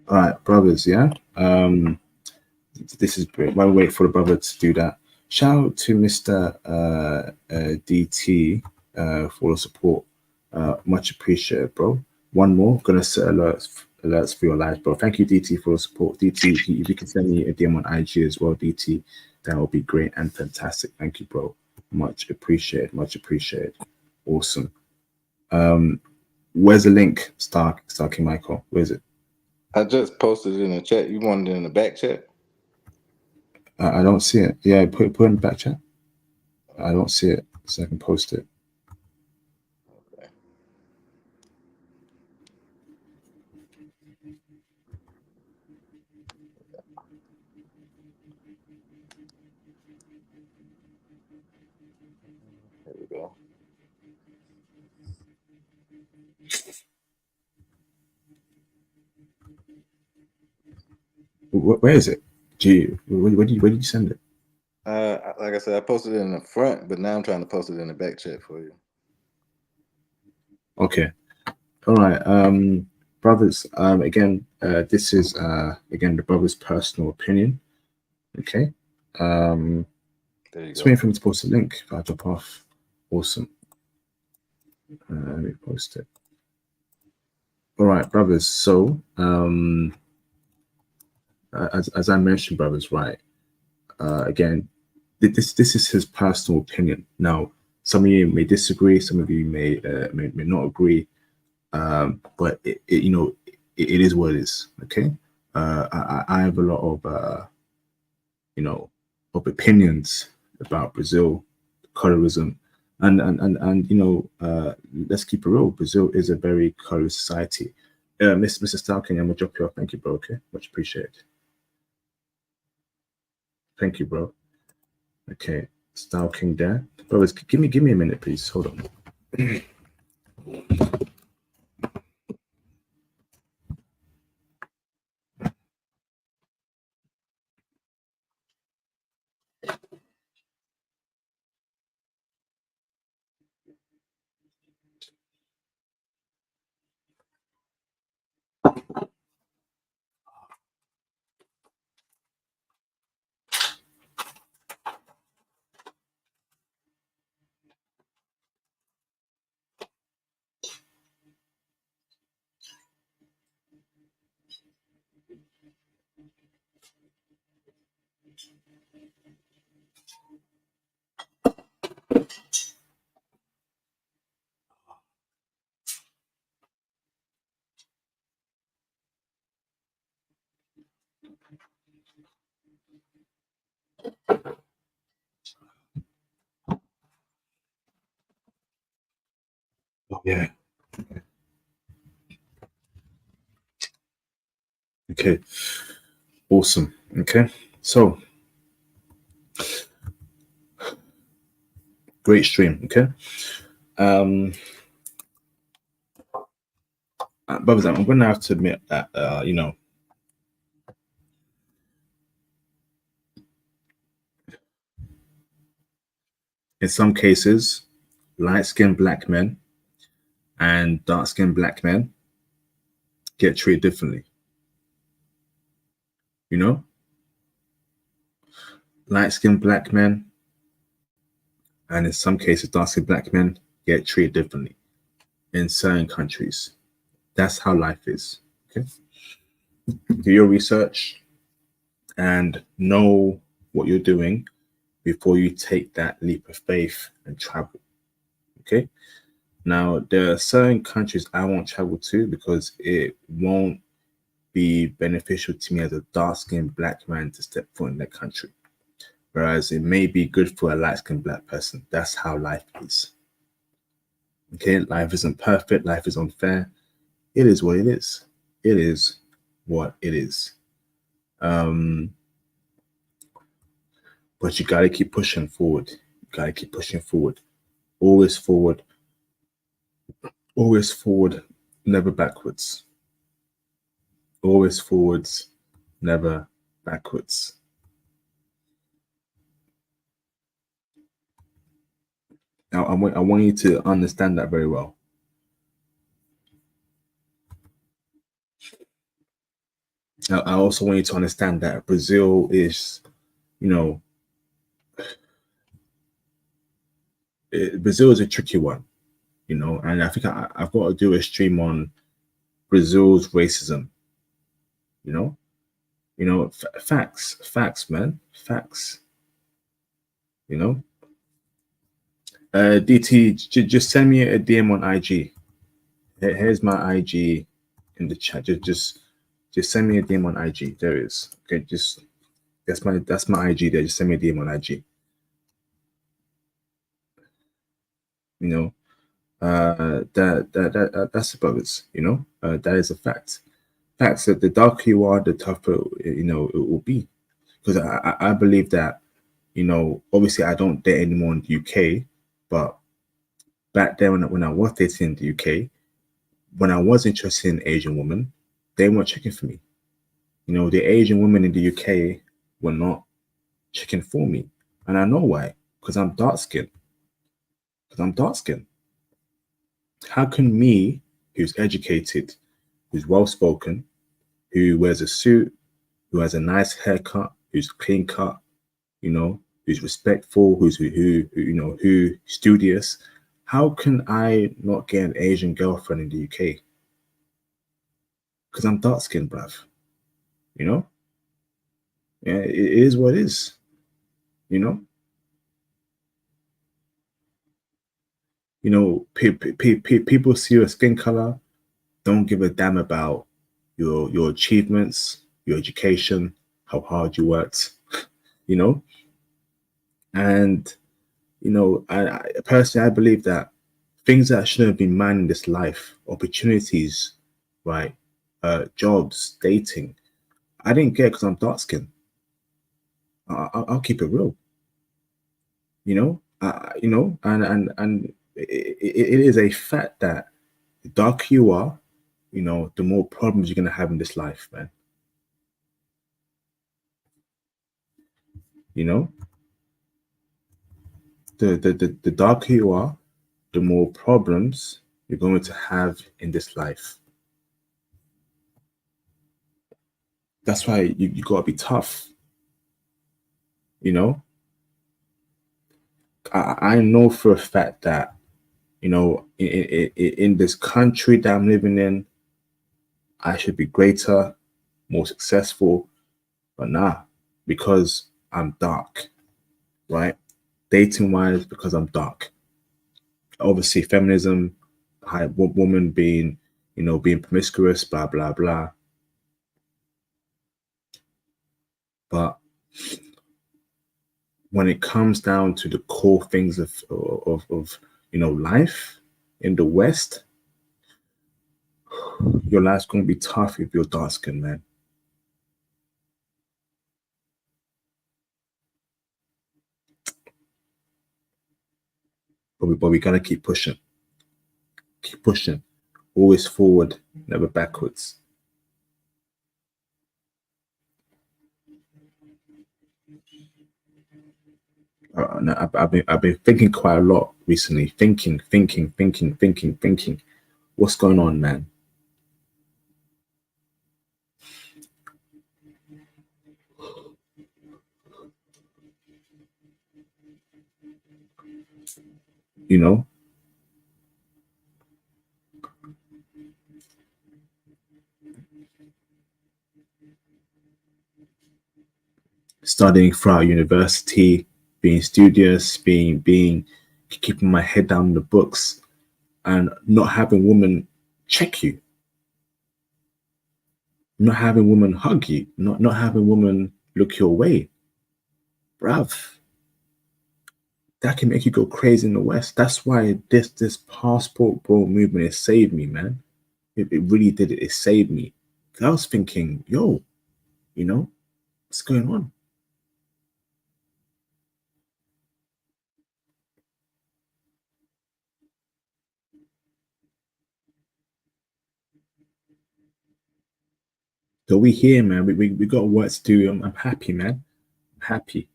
All right, brothers. Yeah. This is great. While we wait for the brother to do that, shout out to Mr. DT for the support. Much appreciated, bro. One more, gonna set alerts for your lives, bro. Thank you, DT, for the support. DT, if you can send me a DM on IG as well, DT, that would be great and fantastic. Thank you, bro. Much appreciated. Much appreciated. Awesome. Where's the link, Starking Michael? Where is it? I just posted it in the chat. You wanted it in the back chat? I don't see it. Yeah, put it in the back chat. I don't see it, so I can post it. Okay. There we go. Where is it? Where did you send it? Like I said, I posted it in the front, but now I'm trying to post it in the back chat for you. Okay. All right. Brothers, again, this is again the brother's personal opinion. Okay. There you Just go. waiting for him to post the link. If I drop off. Awesome. Let me post it. All right, brothers. So as I mentioned, brothers, right? Again, this is his personal opinion. Now, some of you may disagree, some of you may not agree, but it is what it is. Okay, I have a lot of of opinions about Brazil, colorism, and let's keep it real. Brazil is a very colorist society. Mr. Stalking, I'm gonna drop you off. Thank you, bro. Okay, much appreciated. Thank you, bro. Okay, Stalking there. Brothers, give me a minute, please. Hold on. Oh, yeah. Okay. Awesome. Okay. So, great stream. Okay. Brothers, I'm going to have to admit that, in some cases, light-skinned black men and dark-skinned black men get treated differently. You know, light-skinned black men and in some cases, dark-skinned black men get treated differently in certain countries. That's how life is. Okay. Do your research and know what you're doing before you take that leap of faith and travel. Okay. Now, there are certain countries I won't travel to because it won't be beneficial to me as a dark-skinned black man to step foot in that country. Whereas it may be good for a light-skinned black person. That's how life is. Okay, life isn't perfect, life is unfair. It is what it is. It is what it is. But you gotta keep pushing forward. You gotta keep pushing forward. Always forward. Always forward, never backwards. Always forwards, never backwards. Now, I want you to understand that very well. Now, I also want you to understand that Brazil is, Brazil is a tricky one, and I think I've got to do a stream on Brazil's racism. Facts, man, facts. DT, just send me a DM on IG. Here's my IG in the chat. Just send me a DM on IG. There it is. Okay, just that's my IG there. Just send me a DM on IG. You know, that's the brothers. You know, that is a fact. Facts that the darker you are, the tougher it will be. Because I believe that, obviously I don't date anymore in the UK, but back then when I was dating in the UK, when I was interested in Asian women, they weren't checking for me. The Asian women in the UK were not checking for me. And I know why. Because I'm dark skinned. How can me, who's educated, who's well spoken, who wears a suit, who has a nice haircut, who's clean cut, who's respectful, who's studious, how can I not get an Asian girlfriend in the UK? Because I'm dark skinned, bruv. Yeah, it is what it is. People see your skin color, don't give a damn about your achievements, your education, how hard you worked, and I personally, I believe that things that shouldn't have been mine in this life, opportunities, right, jobs, dating, I didn't get because I'm dark skinned. I'll keep it real, and it is a fact that the darker you are, the more problems you're gonna have in this life, man. The darker you are, the more problems you're going to have in this life. That's why you gotta be tough. I know for a fact that, in this country that I'm living in, I should be greater, more successful, but nah, because I'm dark, right? Dating wise, because I'm dark. Obviously, feminism, woman being, being promiscuous, blah, blah, blah. But when it comes down to the core things of life in the West, your life's gonna be tough if you're dark skinned, man. But we gotta keep pushing. Keep pushing. Always forward, never backwards. I've been thinking quite a lot recently. Thinking. What's going on, man? Studying throughout university, being studious, keeping my head down in the books, and not having women check you, not having women hug you, not having women look your way, bruv. That can make you go crazy in the West. That's why this passport bro movement has saved me, man. It really did. It saved me. I was thinking, yo, what's going on? So we here, man. We got work to do. I'm happy, man. I'm happy.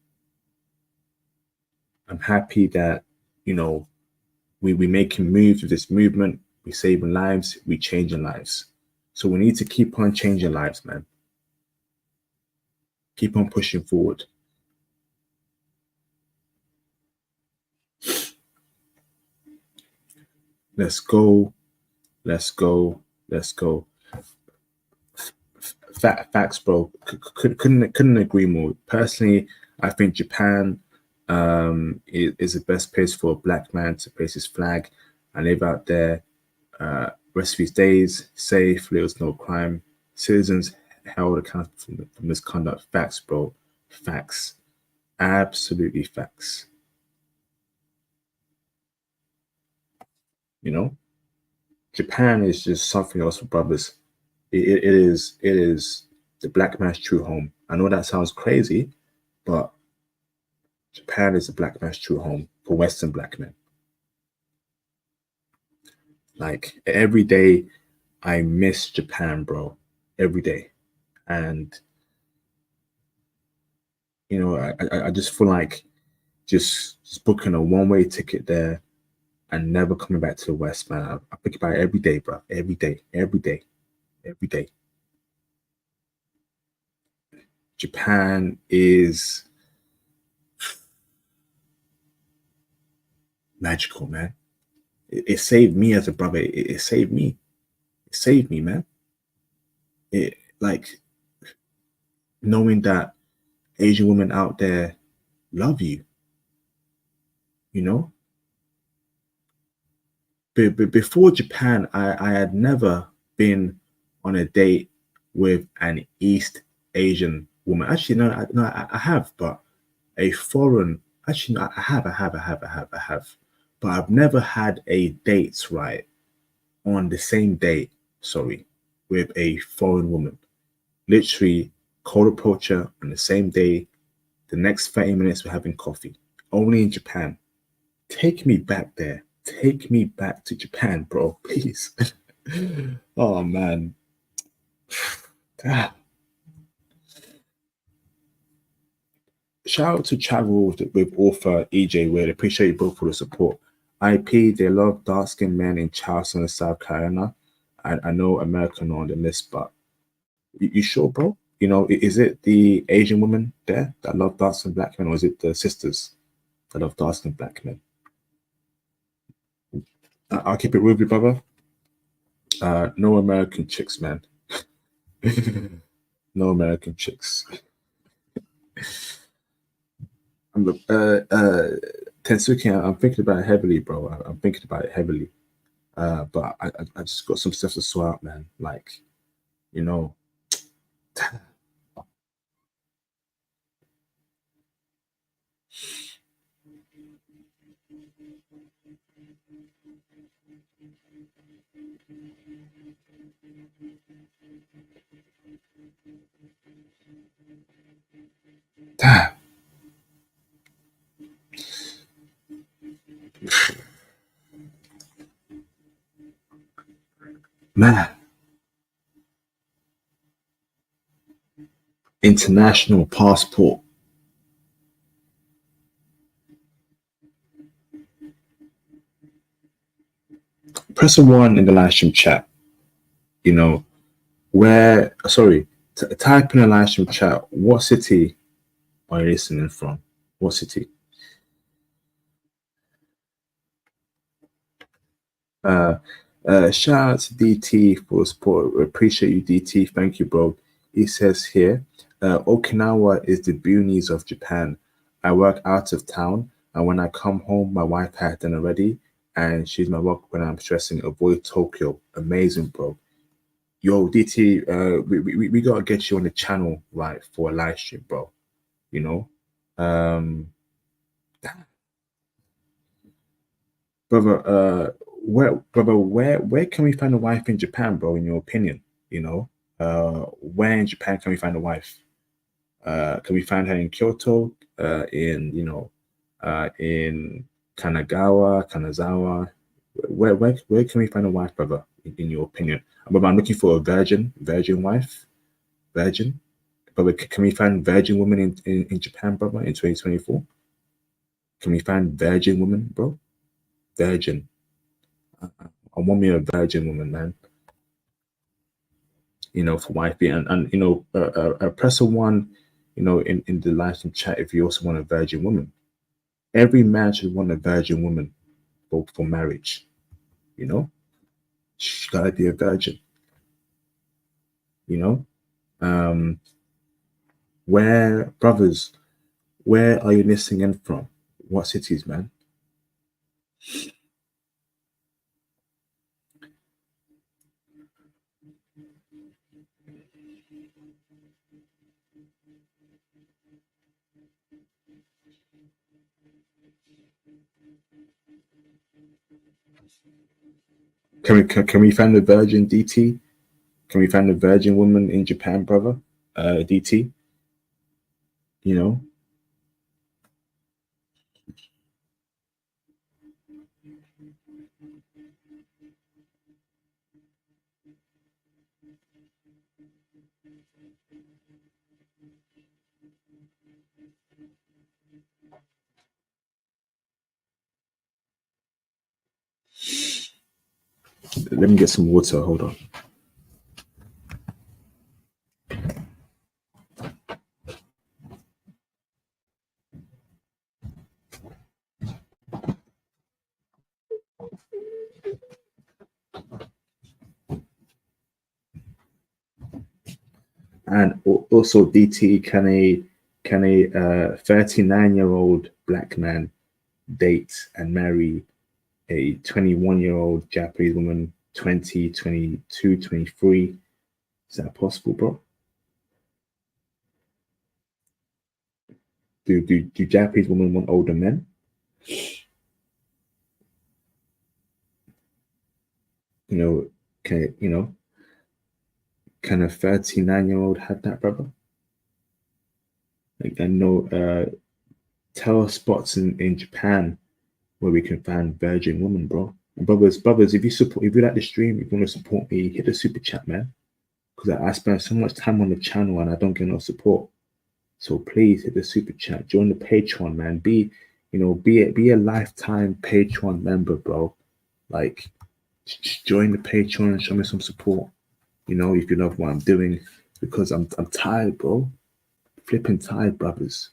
I'm happy that, we making moves with this movement. We saving lives. We changing lives. So we need to keep on changing lives, man. Keep on pushing forward. Let's go. Let's go. Let's go. Facts, bro. Couldn't agree more. Personally, I think Japan is the best place for a black man to place his flag and live out there rest of his days safe, there was no crime, citizens held accountable for misconduct. Facts, bro. Facts. Absolutely facts. You know, Japan is just something else for brothers. It is the black man's true home. I know that sounds crazy, but Japan is the black man's true home for Western black men. Like every day, I miss Japan, bro. Every day, and you know, I just feel like just booking a one-way ticket there and never coming back to the West, man. I think about it every day, bro. Every day, every day, every day. Japan is magical, man. It saved me as a brother. It saved me. It saved me, man. It like knowing that Asian women out there love you. You know, but before Japan, I had never been on a date with an East Asian woman. Actually, no, I have, but a foreign. Actually, no, I have, but I've never had a date right on the same date. Sorry, with a foreign woman. Literally, cold approach her on the same day. The next 30 minutes, we're having coffee. Only in Japan. Take me back there. Take me back to Japan, bro, please. Oh man. Shout out to Travel with author EJ Wade. Appreciate you both for the support. IP, they love dark skinned men in Charleston, South Carolina. I know American on the list, but you sure, bro? You know, is it the Asian women there that love dark skinned black men, or is it the sisters that love dark skinned black men? I'll keep it real with you, brother. No American chicks, man. No American chicks. Tensuke, I'm thinking about it heavily, bro. I'm thinking about it heavily. But I just got some stuff to sort out, man. Like, you know. Damn. Man. International passport. Press a one in the live stream chat. You know, type in the live stream chat. What city are you listening from? What city? Shout out to DT for support. Appreciate you, DT. Thank you, bro. He says here, Okinawa is the boonies of Japan. I work out of town, and when I come home, my wife had dinner ready, and she's my rock when I'm stressing. Avoid Tokyo. Amazing, bro. Yo, DT, we gotta get you on the channel, right, for a live stream, bro. You know, brother. Where can we find a wife in Japan, bro? In your opinion, you know, where in Japan can we find a wife? Can we find her in Kyoto? In Kanazawa? Where can we find a wife, brother? In your opinion, but I'm looking for a virgin wife, virgin. But can we find virgin women in Japan, brother, in 2024? Can we find virgin women, bro? Virgin. I want me a virgin woman, man. You know, for wifey, and you know, press a one, you know, in the live stream chat if you also want a virgin woman. Every man should want a virgin woman for marriage. You know, she gotta be a virgin. You know, where brothers, where are you listening in from? What cities, man? Can we find the virgin DT? Can we find the virgin woman in Japan, brother? DT, you know. Let me get some water. Hold on. And also, DT, can a 39-year-old black man date and marry a 21-year-old Japanese woman, 20, 22, 23? Is that possible, bro? Do Japanese women want older men? Can a 39-year-old have that, brother? Like, I know tell us spots in Japan where we can find virgin women, bro. And brothers, if you like the stream, if you want to support me, hit the super chat, man. Because I spend so much time on the channel and I don't get no support. So please hit the super chat, join the Patreon, man. Be a lifetime Patreon member, bro. Like, just join the Patreon and show me some support. If you love what I'm doing, because I'm tired, bro. Flipping tired, brothers.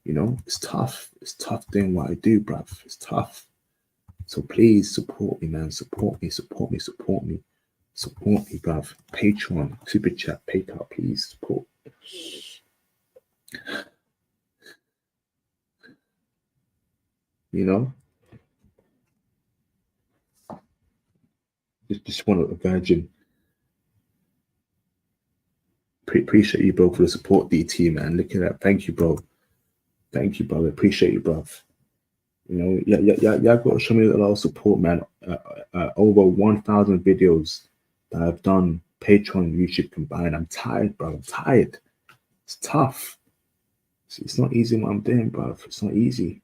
It's tough. It's tough doing what I do, bruv. It's tough. So please support me, man. Support me, support me, support me. Support me, bruv. Patreon, super chat, PayPal, please support. Just want a virgin. Appreciate you, bro, for the support, DT, man. Look at that. Thank you, bro. Thank you, brother. Appreciate you, bruv. Y'all got to show me a lot of support, man. Over 1,000 videos that I've done, Patreon, YouTube combined. I'm tired, bro. I'm tired. It's tough. It's not easy what I'm doing, bro. It's not easy.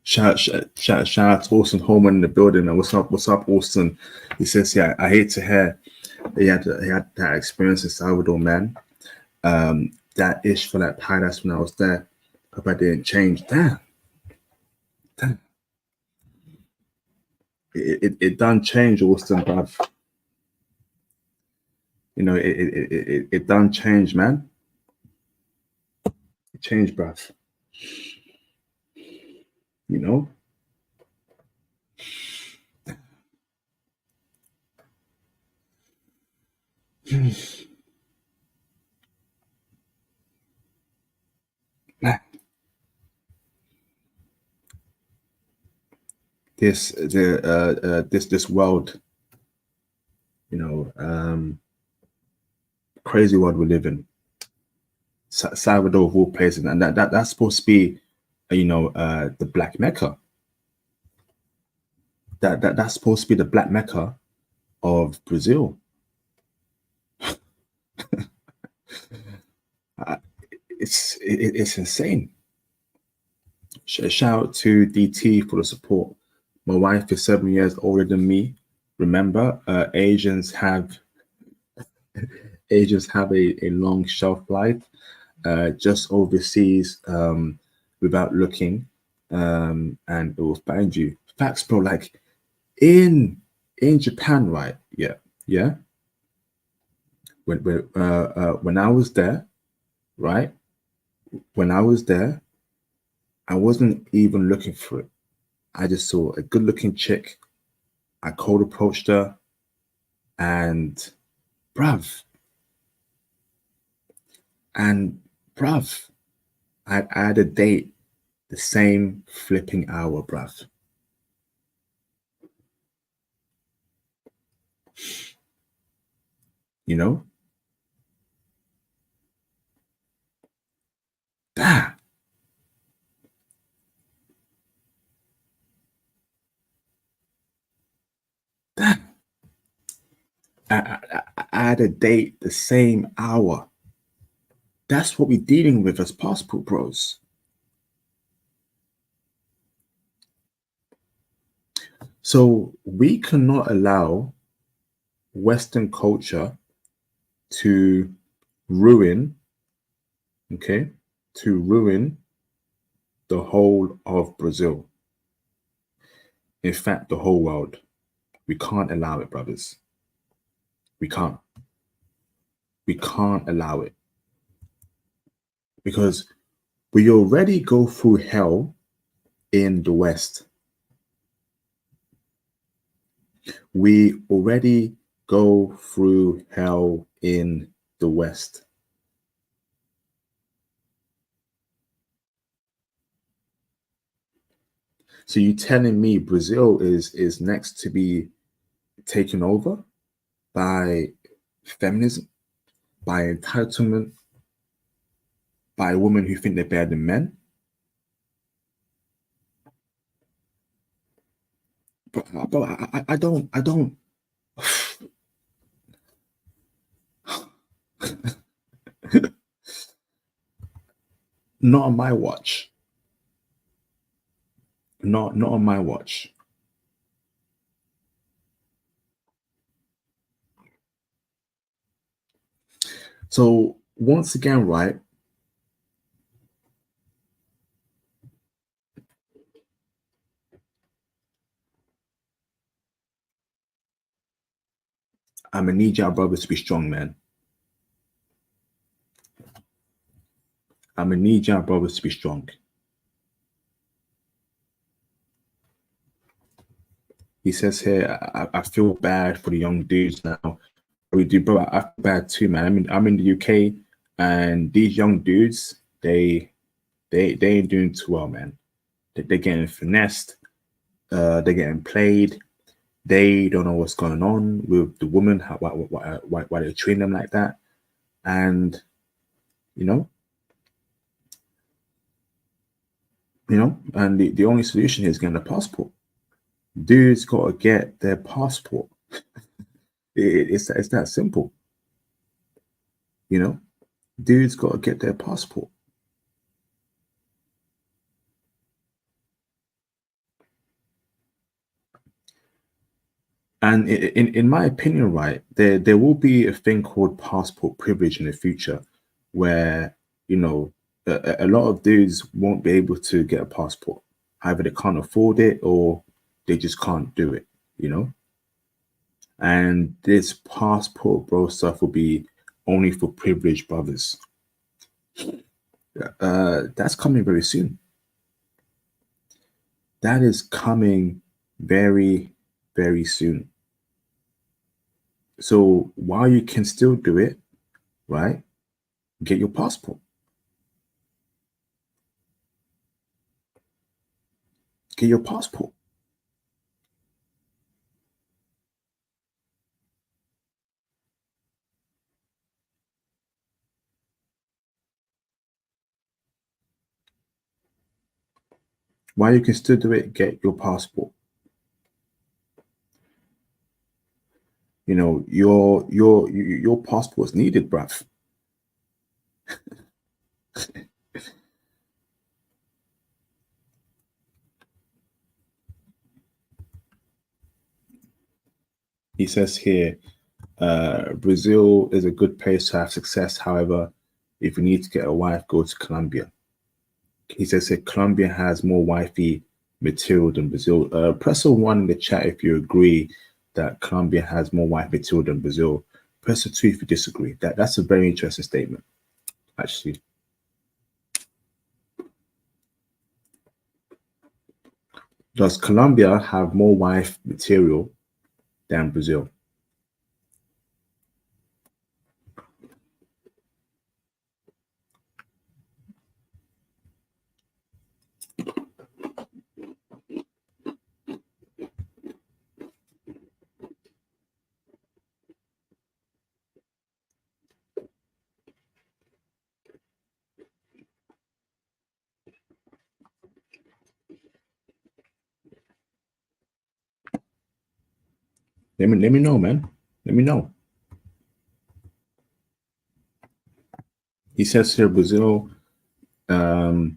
Shout out to Austin Holman in the building. And what's up, Austin? He says, yeah, I hate to hear he had that experience in Salvador, man. That ish for that pie, that's when I was there. Hope I didn't change. Damn. It done change, Austin, bruv. It done change, man. It changed, bruv. This world, crazy world we live in. Salvador of all places, and that's supposed to be, the Black Mecca. That's supposed to be the Black Mecca of Brazil. It's insane. Shout out to DT for the support. My wife is 7 years older than me. Remember, Asians have a long shelf life. Just overseas, without looking, and it will find you. Facts, bro. Like in Japan, right? Yeah. When I was there, right? When I was there, I wasn't even looking for it. I just saw a good-looking chick. I cold approached her, and bruv, and bruv, I had a date the same flipping hour, bruv. You know? That. That. I had a date the same hour. That's what we're dealing with as passport bros. So we cannot allow Western culture to ruin, okay, to ruin the whole of Brazil. In fact, the whole world. We can't allow it, brothers. We can't. We can't allow it. Because we already go through hell in the West. We already go through hell in the West. So you telling me Brazil is next to be taken over by feminism, by entitlement, by women who think they're better than men? But I don't. Not on my watch. Not on my watch. So once again, right? I'm gonna need y'all brothers to be strong, man. I'm gonna need y'all brothers to be strong. He says here, I feel bad for the young dudes now. We do, bro. I feel bad too, man. I'm in the UK, and these young dudes, they ain't doing too well, man. They're getting finessed. They're getting played. They don't know what's going on with the woman. Why they treat them like that? And you know, and the only solution here is getting a passport. Dudes got to get their passport. It's that simple. You know, dudes got to get their passport. And in my opinion, right, there will be a thing called passport privilege in the future, where a lot of dudes won't be able to get a passport. Either they can't afford it or they just can't do it. And this passport bro stuff will be only for privileged brothers. That's coming very soon. That is coming very, very soon. So while you can still do it, right, get your passport. Get your passport. While you can still do it, get your passport. Your passport's needed, bruv. He says here, Brazil is a good place to have success. However, if you need to get a wife, go to Colombia. He says here, Colombia has more wifey material than Brazil. Press a 1 in the chat if you agree that Colombia has more wife material than Brazil. Press a 2 if you disagree. That's a very interesting statement, actually. Does Colombia have more wife material than Brazil? Let me know, man. Let me know. He says here, Brazil, Colombia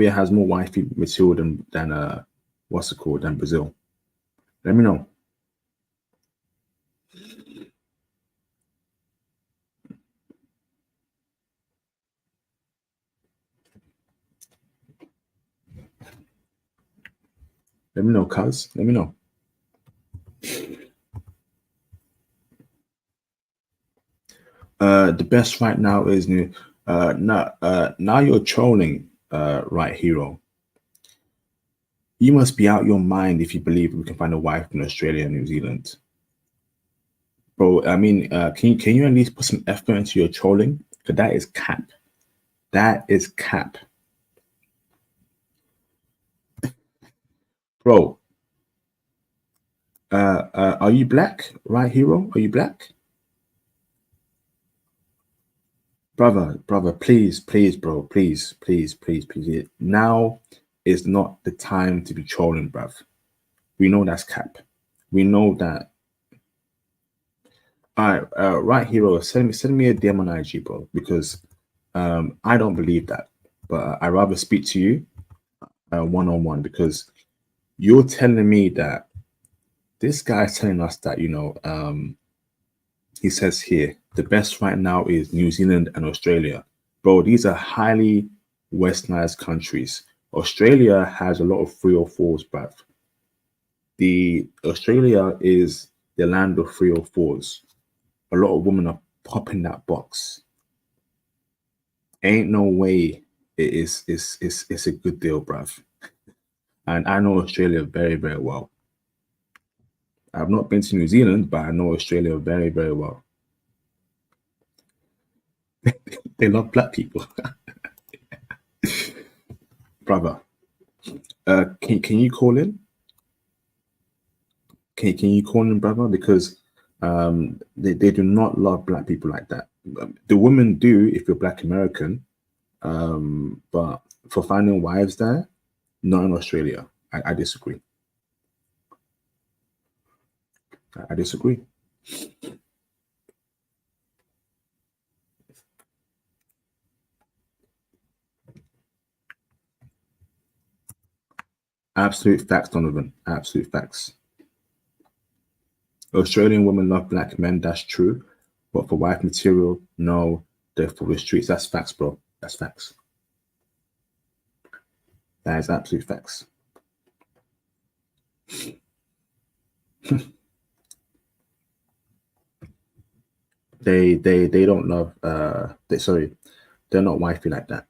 has more wifey material than what's it called, than Brazil. Let me know. Let me know, cuz. Let me know. The best right now is new. Now you're trolling, right, hero. You must be out your mind if you believe we can find a wife in Australia and New Zealand, bro. I mean, can you at least put some effort into your trolling? Because that is cap. That is cap, bro. Are you black, right, hero? Are you black? Brother, please, bro, please. Now is not the time to be trolling, bruv. We know that's cap. We know that. All right, right, hero. Send me a DM on IG, bro, because I don't believe that. But I'd rather speak to you one-on-one, because you're telling me that this guy's telling us that, he says here, the best right now is New Zealand and Australia. Bro, these are highly westernized countries. Australia has a lot of 304s, bruv. The Australia is the land of 304s. A lot of women are popping that box. Ain't no way it's a good deal, bruv. And I know Australia very, very well. I've not been to New Zealand, but I know Australia very, very well. They love black people. Brother, can you call in? Can you call in, brother? Because they do not love black people like that. The women do if you're Black American, but for finding wives there, not in Australia. I disagree. I disagree. Absolute facts, Donovan. Absolute facts. Australian women love black men, that's true. But for wife material, no, they're for the streets. That's facts, bro. That's facts. That is absolute facts. They don't love they're not wifey like that.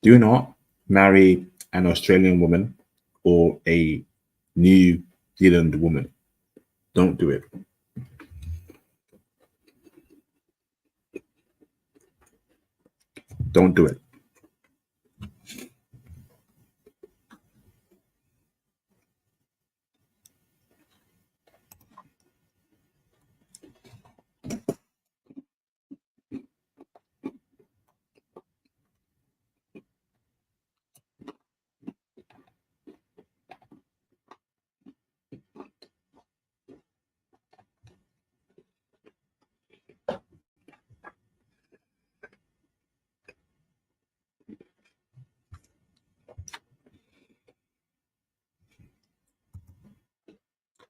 Do not marry an Australian woman or a New Zealand woman. Don't do it. Don't do it.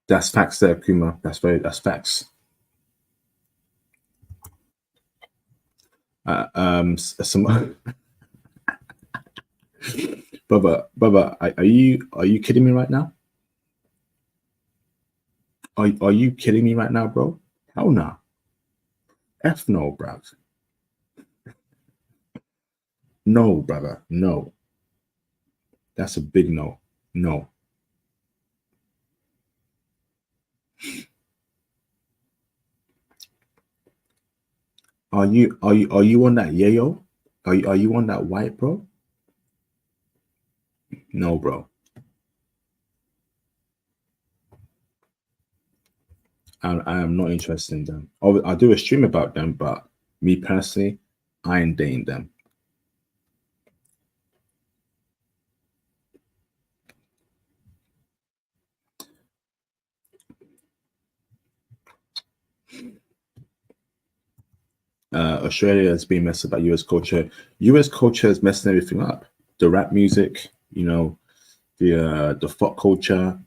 That's facts there, Kuma. That's facts. Some brother, are you kidding me right now? Are you kidding me right now, bro? Hell no. F no, bruv. No, brother. No. That's a big no. No. Are you on that yayo? Are you on that white, bro? No, bro. I am not interested in them. I'll do a stream about them, but me personally, I ain't dating them. Australia has been messed up by US culture. US culture is messing everything up. The rap music, you know, the fuck culture,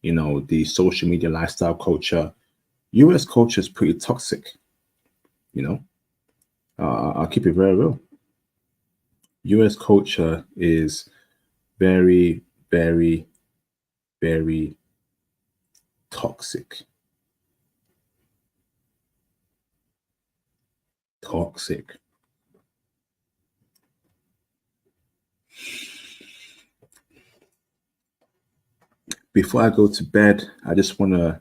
you know, the social media lifestyle culture. US culture is pretty toxic, you know. I'll keep it very real. US culture is very, very, very toxic. Toxic. Before I go to bed, I just want to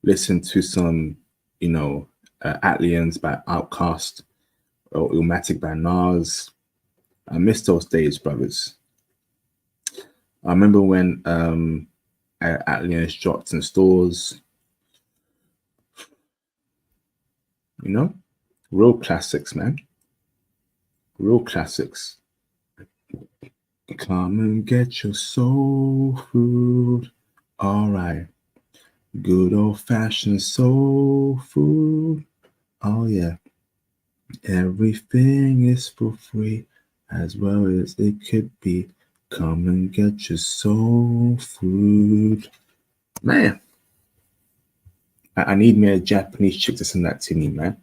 listen to some, you know, Atlians by Outkast or Illmatic by Nas. I miss those days, brothers. I remember when Atlians dropped in stores. You know, real classics, man. Real classics. Come and get your soul food. All right. Good old-fashioned soul food. Oh, yeah. Everything is for free, as well as it could be. Come and get your soul food. Man, I need me a Japanese chick to send that to me, man.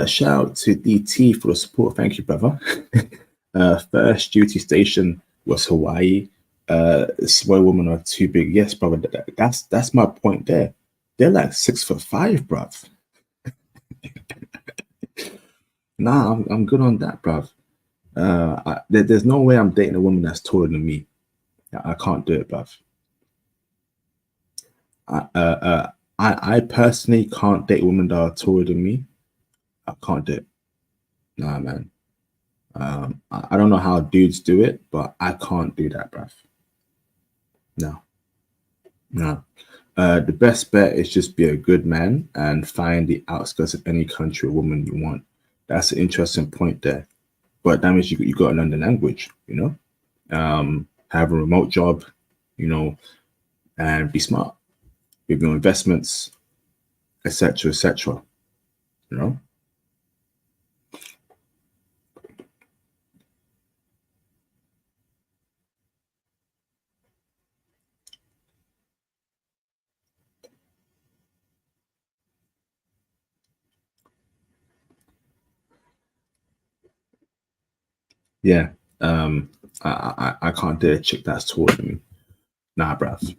Shout out to DT for the support. Thank you, brother. First duty station was Hawaii. Small women are too big. Yes, brother. That's my point there. They're like 6'5", bruv. Nah, I'm good on that, bruv. There's no way I'm dating a woman that's taller than me. I can't do it, bruv. I personally can't date women that are taller than me. I can't do it. Nah, man. I don't know how dudes do it, but I can't do that, bruv. No. The best bet is just be a good man and find the outskirts of any country or woman you want. That's an interesting point there. But that means you got to learn the language, you know, have a remote job, you know, and be smart with your investments, etc., you know. Yeah, I can't date a chick that's taller than me. Nah, bruv.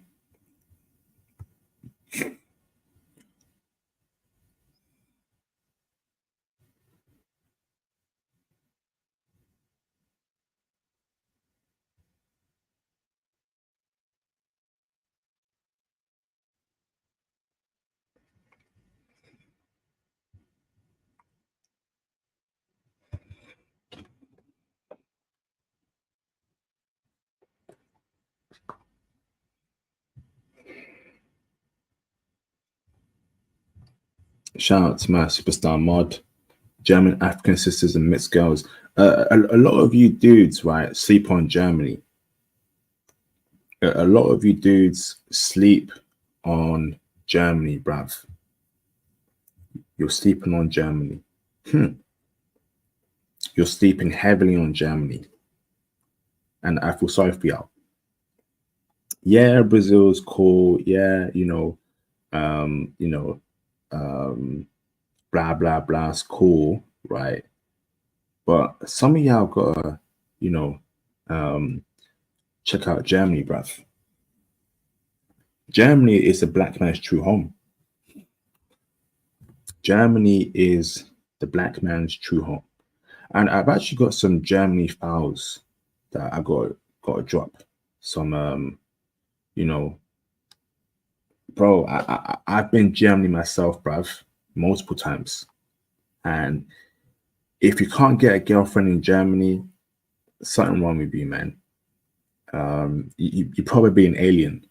Shout out to my superstar mod, German African sisters and mixed girls. A lot of you dudes, right, sleep on Germany. A lot of you dudes sleep on Germany, bruv. You're sleeping on Germany. You're sleeping heavily on Germany. And I feel sorry for y'all. Yeah, Brazil's cool. Yeah, you know, you know, blah blah blah's cool, right? But some of y'all gotta, you know, check out Germany, bruv. Germany is a black man's true home. Germany is the black man's true home. And I've actually got some Germany files that I got to drop. Some you know, bro, I've been Germany myself, bruv, multiple times. And if you can't get a girlfriend in Germany, something wrong with you, man. You're probably an alien,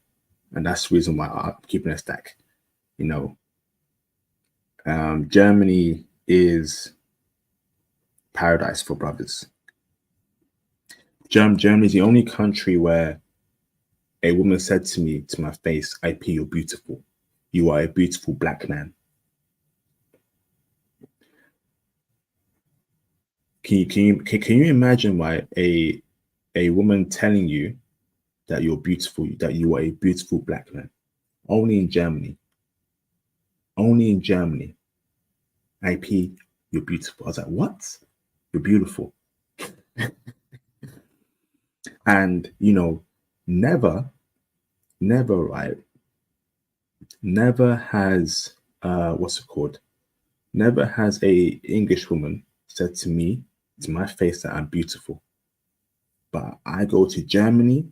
and that's the reason why I'm keeping a stack. You know, Germany is paradise for brothers. Germany is the only country where a woman said to me, to my face, "IP, you're beautiful. You are a beautiful black man." Can you imagine why a woman telling you that you're beautiful, that you are a beautiful black man? Only in Germany. Only in Germany. IP, you're beautiful. I was like, what? You're beautiful. And, you know, never, right? Never has, what's it called? Never has a English woman said to me, to my face, that I'm beautiful. But I go to Germany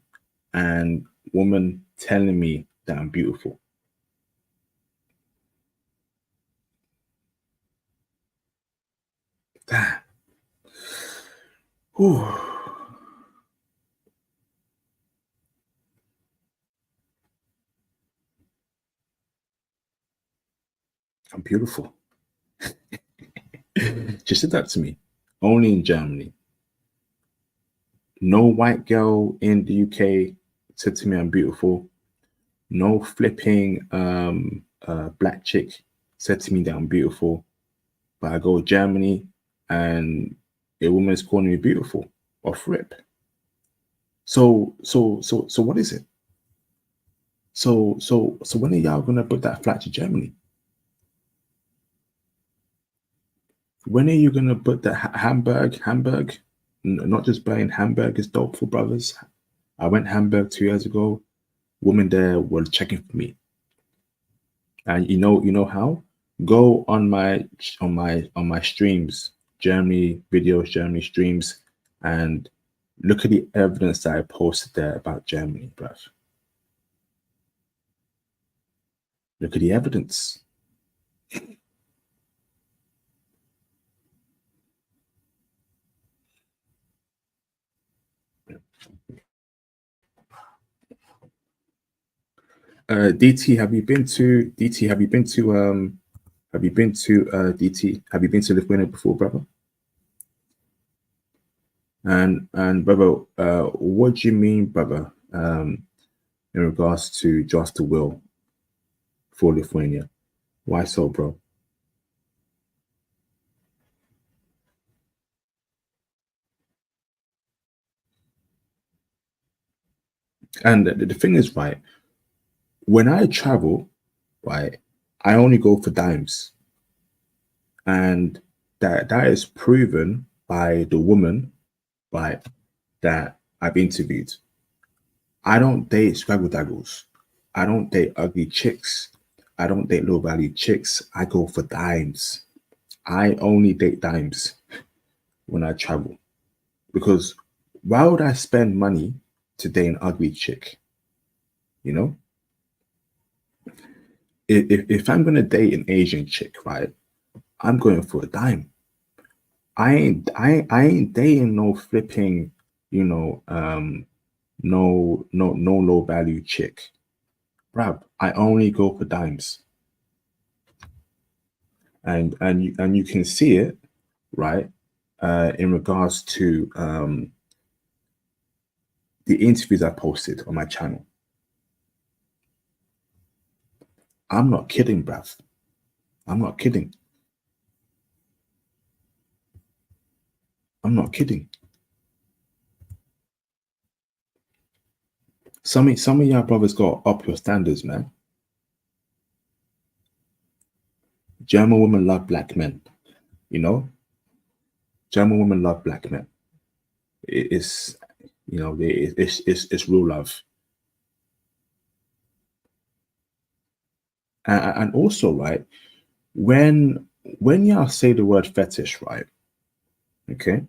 and woman telling me that I'm beautiful. That. Whew. I'm beautiful. She said that to me. Only in Germany. No white girl in the UK said to me I'm beautiful. No flipping black chick said to me that I'm beautiful. But I go to Germany and a woman is calling me beautiful off rip. So what is it? So when are y'all gonna put that flight to Germany? When are you gonna put that Hamburg? Not just buying Hamburg is dope for brothers. I went Hamburg 2 years ago. Women there were checking for me. And you know how? Go on my streams, Germany videos, Germany streams, and look at the evidence that I posted there about Germany, bruv. Look at the evidence. DT, have you been to DT? Have you been to DT? Have you been to Lithuania before, brother? And brother, what do you mean, brother, in regards to just the will for Lithuania? Why so, bro? And the thing is, right, when I travel, right, I only go for dimes. And that is proven by the woman, right, that I've interviewed. I don't date swaggle daggles. I don't date ugly chicks. I don't date low value chicks. I go for dimes. I only date dimes when I travel. Because why would I spend money to date an ugly chick? You know? If I'm gonna date an Asian chick, right, I'm going for a dime. I ain't dating no flipping, you know, no low value chick. Bruv, I only go for dimes. And you can see it, right, in regards to the interviews I posted on my channel. I'm not kidding, bruv. I'm not kidding. I'm not kidding. Some of y'all brothers got up your standards, man. German women love black men. You know, German women love black men. It's, you know, it's real love. And also, right, when y'all say the word fetish, right, okay,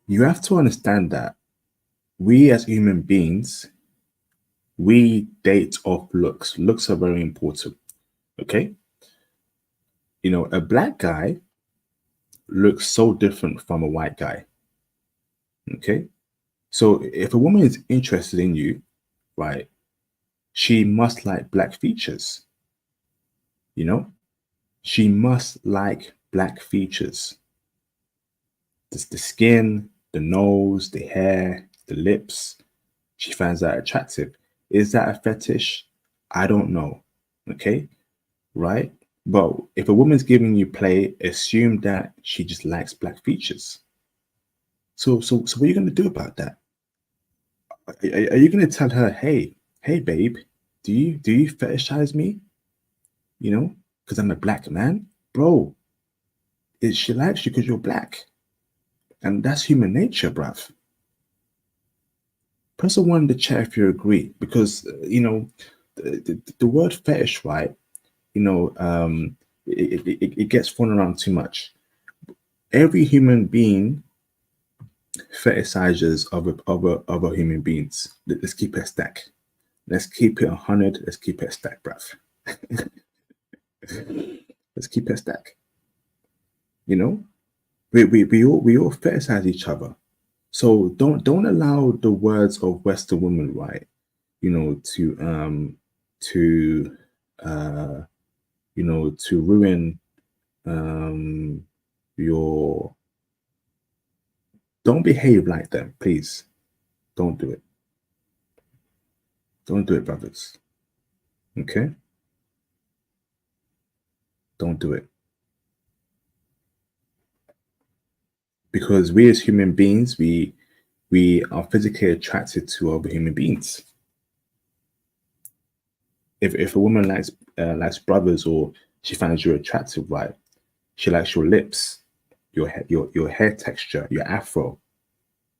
you have to understand that we as human beings, we date off looks. Looks are very important, okay? You know, a black guy looks so different from a white guy, okay? So if a woman is interested in you, right, she must like black features, you know? She must like black features. The skin, the nose, the hair, the lips. She finds that attractive. Is that a fetish? I don't know. Okay, right? But if a woman's giving you play, assume that she just likes black features. So what are you going to do about that? Are you going to tell her, hey, babe, do you fetishize me? You know, because I'm a black man, bro. She likes you because you're black, and that's human nature, bruv. Press a one in the chat if you agree, because you know the word fetish, right? You know, it gets thrown around too much. Every human being fetishizes other human beings. Let's keep it a stack. Let's keep it 100. Let's keep it a stack, bruv. Let's keep it a stack. You know, we all fetishize each other. So don't allow the words of Western women, right? You know, to you know, to ruin your. Don't behave like them, please. Don't do it. Don't do it, brothers. Okay? Don't do it. Because we as human beings, we are physically attracted to other human beings. If a woman likes brothers, or she finds you attractive, right? She likes your lips, your hair texture, your afro,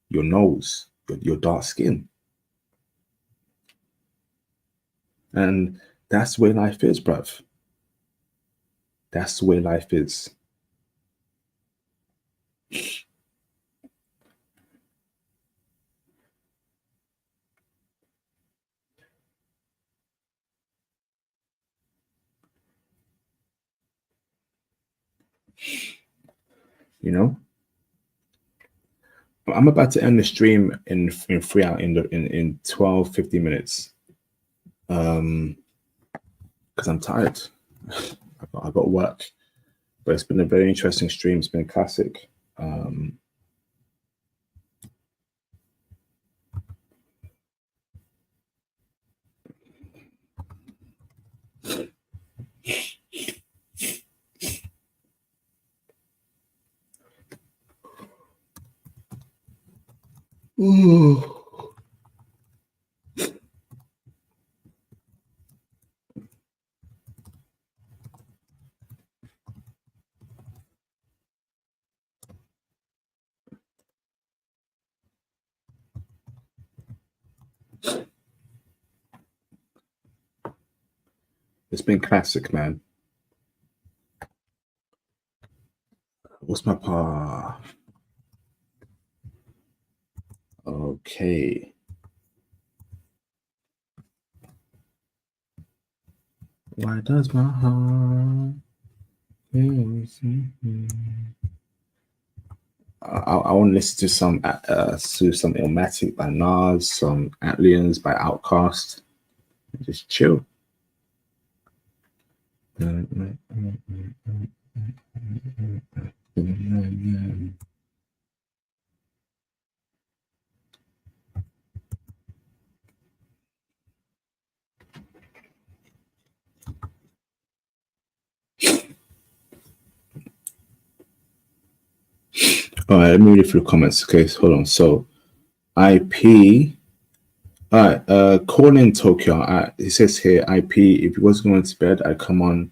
your nose, your dark skin. And that's the way life is, bruv. That's the way life is. You know? I'm about to end the stream in 12, 15 minutes. Because I'm tired. I got work. But it's been a very interesting stream. It's been a classic. Ooh. It's been classic, man. What's my pa? Okay. Why does my heart? I want to listen to some Illmatic by Nas, some Atlians by Outkast. Just chill. All right, let me read a few comments. Okay, hold on. So, IP. All right, call in Tokyo. It says here, IP. If you was going to bed, I'd come on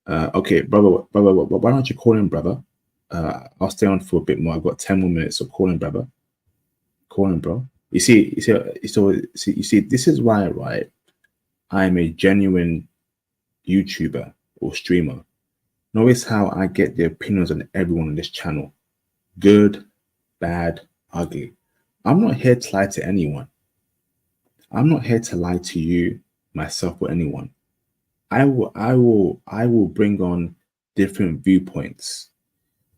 Okay, brother, why don't you call him, brother? I'll stay on for a bit more. I've got 10 more minutes, so call him, brother. Call him, bro. You see, this is why, right? I'm a genuine YouTuber or streamer. Notice how I get the opinions on everyone on this channel. Good, bad, ugly. I'm not here to lie to anyone. I'm not here to lie to you, myself, or anyone. I will bring on different viewpoints.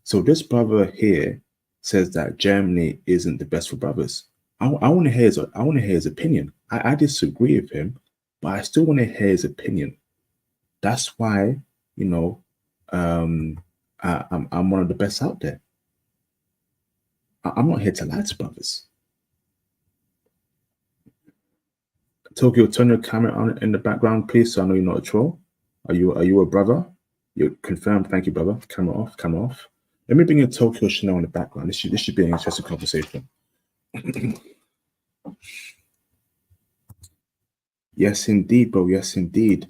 So this brother here says that Germany isn't the best for brothers. I want to hear his opinion. I disagree with him, but I still want to hear his opinion. That's why, you know, I'm one of the best out there. I'm not here to lie to brothers. Tokyo, turn your camera on in the background, please, so I know you're not a troll. Are you a brother? You're confirmed. Thank you, brother. Camera off. Camera off. Let me bring in Tokyo Chanel in the background. This should be an interesting conversation. Yes, indeed, bro. Yes, indeed.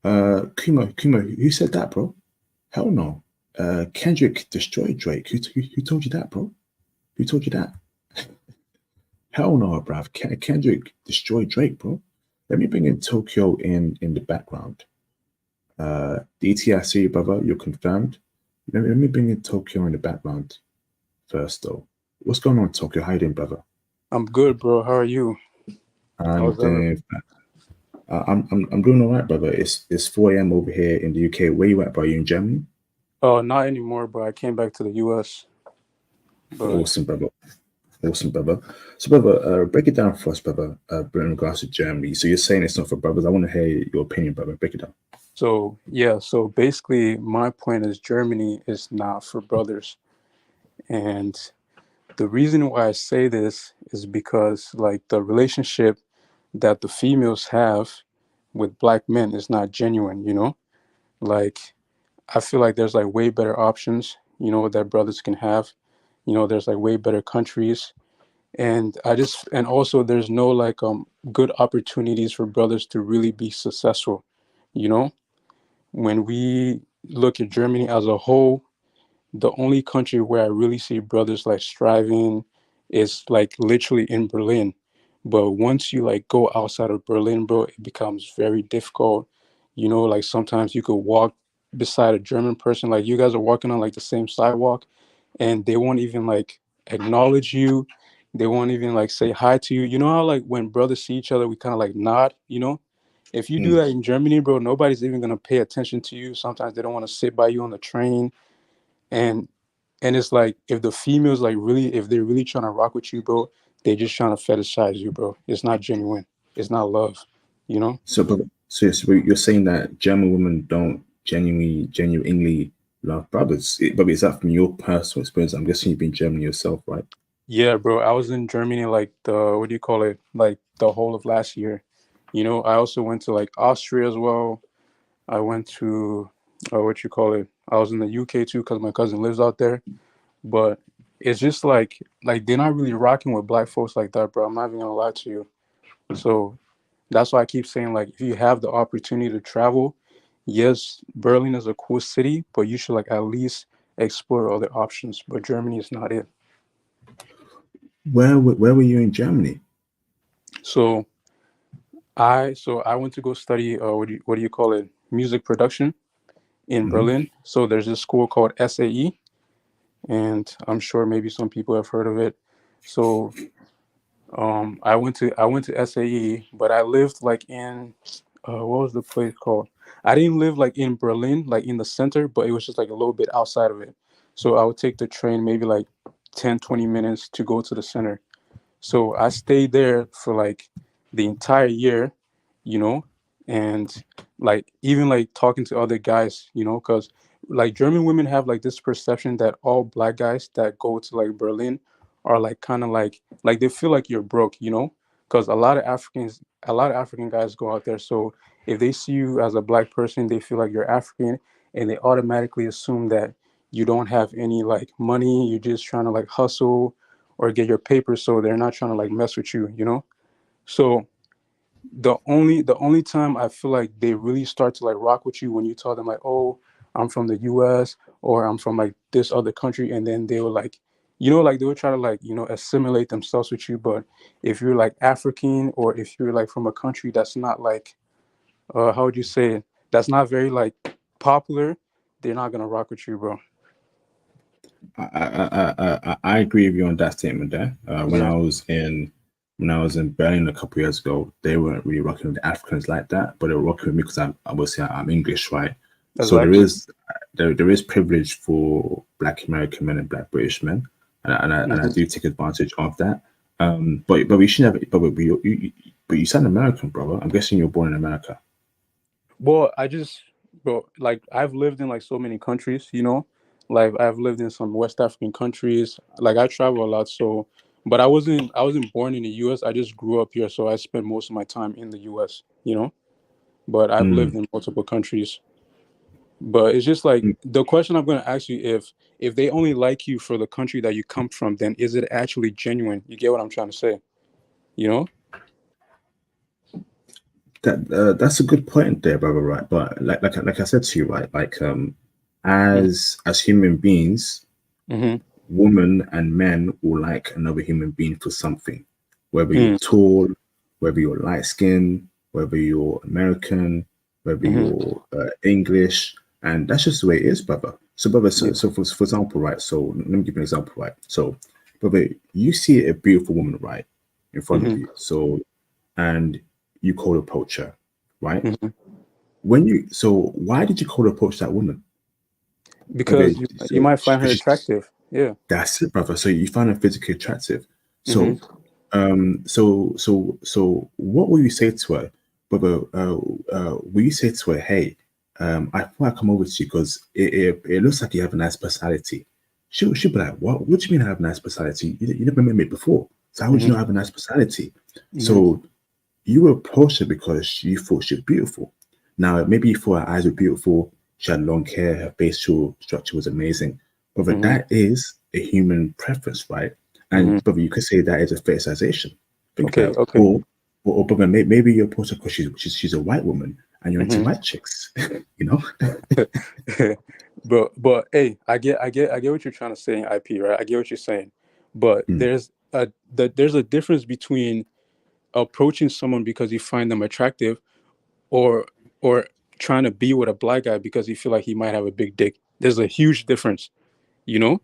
Kuma, who said that, bro? Hell no. Kendrick destroyed Drake. Who told you that, bro? Who told you that? Hell no, bruv. Kendrick destroyed Drake, bro. Let me bring in Tokyo in the background. DT, I see you, brother. You're confirmed. Let me bring in Tokyo in the background first, though. What's going on, Tokyo? How you doing, brother? I'm good, bro. How are you? I'm doing all right, brother. It's 4 a.m. over here in the UK. Where you at, bro? You in Germany? Oh, not anymore, bro. I came back to the US. But Awesome, brother. Awesome, brother. So, brother, break it down for us, brother, in regards to Germany. So you're saying it's not for brothers. I want to hear your opinion, brother. Break it down. so yeah, so basically my point is Germany is not for brothers. And the reason why I say this is because like the relationship that the females have with black men is not genuine, you know? Like I feel like there's like way better options, you know, that brothers can have. You know, there's like way better countries. And also there's no like good opportunities for brothers to really be successful, you know? When we look at Germany as a whole, the only country where I really see brothers like striving is like literally in Berlin. But once you like go outside of Berlin, bro, it becomes very difficult. You know, like sometimes you could walk beside a German person, like you guys are walking on like the same sidewalk, and they won't even like acknowledge you. They won't even like say hi to you. You know how like when brothers see each other, we kind of like nod, you know? If you do that in Germany, bro, nobody's even gonna pay attention to you. Sometimes they don't want to sit by you on the train. And it's like if the females like really, if they're really trying to rock with you, bro, they just trying to fetishize you, bro. It's not genuine. It's not love, you know? So, so you're saying that German women don't genuinely love brothers. But is that from your personal experience? I'm guessing you've been in Germany yourself, right? Yeah, bro. I was in Germany like what do you call it? Like the whole of last year. You know, I also went to like Austria as well. I went to what you call it? I was in the UK too because my cousin lives out there. But it's just like they're not really rocking with black folks like that, bro. I'm not even gonna lie to you. So that's why I keep saying like if you have the opportunity to travel, yes, Berlin is a cool city, but you should like at least explore other options. But Germany is not it. Where were you in Germany? So I went to go study what do you call it? Music production in Berlin. So there's this school called SAE, and I'm sure maybe some people have heard of it. So I went to SAE, but I lived like in what was the place called? I didn't live like in Berlin, like in the center, but it was just like a little bit outside of it. So I would take the train maybe like 10-20 minutes to go to the center. So I stayed there for like the entire year, you know, and like even like talking to other guys, you know, because like German women have like this perception that all black guys that go to like Berlin are like kind of like they feel like you're broke, you know, because a lot of African guys go out there. So if they see you as a black person, they feel like you're African, and they automatically assume that you don't have any like money, you're just trying to like hustle or get your papers, so they're not trying to like mess with you, you know? So the only time I feel like they really start to like rock with you when you tell them like, oh, I'm from the US, or I'm from like this other country, and then they will like, you know, like they will try to like, you know, assimilate themselves with you. But if you're like African, or if you're like from a country that's not like, how would you say it? That's not very like popular, they're not gonna rock with you, bro. I agree with you on that statement there. Yeah, When I was in Berlin a couple of years ago, they weren't really rocking with the Africans like that, but they were rocking with me because I'm obviously I'm English, right? So exactly. there is privilege for Black American men and Black British men, and I Hmm. do take advantage of that. But we shouldn't have. But you sound American, brother. I'm guessing you're born in America. Well, bro, like I've lived in like so many countries, you know, like I've lived in some West African countries. Like I travel a lot, so, but I wasn't born in the U.S. I just grew up here, so I spent most of my time in the U.S. You know, but I've lived Mm. in multiple countries. But it's just like the question I'm going to ask you: if they only like you for the country that you come from, then is it actually genuine? You get what I'm trying to say? You know? That's a good point there, brother. Right, but like I said to you, right, as human beings, Mm-hmm. women and men will like another human being for something, whether you're Mm-hmm. tall, whether you're light skinned, whether you're American, whether Mm-hmm. you're English, and that's just the way it is, brother. So, brother, Yeah. so for example, right? So let me give you an example, right? So, brother, you see a beautiful woman, right, in front of Mm-hmm. you. So, and you cold approach her, right? Mm-hmm. Why did you cold approach that woman? Brother, Because you so might find her attractive. Yeah. that's it, brother. So you find her physically attractive. Mm-hmm. So what will you say to her, brother? Will you say to her, hey, I thought I'd come over to you because it looks like you have a nice personality. She'll be like, what do you mean I have a nice personality? You never met me before. So how would you know I have a nice personality? Mm-hmm. So you approached her because you thought she was beautiful. Now, maybe you thought her eyes were beautiful, she had long hair, her facial structure was amazing. But Mm-hmm. that is a human preference, right? Mm-hmm. And but you could say that is a fetishization. Think Okay. about it. Okay. Or but maybe you approach her because she's a white woman and you're into Mm-hmm. white chicks, you know? But hey, I get what you're trying to say in IP, right? I get what you're saying, but Mm, there's a difference between approaching someone because you find them attractive, or or trying to be with a black guy because you feel like he might have a big dick. There's a huge difference, you know.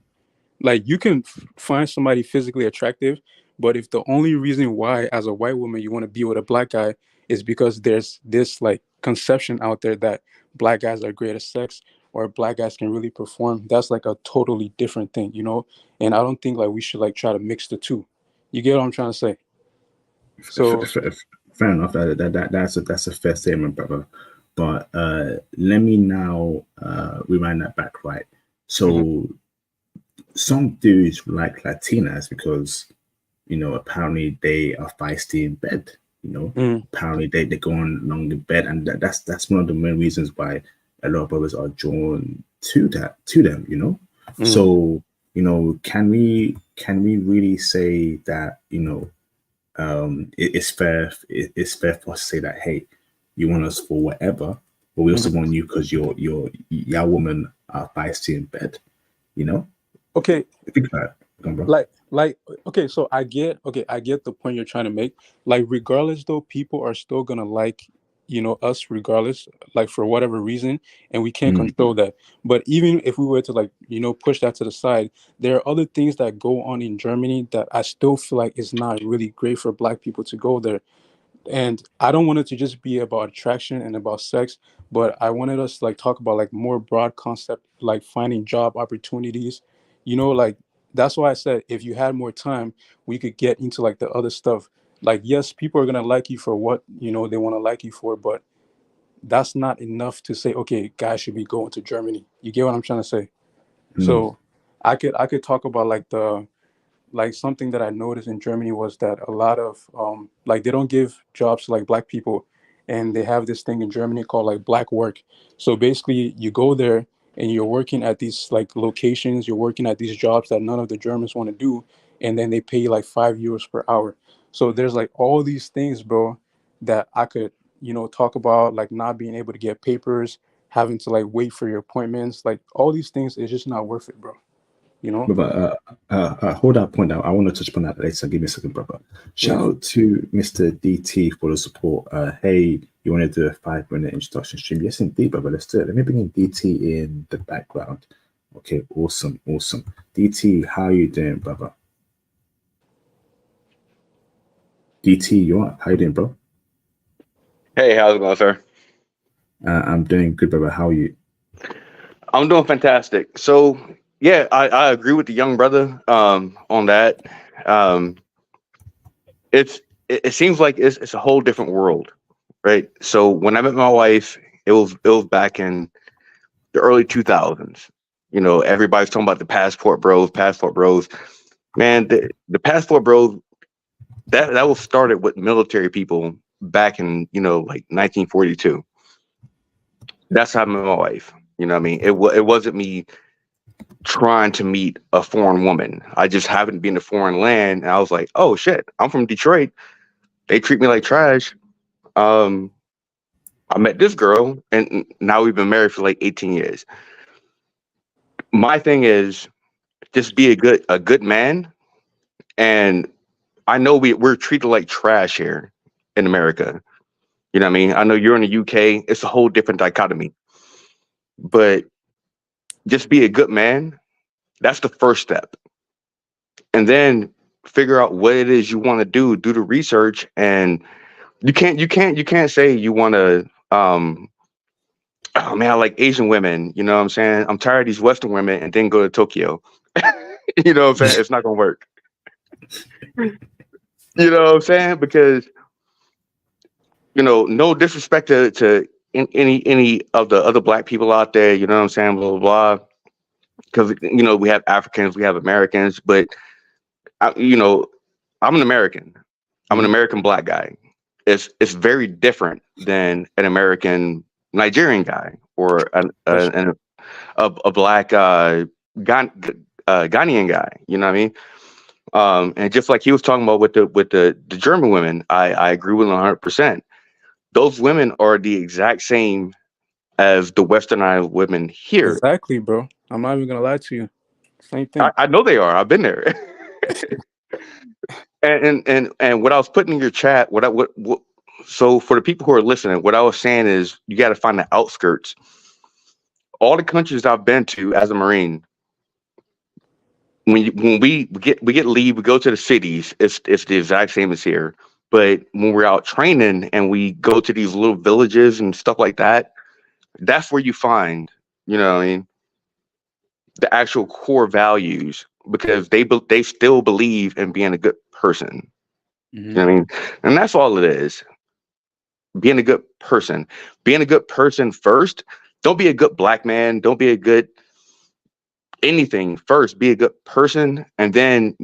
Like you can find somebody physically attractive, but if the only reason why as a white woman you want to be with a black guy is because there's this like conception out there that black guys are great at sex, or black guys can really perform, that's like a totally different thing, you know. And I don't think like we should like try to mix the two. You get what I'm trying to say? f- So f- f- Fair enough. That's a fair statement, brother. But let me now rewind that back, right? mhm, So some dudes like Latinas because apparently they are feisty in bed. mhm, Apparently they go on long in bed, and that's one of the main reasons why a lot of brothers are drawn to them. mhm. So can we really say that it's fair for us to say that, hey, you want us for whatever, but we also Mhm. want you because your woman are feisty in bed. You know, Okay, think about it, come on, bro. like okay, so I get the point you're trying to make. Like regardless though, people are still gonna like, us regardless, like for whatever reason, and we can't Mm, control that. But even if we were to like, push that to the side, there are other things that go on in Germany that I still feel like is not really great for black people to go there. And I don't want it to just be about attraction and about sex, but I wanted us to like talk about like more broad concept, like finding job opportunities. Like that's why I said if you had more time, we could get into like the other stuff. Like yes, people are gonna like you for what they want to like you for, but that's not enough to say okay, guys should be going to Germany. You get what I'm trying to say? mm, So I could talk about like something that I noticed in Germany was that a lot of like they don't give jobs to like black people, and they have this thing in Germany called like black work. So basically, you go there and you're working at these like locations, you're working at these jobs that none of the Germans want to do, and then they pay you like €5 per hour. So there's like all these things, bro, that I could talk about, like not being able to get papers, having to like wait for your appointments, like all these things is just not worth it, bro. You know? Brother, hold that point out. I want to touch upon that later. Give me a second, brother. Shout Yeah. out to Mr. DT for the support. Hey, you want to do a 5-minute introduction stream? Yes, indeed, brother. Let's do it. Let me bring in DT in the background. Okay, awesome. DT, how are you doing, brother? DT, you are? How you doing, bro? Hey, how's it going, sir? I'm doing good, brother. How are you? I'm doing fantastic. So, yeah, I agree with the young brother on that. It seems like it's a whole different world, right? So when I met my wife, it was back in the early 2000s. You know, everybody's talking about the passport bros. Man, the passport bros, that was started with military people back in, like 1942. That's how I met my wife. You know what I mean? It wasn't me trying to meet a foreign woman. I just happened to be in a foreign land, and I was like, oh shit, I'm from Detroit. They treat me like trash. I met this girl, and now we've been married for like 18 years. My thing is just be a good man. And I know we're treated like trash here in America. You know what I mean? I know you're in the UK. It's a whole different dichotomy. But just be a good man. That's the first step. And then figure out what it is you want to do the research. And you can't say you want to oh man, I like Asian women, you know what I'm saying? I'm tired of these Western women and then go to Tokyo. You know what I'm saying? It's not gonna work. You know what I'm saying? Because no disrespect to any of the other black people out there, you know what I'm saying, blah blah blah. Because we have Africans, we have Americans, but I'm an American. I'm an American black guy. It's very different than an American Nigerian guy or a black Ghanaian guy. You know what I mean? And just like he was talking about with the German women, I agree with him 100%. Those women are the exact same as the Westernized women here. Exactly, bro. I'm not even gonna lie to you. Same thing. I know they are. I've been there. and what I was putting in your chat, so for the people who are listening, what I was saying is you got to find the outskirts. All the countries I've been to as a Marine, when we get leave, we go to the cities. It's the exact same as here. But when we're out training and we go to these little villages and stuff like that, that's where you find, you know what I mean, the actual core values, because they still believe in being a good person. Mm-hmm. You know what I mean? And that's all it is. Being a good person. Being a good person first. Don't be a good black man. Don't be a good anything first. Be a good person, and then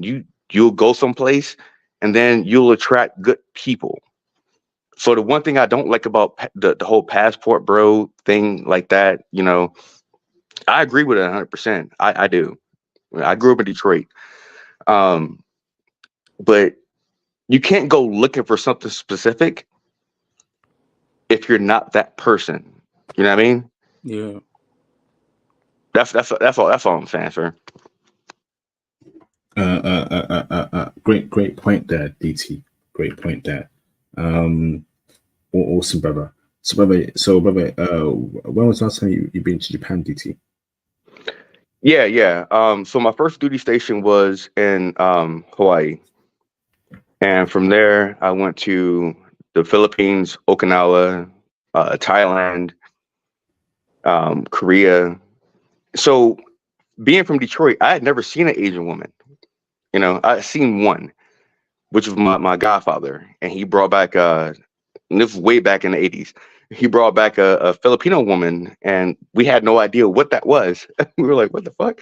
you'll go someplace, and then you'll attract good people. So the one thing I don't like about the whole passport bro thing like that, I agree with it 100%. I do. I grew up in Detroit. But you can't go looking for something specific if you're not that person. You know what I mean? Yeah. That's all I'm saying, sir. Great point there, DT. Great point there. Awesome, brother. So, brother, when was the last time you've been to Japan, DT? Yeah. So my first duty station was in Hawaii, and from there I went to the Philippines, Okinawa, Thailand, Korea. So being from Detroit, I had never seen an Asian woman. I seen one, which was my godfather, and he brought back and this was way back in the 80s. He brought back a Filipino woman, and we had no idea what that was. We were like, what the fuck?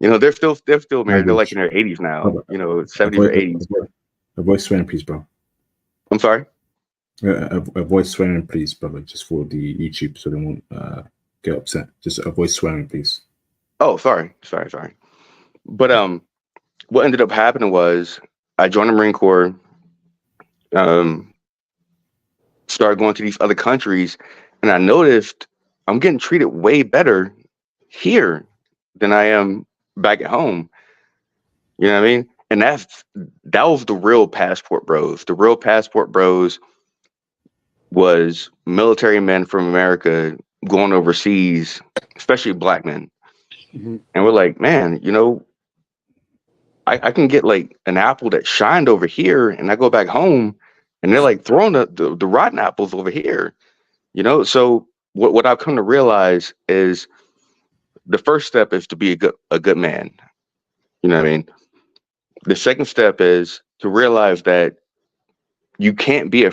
They're still married. They're like in their 80s now, 70s or 80s. Avoid swearing, please, bro. I'm sorry? Avoid swearing, please, brother, just for the YouTube so they won't get upset. Just avoid swearing, please. Oh, sorry. But what ended up happening was I joined the Marine Corps, started going to these other countries, and I noticed I'm getting treated way better here than I am back at home. You know what I mean? And that was the real passport bros. The real passport bros was military men from America going overseas, especially black men. Mm-hmm. And we're like, man, you know, I can get like an apple that shined over here, and I go back home, and they're like throwing the rotten apples over here. You know, so what I've come to realize is the first step is to be a good man. You know what I mean? The second step is to realize that you can't be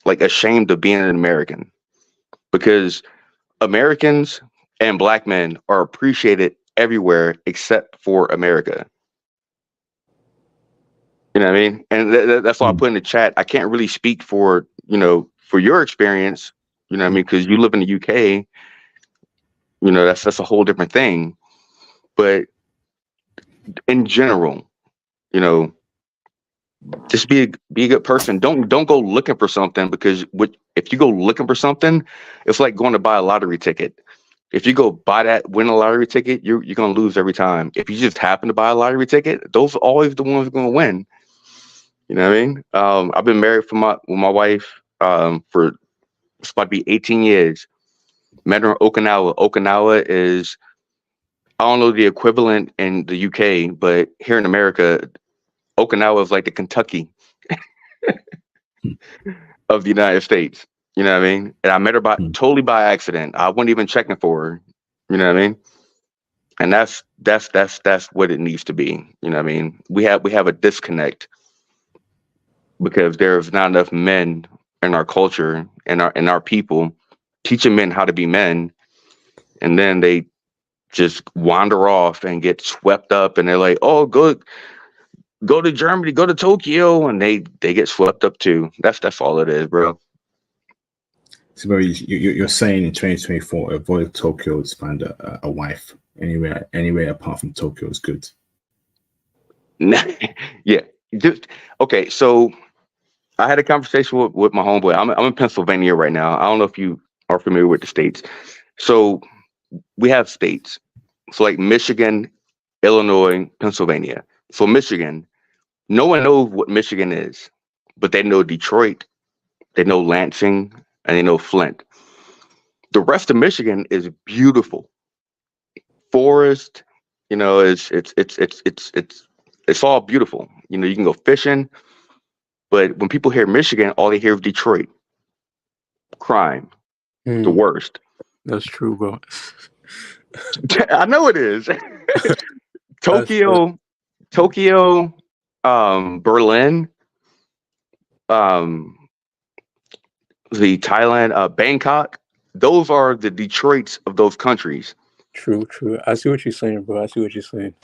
ashamed of being an American, because Americans and black men are appreciated everywhere except for America. You know what I mean? And that's why I put in the chat. I can't really speak for, you know, for your experience, you know what I mean? Because you live in the UK, you know, that's a whole different thing. But in general, you know, just be a good person. Don't go looking for something, because if you go looking for something, it's like going to buy a lottery ticket. If you go win a lottery ticket, you're gonna lose every time. If you just happen to buy a lottery ticket, those are always the ones who are gonna win. You know what I mean? I've been married with my wife for it's about to be 18 years. Met her in Okinawa. Okinawa is, I don't know the equivalent in the UK, but here in America, Okinawa is like the Kentucky of the United States. You know what I mean? And I met her totally by accident. I wasn't even checking for her. You know what I mean? And that's what it needs to be. You know what I mean? We have a disconnect because there's not enough men in our culture and our people teaching men how to be men, and then they just wander off and get swept up, and they're like, oh, go to Germany, go to Tokyo, and they get swept up too. That's all it is, bro. So you're saying in 2024, avoid Tokyo to find a wife. Anywhere apart from Tokyo is good. Yeah. Okay, so I had a conversation with my homeboy. I'm in Pennsylvania right now. I don't know if you are familiar with the states. So we have states. So like Michigan, Illinois, Pennsylvania. So Michigan, no one knows what Michigan is, but they know Detroit, they know Lansing, and they know Flint. The rest of Michigan is beautiful. Forest, you know, it's all beautiful. You know, you can go fishing, but when people hear Michigan, all they hear is Detroit. Crime, the worst. That's true, bro. I know it is. Tokyo, Berlin, the Thailand, Bangkok. Those are the Detroits of those countries. True. I see what you're saying, bro. I see what you're saying.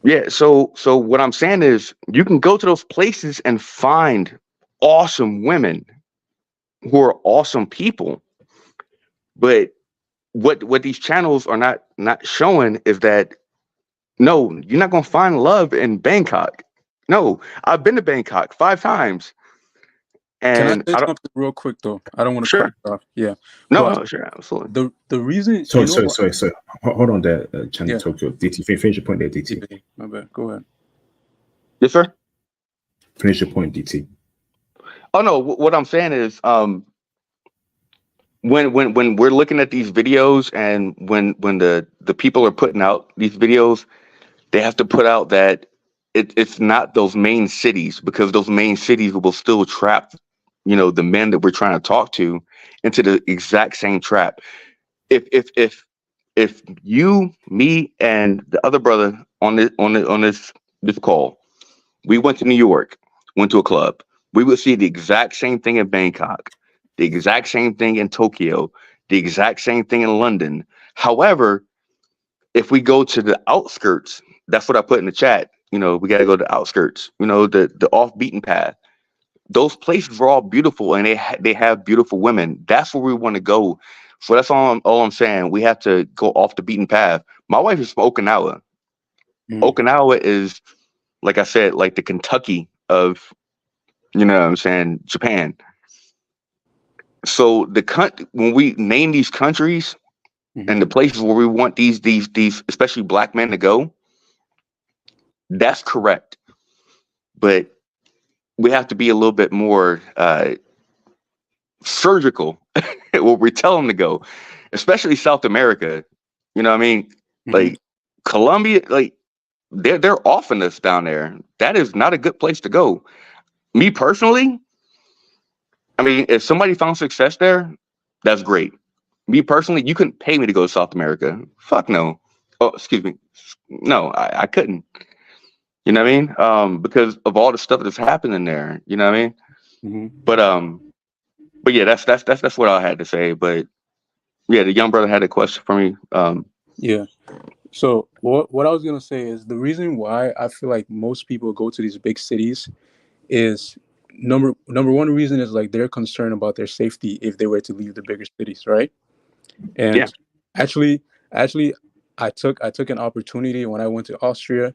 Yeah. So what I'm saying is, you can go to those places and find awesome women who are awesome people, but what these channels are not showing is that, no, you're not gonna find love in Bangkok. No, I've been to Bangkok 5 times. And can I say something real quick though? I don't want to cut you off. Yeah. No, sure, absolutely. The reason. Sorry. Hold on there, Channel Tokyo. DT, finish your point there, DT. My bad. Go ahead. Yes, sir. Finish your point, DT. Oh no, what I'm saying is, when we're looking at these videos, and when the people are putting out these videos, they have to put out that it's not those main cities, because those main cities will still trap, you know, the men that we're trying to talk to into the exact same trap. If you, me, and the other brother on this call, we went to New York, went to a club, we would see the exact same thing in Bangkok, the exact same thing in Tokyo, the exact same thing in London. However, if we go to the outskirts, that's what I put in the chat. You know, we got to go to the outskirts, you know, the off beaten path. Those places are all beautiful, and they have beautiful women. That's where we want to go. So that's all I'm saying. We have to go off the beaten path. My wife is from Okinawa. Okinawa is, like I said, like the Kentucky of, you know what I'm saying, Japan. So when we name these countries, and the places where we want these especially black men to go, that's correct. But we have to be a little bit more surgical where we tell them to go, especially South America. You know what I mean? Like Colombia, like they're offing us down there. That is not a good place to go. Me personally, I mean, if somebody found success there, that's great. Me personally, you couldn't pay me to go to South America. Fuck no. Oh, excuse me. No, I couldn't. You know what I mean? Because of all the stuff that's happening there. You know what I mean? But yeah, that's what I had to say. But yeah, the young brother had a question for me. Yeah. So what I was gonna say is the reason why I feel like most people go to these big cities is number one reason is like they're concerned about their safety if they were to leave the bigger cities, right? And Yeah. actually, I took an opportunity when I went to Austria.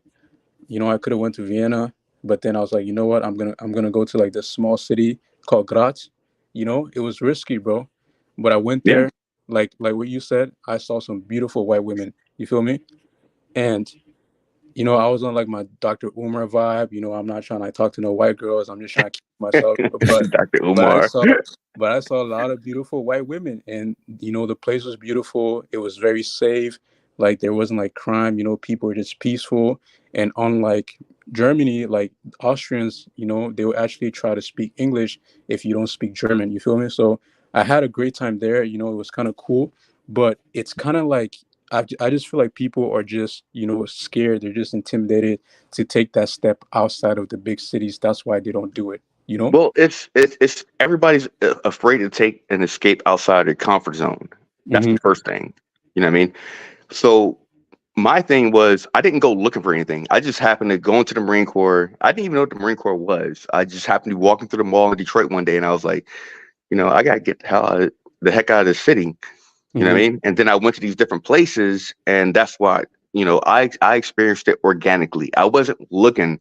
You know, I could have went to Vienna, but then I was like, you know what? I'm gonna go to like this small city called Graz. You know, it was risky, bro, but I went Yeah. there. Like what you said, I saw some beautiful white women. You feel me? And you know, I was on like my Dr. Umar vibe. You know, I'm not trying to talk to no white girls. I'm just trying to keep myself. Dr. But I Umar. saw a lot of beautiful white women, and you know, the place was beautiful. It was very safe. Like there wasn't like crime. You know, people were just peaceful. And unlike Germany, like Austrians, you know, they will actually try to speak English if you don't speak German. You feel me? So I had a great time there. You know, it was kind of cool, but it's kind of like I just feel like people are just, you know, scared. They're just intimidated to take that step outside of the big cities. That's why they don't do it, you know? Well, it's everybody's afraid to take an escape outside their comfort zone. That's the first thing. You know what I mean? So my thing was I didn't go looking for anything. I just happened to go into the Marine Corps. I didn't even know what the Marine Corps was. I just happened to be walking through the mall in Detroit one day, and I was like, you know, I gotta get the heck out of this city. You know what I mean? And then I went to these different places, and that's why, you know, I experienced it organically. I wasn't looking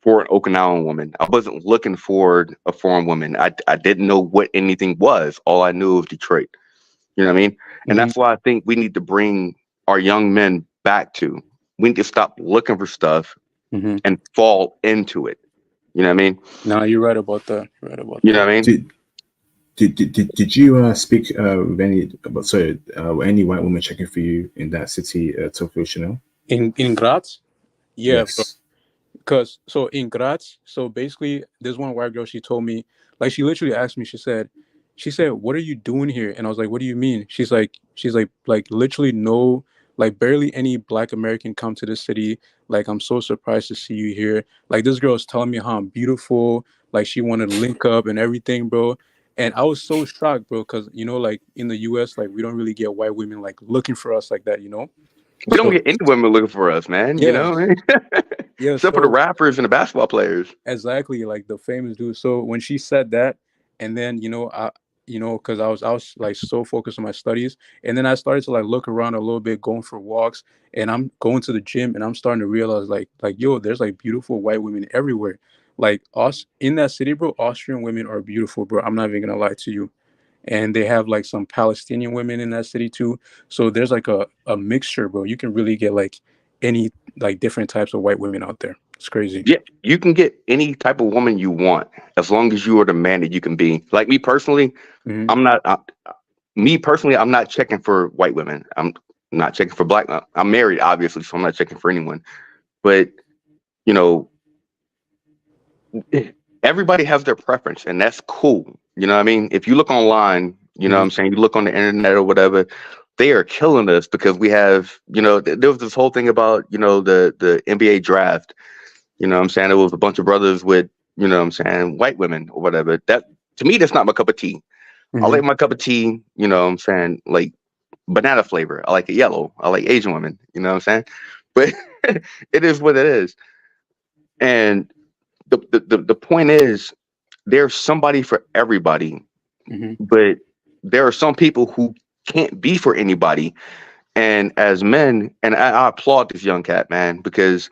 for an Okinawan woman. I wasn't looking for a foreign woman. I didn't know what anything was. All I knew was Detroit. You know what I mean? And that's why I think we need to bring our young men back to. We need to stop looking for stuff and fall into it. You know what I mean? No, you're right about that. You're right about You that. know what I mean? Did you speak with any white woman checking for you in that city, Tokyo? In Graz? Yeah, bro. Yes. Because so in Graz, so basically there's one white girl, she told me, like she literally asked me, she said, what are you doing here? And I was like, what do you mean? She's like literally no, like barely any black American come to this city. Like, I'm so surprised to see you here. Like, this girl is telling me how I'm beautiful. Like, she wanted to link up and everything, bro. And I was so shocked, bro, because, you know, like in the US, like we don't really get white women like looking for us like that, you know? We don't So get any women looking for us, man. You yeah, know what I mean? yeah. Except for the So rappers and the basketball players. exactly, like the famous dude. So when she said that, and then because I was like so focused on my studies, and then I started to like look around a little bit, going for walks, and I'm going to the gym, and I'm starting to realize like yo, there's like beautiful white women everywhere. Like us in that city, bro. Austrian women are beautiful, bro. I'm not even gonna lie to you. And they have like some Palestinian women in that city too. So there's like a mixture, bro. You can really get like any like different types of white women out there. It's crazy. Yeah, you can get any type of woman you want as long as you are the man that you can be. Like me personally, I'm not. I'm not checking for white women. I'm not checking for black. I'm married, obviously, so I'm not checking for anyone. But you know, everybody has their preference, and that's cool. You know what I mean? If you look online, you know what I'm saying, you look on the internet or whatever, they are killing us because we have, you know, there was this whole thing about, you know, the NBA draft. You know what I'm saying? It was a bunch of brothers with, you know what I'm saying, white women or whatever. That, to me, that's not my cup of tea. I like my cup of tea, you know what I'm saying, like banana flavor. I like it yellow. I like Asian women, you know what I'm saying? But it is what it is. And the point is, there's somebody for everybody, but there are some people who can't be for anybody. And as men, and I applaud this young cat, man, because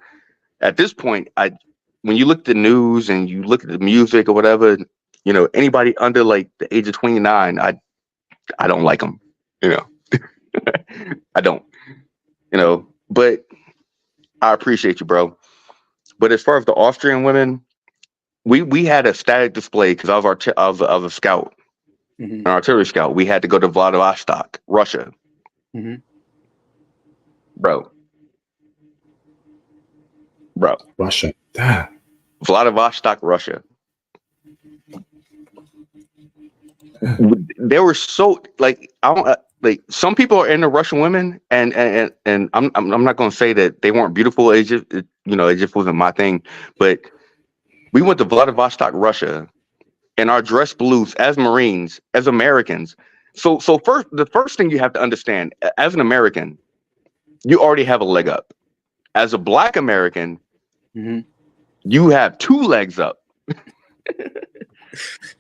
at this point, when you look at the news and you look at the music or whatever, you know, anybody under like the age of 29, I don't like them, you know. I don't, but I appreciate you, bro. But as far as the Austrian women, we had a static display because I was a scout, an artillery scout. We had to go to Vladivostok, Russia, bro. Russia. Damn. Vladivostok, Russia. They were so like I don't like some people are into Russian women, and I'm not gonna say that they weren't beautiful. It just wasn't my thing. But we went to Vladivostok, Russia, in our dress blues as Marines, as Americans. So the first thing you have to understand, as an American, you already have a leg up. As a Black American, you have two legs up.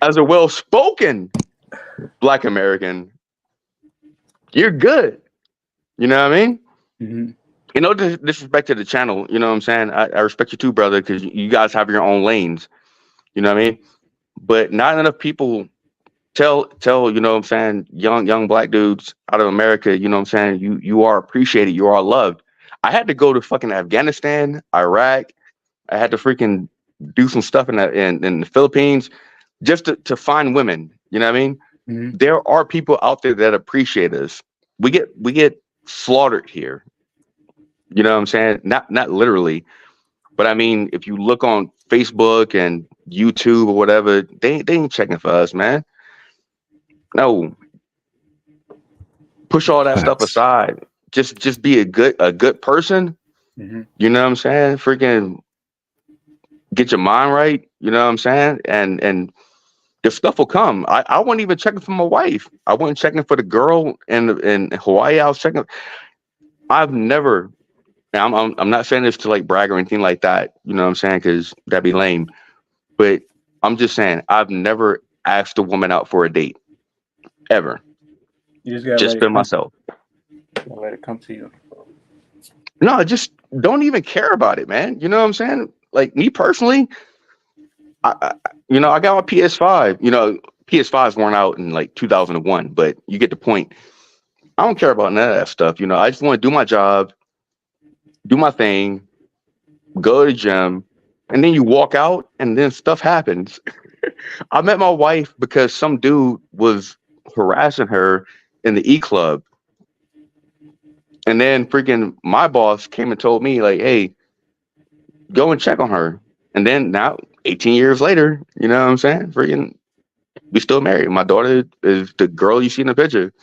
As a well-spoken Black American, you're good. You know what I mean? No disrespect to the channel. You know what I'm saying? I respect you too, brother, because you guys have your own lanes. You know what I mean? But not enough people tell you know what I'm saying, young Black dudes out of America, you know what I'm saying, you are appreciated, you are loved. I had to go to fucking Afghanistan, Iraq. I had to freaking do some stuff in the Philippines just to find women. You know what I mean? There are people out there that appreciate us. We get slaughtered here. You know what I'm saying? Not literally, but I mean, if you look on Facebook and YouTube or whatever, they ain't checking for us, man. No. Push all that stuff aside. Just be a good person. You know what I'm saying? Freaking get your mind right. You know what I'm saying? And the stuff will come. I wasn't even checking for my wife. I wasn't checking for the girl in Hawaii. I was checking. I've never. I'm not saying this to like brag or anything like that. You know what I'm saying? Because that'd be lame. But I'm just saying I've never asked a woman out for a date ever. You just gotta just been myself. Let it come to you. No, just don't even care about it, man. You know what I'm saying? Like me personally, I got my PS5. PS5s weren't out in like 2001, but you get the point. I don't care about none of that stuff. I just want to do my job, do my thing, go to the gym, and then you walk out and then stuff happens. I met my wife because some dude was harassing her in the E Club. And then freaking my boss came and told me like, hey, go and check on her. And then now 18 years later, you know what I'm saying? Freaking we still married. My daughter is the girl you see in the picture.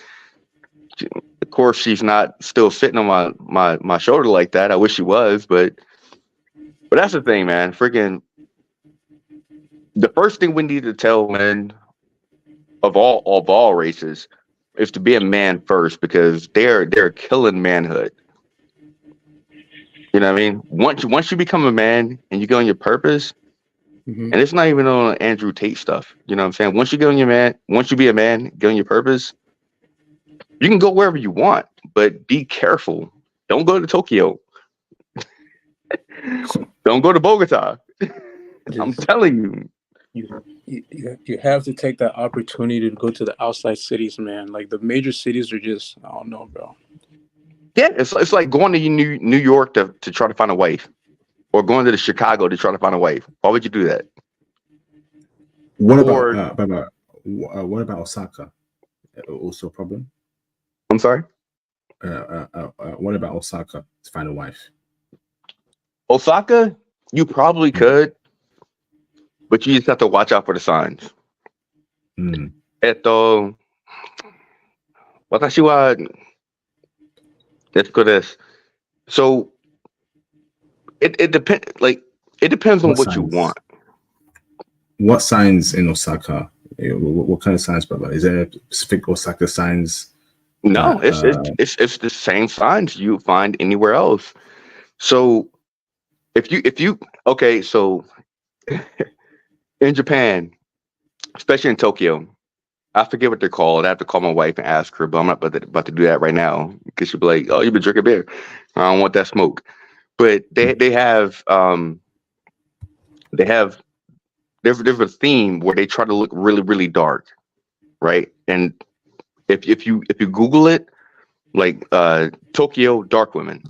Of course, she's not still sitting on my shoulder like that. I wish she was, but that's the thing, man. Freaking the first thing we need to tell men of all races is to be a man first, because they're killing manhood. You know what I mean? Once you become a man and you go on your purpose, and it's not even on Andrew Tate stuff. You know what I'm saying? Once you be a man, go on your purpose, you can go wherever you want, but be careful. Don't go to Tokyo. Don't go to Bogota. I'm telling you. You have to take that opportunity to go to the outside cities, man. Like the major cities are just, I don't know, bro. Yeah, it's like going to New York to try to find a wife, or going to Chicago to try to find a wife. Why would you do that? What about Osaka? Also a problem? I'm sorry? What about Osaka to find a wife? Osaka, you probably could, but you just have to watch out for the signs. 私は let's go this. So it depends. Like it depends on what you want. What signs in Osaka? What kind of signs, brother? Is there specific Osaka signs? No, it's the same signs you find anywhere else. So if you okay, so in Japan, especially in Tokyo, I forget what they're called. I have to call my wife and ask her, but I'm not about to do that right now, because she'll be like, "Oh, you've been drinking beer. I don't want that smoke." But they have there's a theme where they try to look really, really dark, right? And if you Google it, like Tokyo dark women.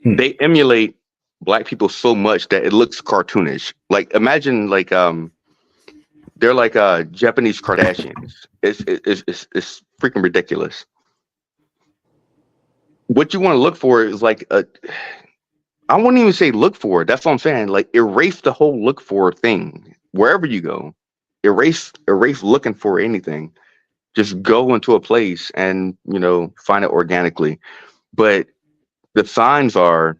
They emulate black people so much that it looks cartoonish. Like imagine like they're like Japanese Kardashians. It's freaking ridiculous. What you want to look for is like I wouldn't even say look for. That's what I'm saying. Like erase the whole look for thing wherever you go. Erase looking for anything. Just go into a place and find it organically. But the signs are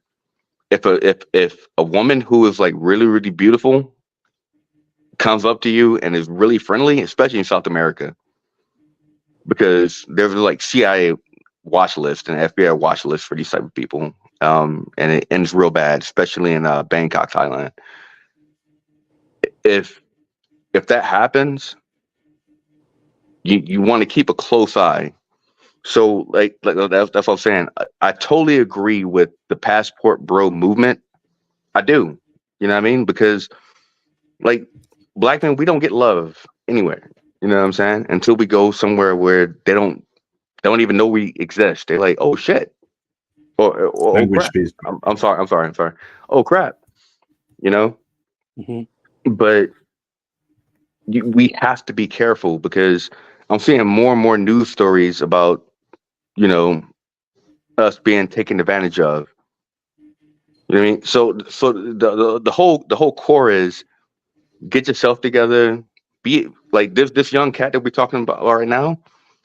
if a woman who is like really really beautiful comes up to you and is really friendly, especially in South America, because there's like CIA watch list and FBI watch list for these type of people, and it ends real bad, especially in Bangkok, Thailand. If that happens, you want to keep a close eye. So like that's what I'm saying. I totally agree with the passport bro movement. I do. You know what I mean? Because like black men, we don't get love anywhere. You know what I'm saying? Until we go somewhere where they don't even know we exist. They're like, oh shit. Or oh crap. I'm sorry. Oh crap. You know? Mm-hmm. But we have to be careful because I'm seeing more and more news stories about, us being taken advantage of. You know what I mean? So the whole core is get yourself together. Be like this young cat that we're talking about right now.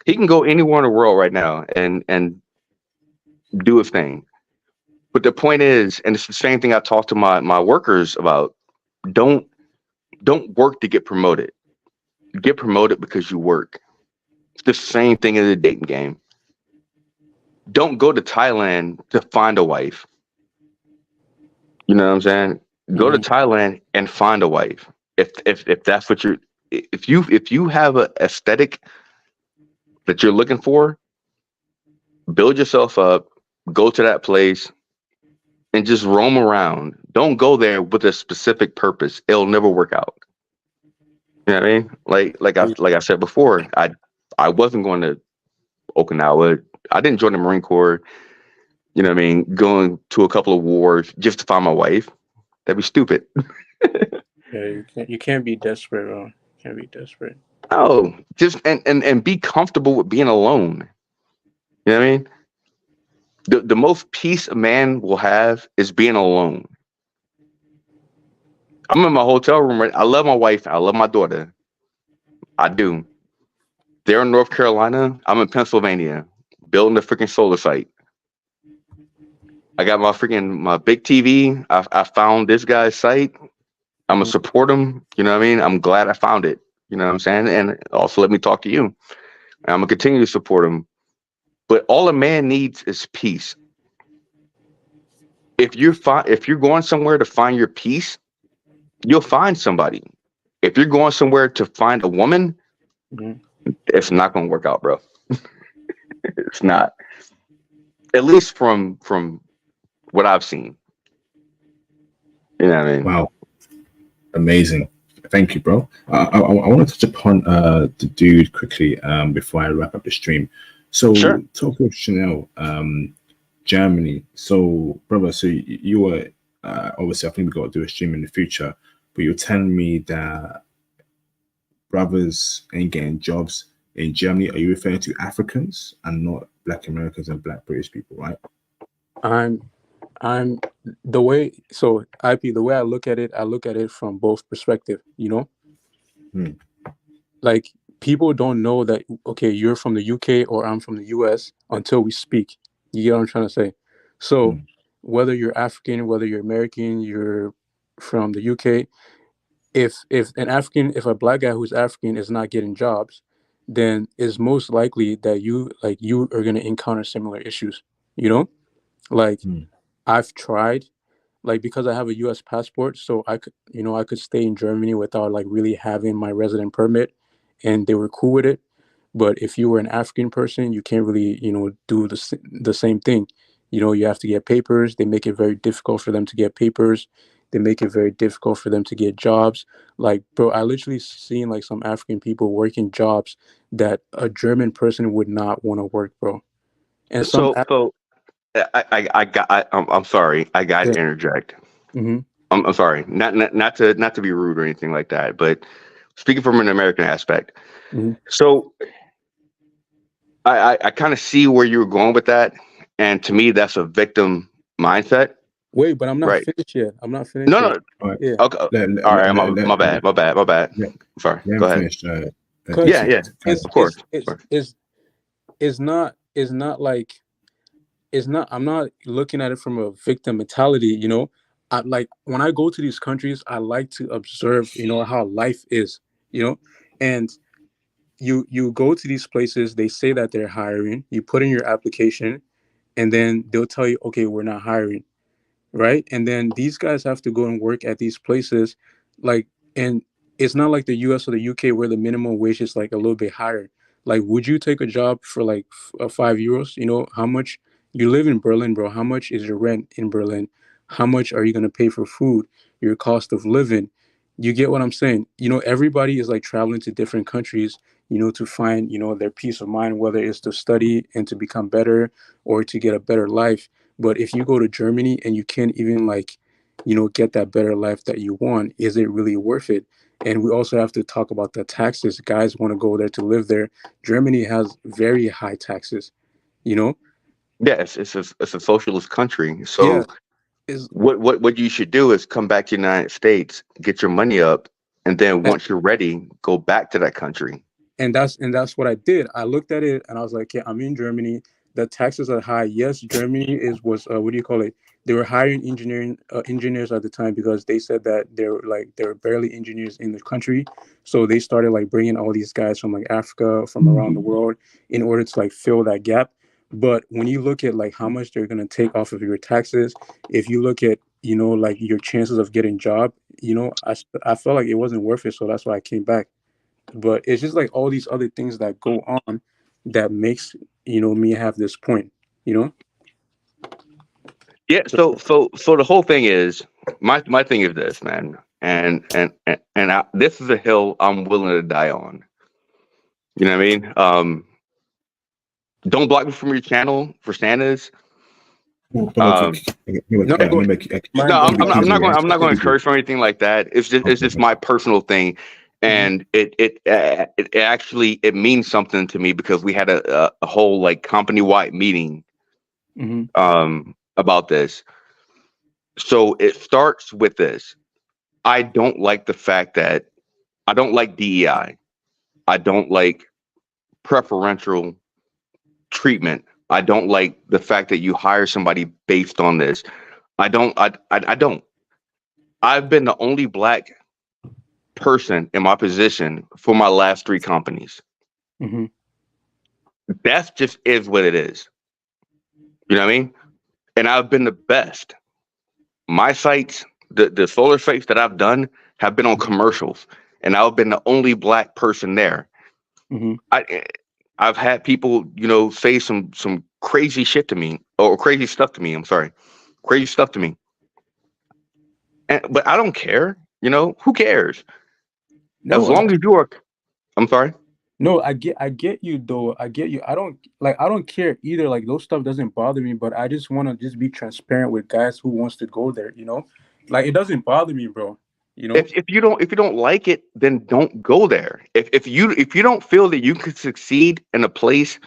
He can go anywhere in the world right now and do his thing. But the point is, and it's the same thing I talk to my workers about. Don't work to get promoted. Get promoted because you work. It's the same thing in the dating game. Don't go to Thailand to find a wife. You know what I'm saying? Go to Thailand and find a wife. If that's what if you have an aesthetic that you're looking for, build yourself up, go to that place and just roam around. Don't go there with a specific purpose. It'll never work out. You know what I mean? Like I said before, I wasn't going to Okinawa. I didn't join the Marine Corps. You know what I mean? Going to a couple of wars just to find my wife. That'd be stupid. Yeah, you can't be desperate, bro. You can't be desperate. Oh, just and be comfortable with being alone. You know what I mean? The most peace a man will have is being alone. I'm in my hotel room right. I love my wife. I love my daughter. I do. They're in North Carolina. I'm in Pennsylvania, building a freaking solar site. I got my big TV. I found this guy's site. I'm gonna support him. You know what I mean? I'm glad I found it. You know what I'm saying? And also let me talk to you. I'm gonna continue to support him. But all a man needs is peace. If you're going somewhere to find your peace, you'll find somebody. If you're going somewhere to find a woman, it's not gonna work out, bro. It's not. At least from what I've seen. You know what I mean? Wow. Amazing. Thank you, bro. I want to touch upon the dude quickly before I wrap up the stream. So Sure. Talking of Chanel, Germany. So brother, so you were obviously I think we got to do a stream in the future, but you're telling me that brothers ain't getting jobs in Germany. Are you referring to Africans and not Black Americans and Black British people, right? I'm the way the way I look at it from both perspectives, Like people don't know that okay, you're from the UK or I'm from the US until we speak. You get what I'm trying to say? So whether you're African, whether you're American, you're from the UK, if a Black guy who's African is not getting jobs, then it's most likely that you are gonna encounter similar issues, Like I've tried, because I have a U.S. passport, so I could stay in Germany without really having my resident permit, and they were cool with it. But if you were an African person, you can't really do the same thing. You have to get papers. They make it very difficult for them to get papers. They make it very difficult for them to get jobs. Like, bro, I literally seen like some African people working jobs that a German person would not want to work, bro. And some, So I'm sorry, I got yeah, to interject. mm-hmm, I'm sorry, not to be rude or anything like that, but speaking from an American aspect. mm-hmm. So I kind of see where you were going with that, and to me, that's a victim mindset, Wait, but I'm not right? finished yet. I'm not finished No, yet. no. All right. Yeah, Okay. All right. My bad. Let, Sorry. let Go him ahead. finish. because Yeah. it's Of course. it's not like it's not. I'm not looking at it from a victim mentality. I like when I go to these countries, I like to observe, how life is, and you go to these places, they say that they're hiring, you put in your application, and then they'll tell you, okay, we're not hiring, right? And then these guys have to go and work at these places, like, and it's not like the US or the UK where the minimum wage is like a little bit higher. Like, would you take a job for like €5? How much you live in Berlin, bro? How much is your rent in Berlin? How much are you going to pay for food, your cost of living? You get what I'm saying? Everybody is like traveling to different countries, to find, their peace of mind, whether it's to study and to become better or to get a better life. But if you go to Germany and you can't even like, get that better life that you want, is it really worth it? And we also have to talk about the taxes. Guys want to go there to live there. Germany has very high taxes, you know? Yeah. It's a socialist country. Yeah, So is what you should do is come back to the United States, get your money up, and then once you're ready, go back to that country. and that's what I did. I looked at it and I was like, yeah, I'm in Germany. The taxes are high. Yes, Germany was what do you call it? They were hiring engineers at the time because they said that there were barely engineers in the country, so they started like bringing all these guys from like Africa, from around the world, in order to like fill that gap. But when you look at like how much they're gonna take off of your taxes, if you look at like your chances of getting job, I felt like it wasn't worth it, so that's why I came back. But it's just like all these other things that go on that makes me have this point, you know Yeah. so So the whole thing is my thing is this, man, and this is a hill I'm willing to die on. You know what I mean? Don't block me from your channel for Santas. Okay. Um, no, Yeah, I'm go gonna ahead. make no, Mind, I'm, bro. keep I'm it not, I'm easy. not going. Yeah, I'm not going to keep it easy. encourage or anything like that. It's Okay, just my personal thing, Hmm. and it actually it means something to me because we had a whole like company wide meeting Hmm. about this. So it starts with this. I don't like the fact that I don't like DEI. I don't like preferential treatment. I don't like the fact that you hire somebody based on this. I don't. I don't. I've been the only black person in my position for my last three companies. Hmm. That's just is what it is. You know what I mean? And I've been the best. My sites, the solar sites that I've done have been on commercials, and I've been the only black person there. Hmm. I I've had people, say some crazy shit to me or crazy stuff to me. I'm sorry, crazy stuff to me. But I don't care. Who cares? As no long as you are. I'm sorry. no, I get you though. I get you. I don't care either. Like, those stuff doesn't bother me, but I just want to just be transparent with guys who wants to go there, like, it doesn't bother me, bro, you know If you don't like it, then don't go there. If you don't feel that you could succeed in a place,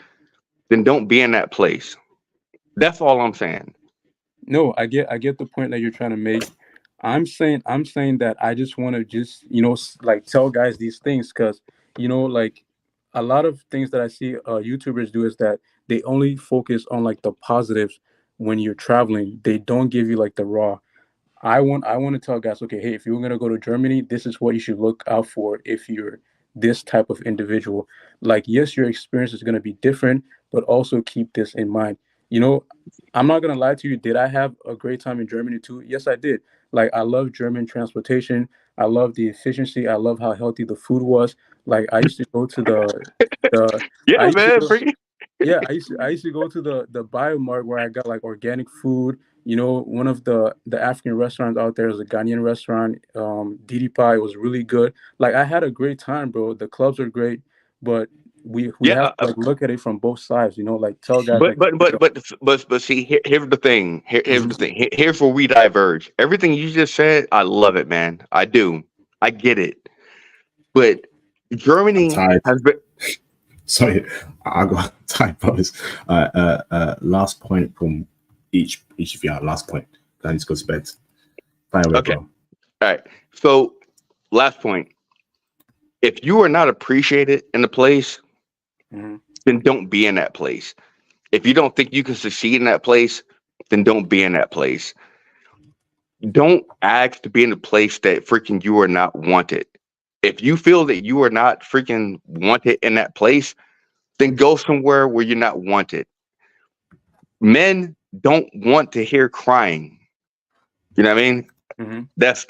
then don't be in that place. That's all I'm saying. No, I get the point that you're trying to make. I'm saying that I just want to just like tell guys these things because like a lot of things that I see YouTubers do is that they only focus on like the positives when you're traveling. They don't give you like the raw. I want to tell guys, okay, hey, if you're gonna go to Germany, this is what you should look out for if you're this type of individual. Like, yes, your experience is gonna be different, but also keep this in mind. You know, I'm not gonna lie to you. Did I have a great time in Germany too? Yes, I did. Like, I love German transportation. I love the efficiency. I love how healthy the food was. Like, I used to go to the I Yeah, used to man. go yeah, I used to go to the Biomart where I got like organic food. one of the African restaurants out there is a Ghanaian restaurant. Didi Pie was really good. Like, I had a great time, bro. The clubs are great, but we have to like look at it from both sides. Like tell guys like. But see, here's the thing. Here's the thing. Here's where we diverge. Everything you just said, I love it, man. I do. I get it. But Germany has been. Sorry, I got tired, brothers. Last point from each of you. Last point. I need to go to bed. Fire away, Okay. bro. All right. So, last point. If you are not appreciated in the place, then don't be in that place. If you don't think you can succeed in that place, then don't be in that place. Don't ask to be in a place that freaking you are not wanted. If you feel that you are not freaking wanted in that place, then go somewhere where you're not wanted. Men don't want to hear crying. You know what I mean? That's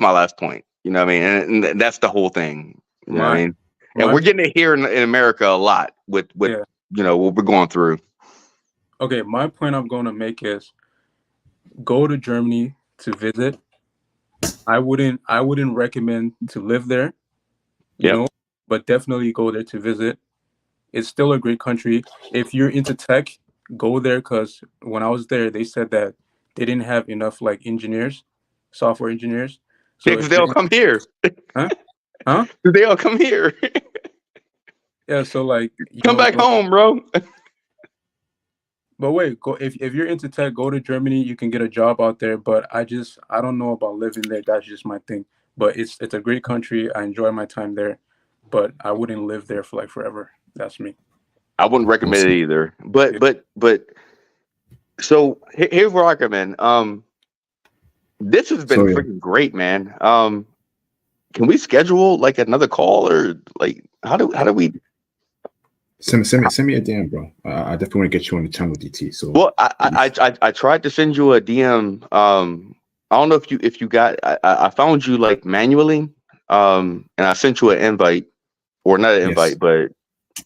my last point. You know what I mean? And that's the whole thing. You know what I mean? And we're getting it here in America a lot with what we're going through. Okay, my point I'm going to make is go to Germany to visit. I wouldn't recommend to live there, but definitely go there to visit. It's still a great country. If you're into tech, go there, because when I was there, they said that they didn't have enough like engineers, software engineers. So because they all come here. Huh? They all come here. Yeah, so like come back home, bro. But wait, go if you're into tech, go to Germany. You can get a job out there. But I don't know about living there. That's just my thing. But it's a great country. I enjoy my time there, but I wouldn't live there for like forever. That's me. I wouldn't recommend it either. But so here's what I recommend. This has been freaking great, man. Can we schedule like another call, or like how do we? Send me a DM, bro. I definitely want to get you on the channel, DT. So well, I tried to send you a DM. I don't know if you got. I found you like manually. And I sent you an invite, or not an invite, but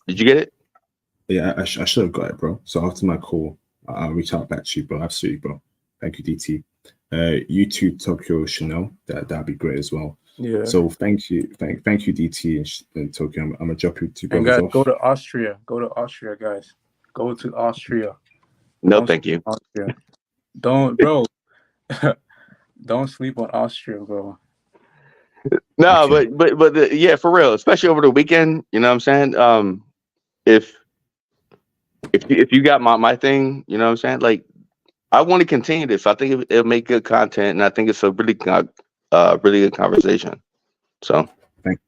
did you get it? Yeah, I should have got it, bro. So after my call, I'll reach out back to you, bro. Absolutely, bro. Thank you, DT. You too, Tokyo Chanel. That'd be great as well. Yeah. So thank you, DT and Tokyo. I'm gonna drop you two brothers guys, off. go to Austria. Go to Austria, guys. Go to Austria. No, thank you. Austria. Don't, bro. Don't sleep on Austria, bro. No, okay. but yeah, for real, especially over the weekend. You know what I'm saying? If you got my thing, you know what I'm saying? Like, I want to continue this. I think it'll make good content, and I think it's a really good conversation. So, thank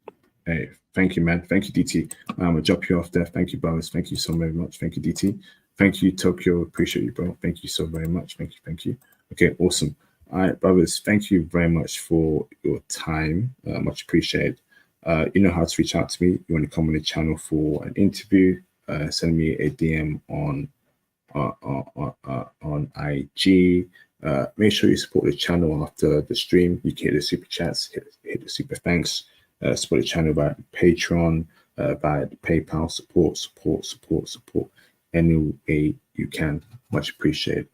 you, man. Thank you, DT. I'm gonna drop you off there. Thank you, brothers. Thank you so very much. Thank you, DT. Thank you, Tokyo. Appreciate you, bro. Thank you so very much. Thank you. Okay, awesome. All right, brothers. Thank you very much for your time. Much appreciated. You know how to reach out to me. You want to come on the channel for an interview? Send me a DM on IG. Make sure you support the channel after the stream. You can hit the super chats, hit the super thanks. Support the channel via Patreon, via PayPal. Support. Any way you can. Much appreciated.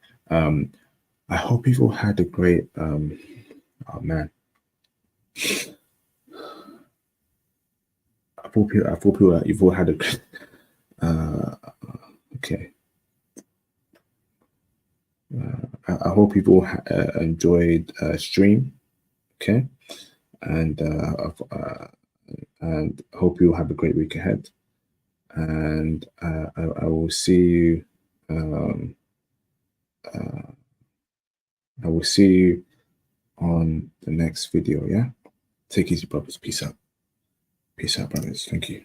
I hope you've all had a great. Oh man. I hope you've all had a great. Okay. I hope you've all enjoyed stream, okay, and hope you'll have a great week ahead. And I will see you. I will see you on the next video. Yeah, take it easy, brothers. Peace out. Peace out, brothers. Thank you.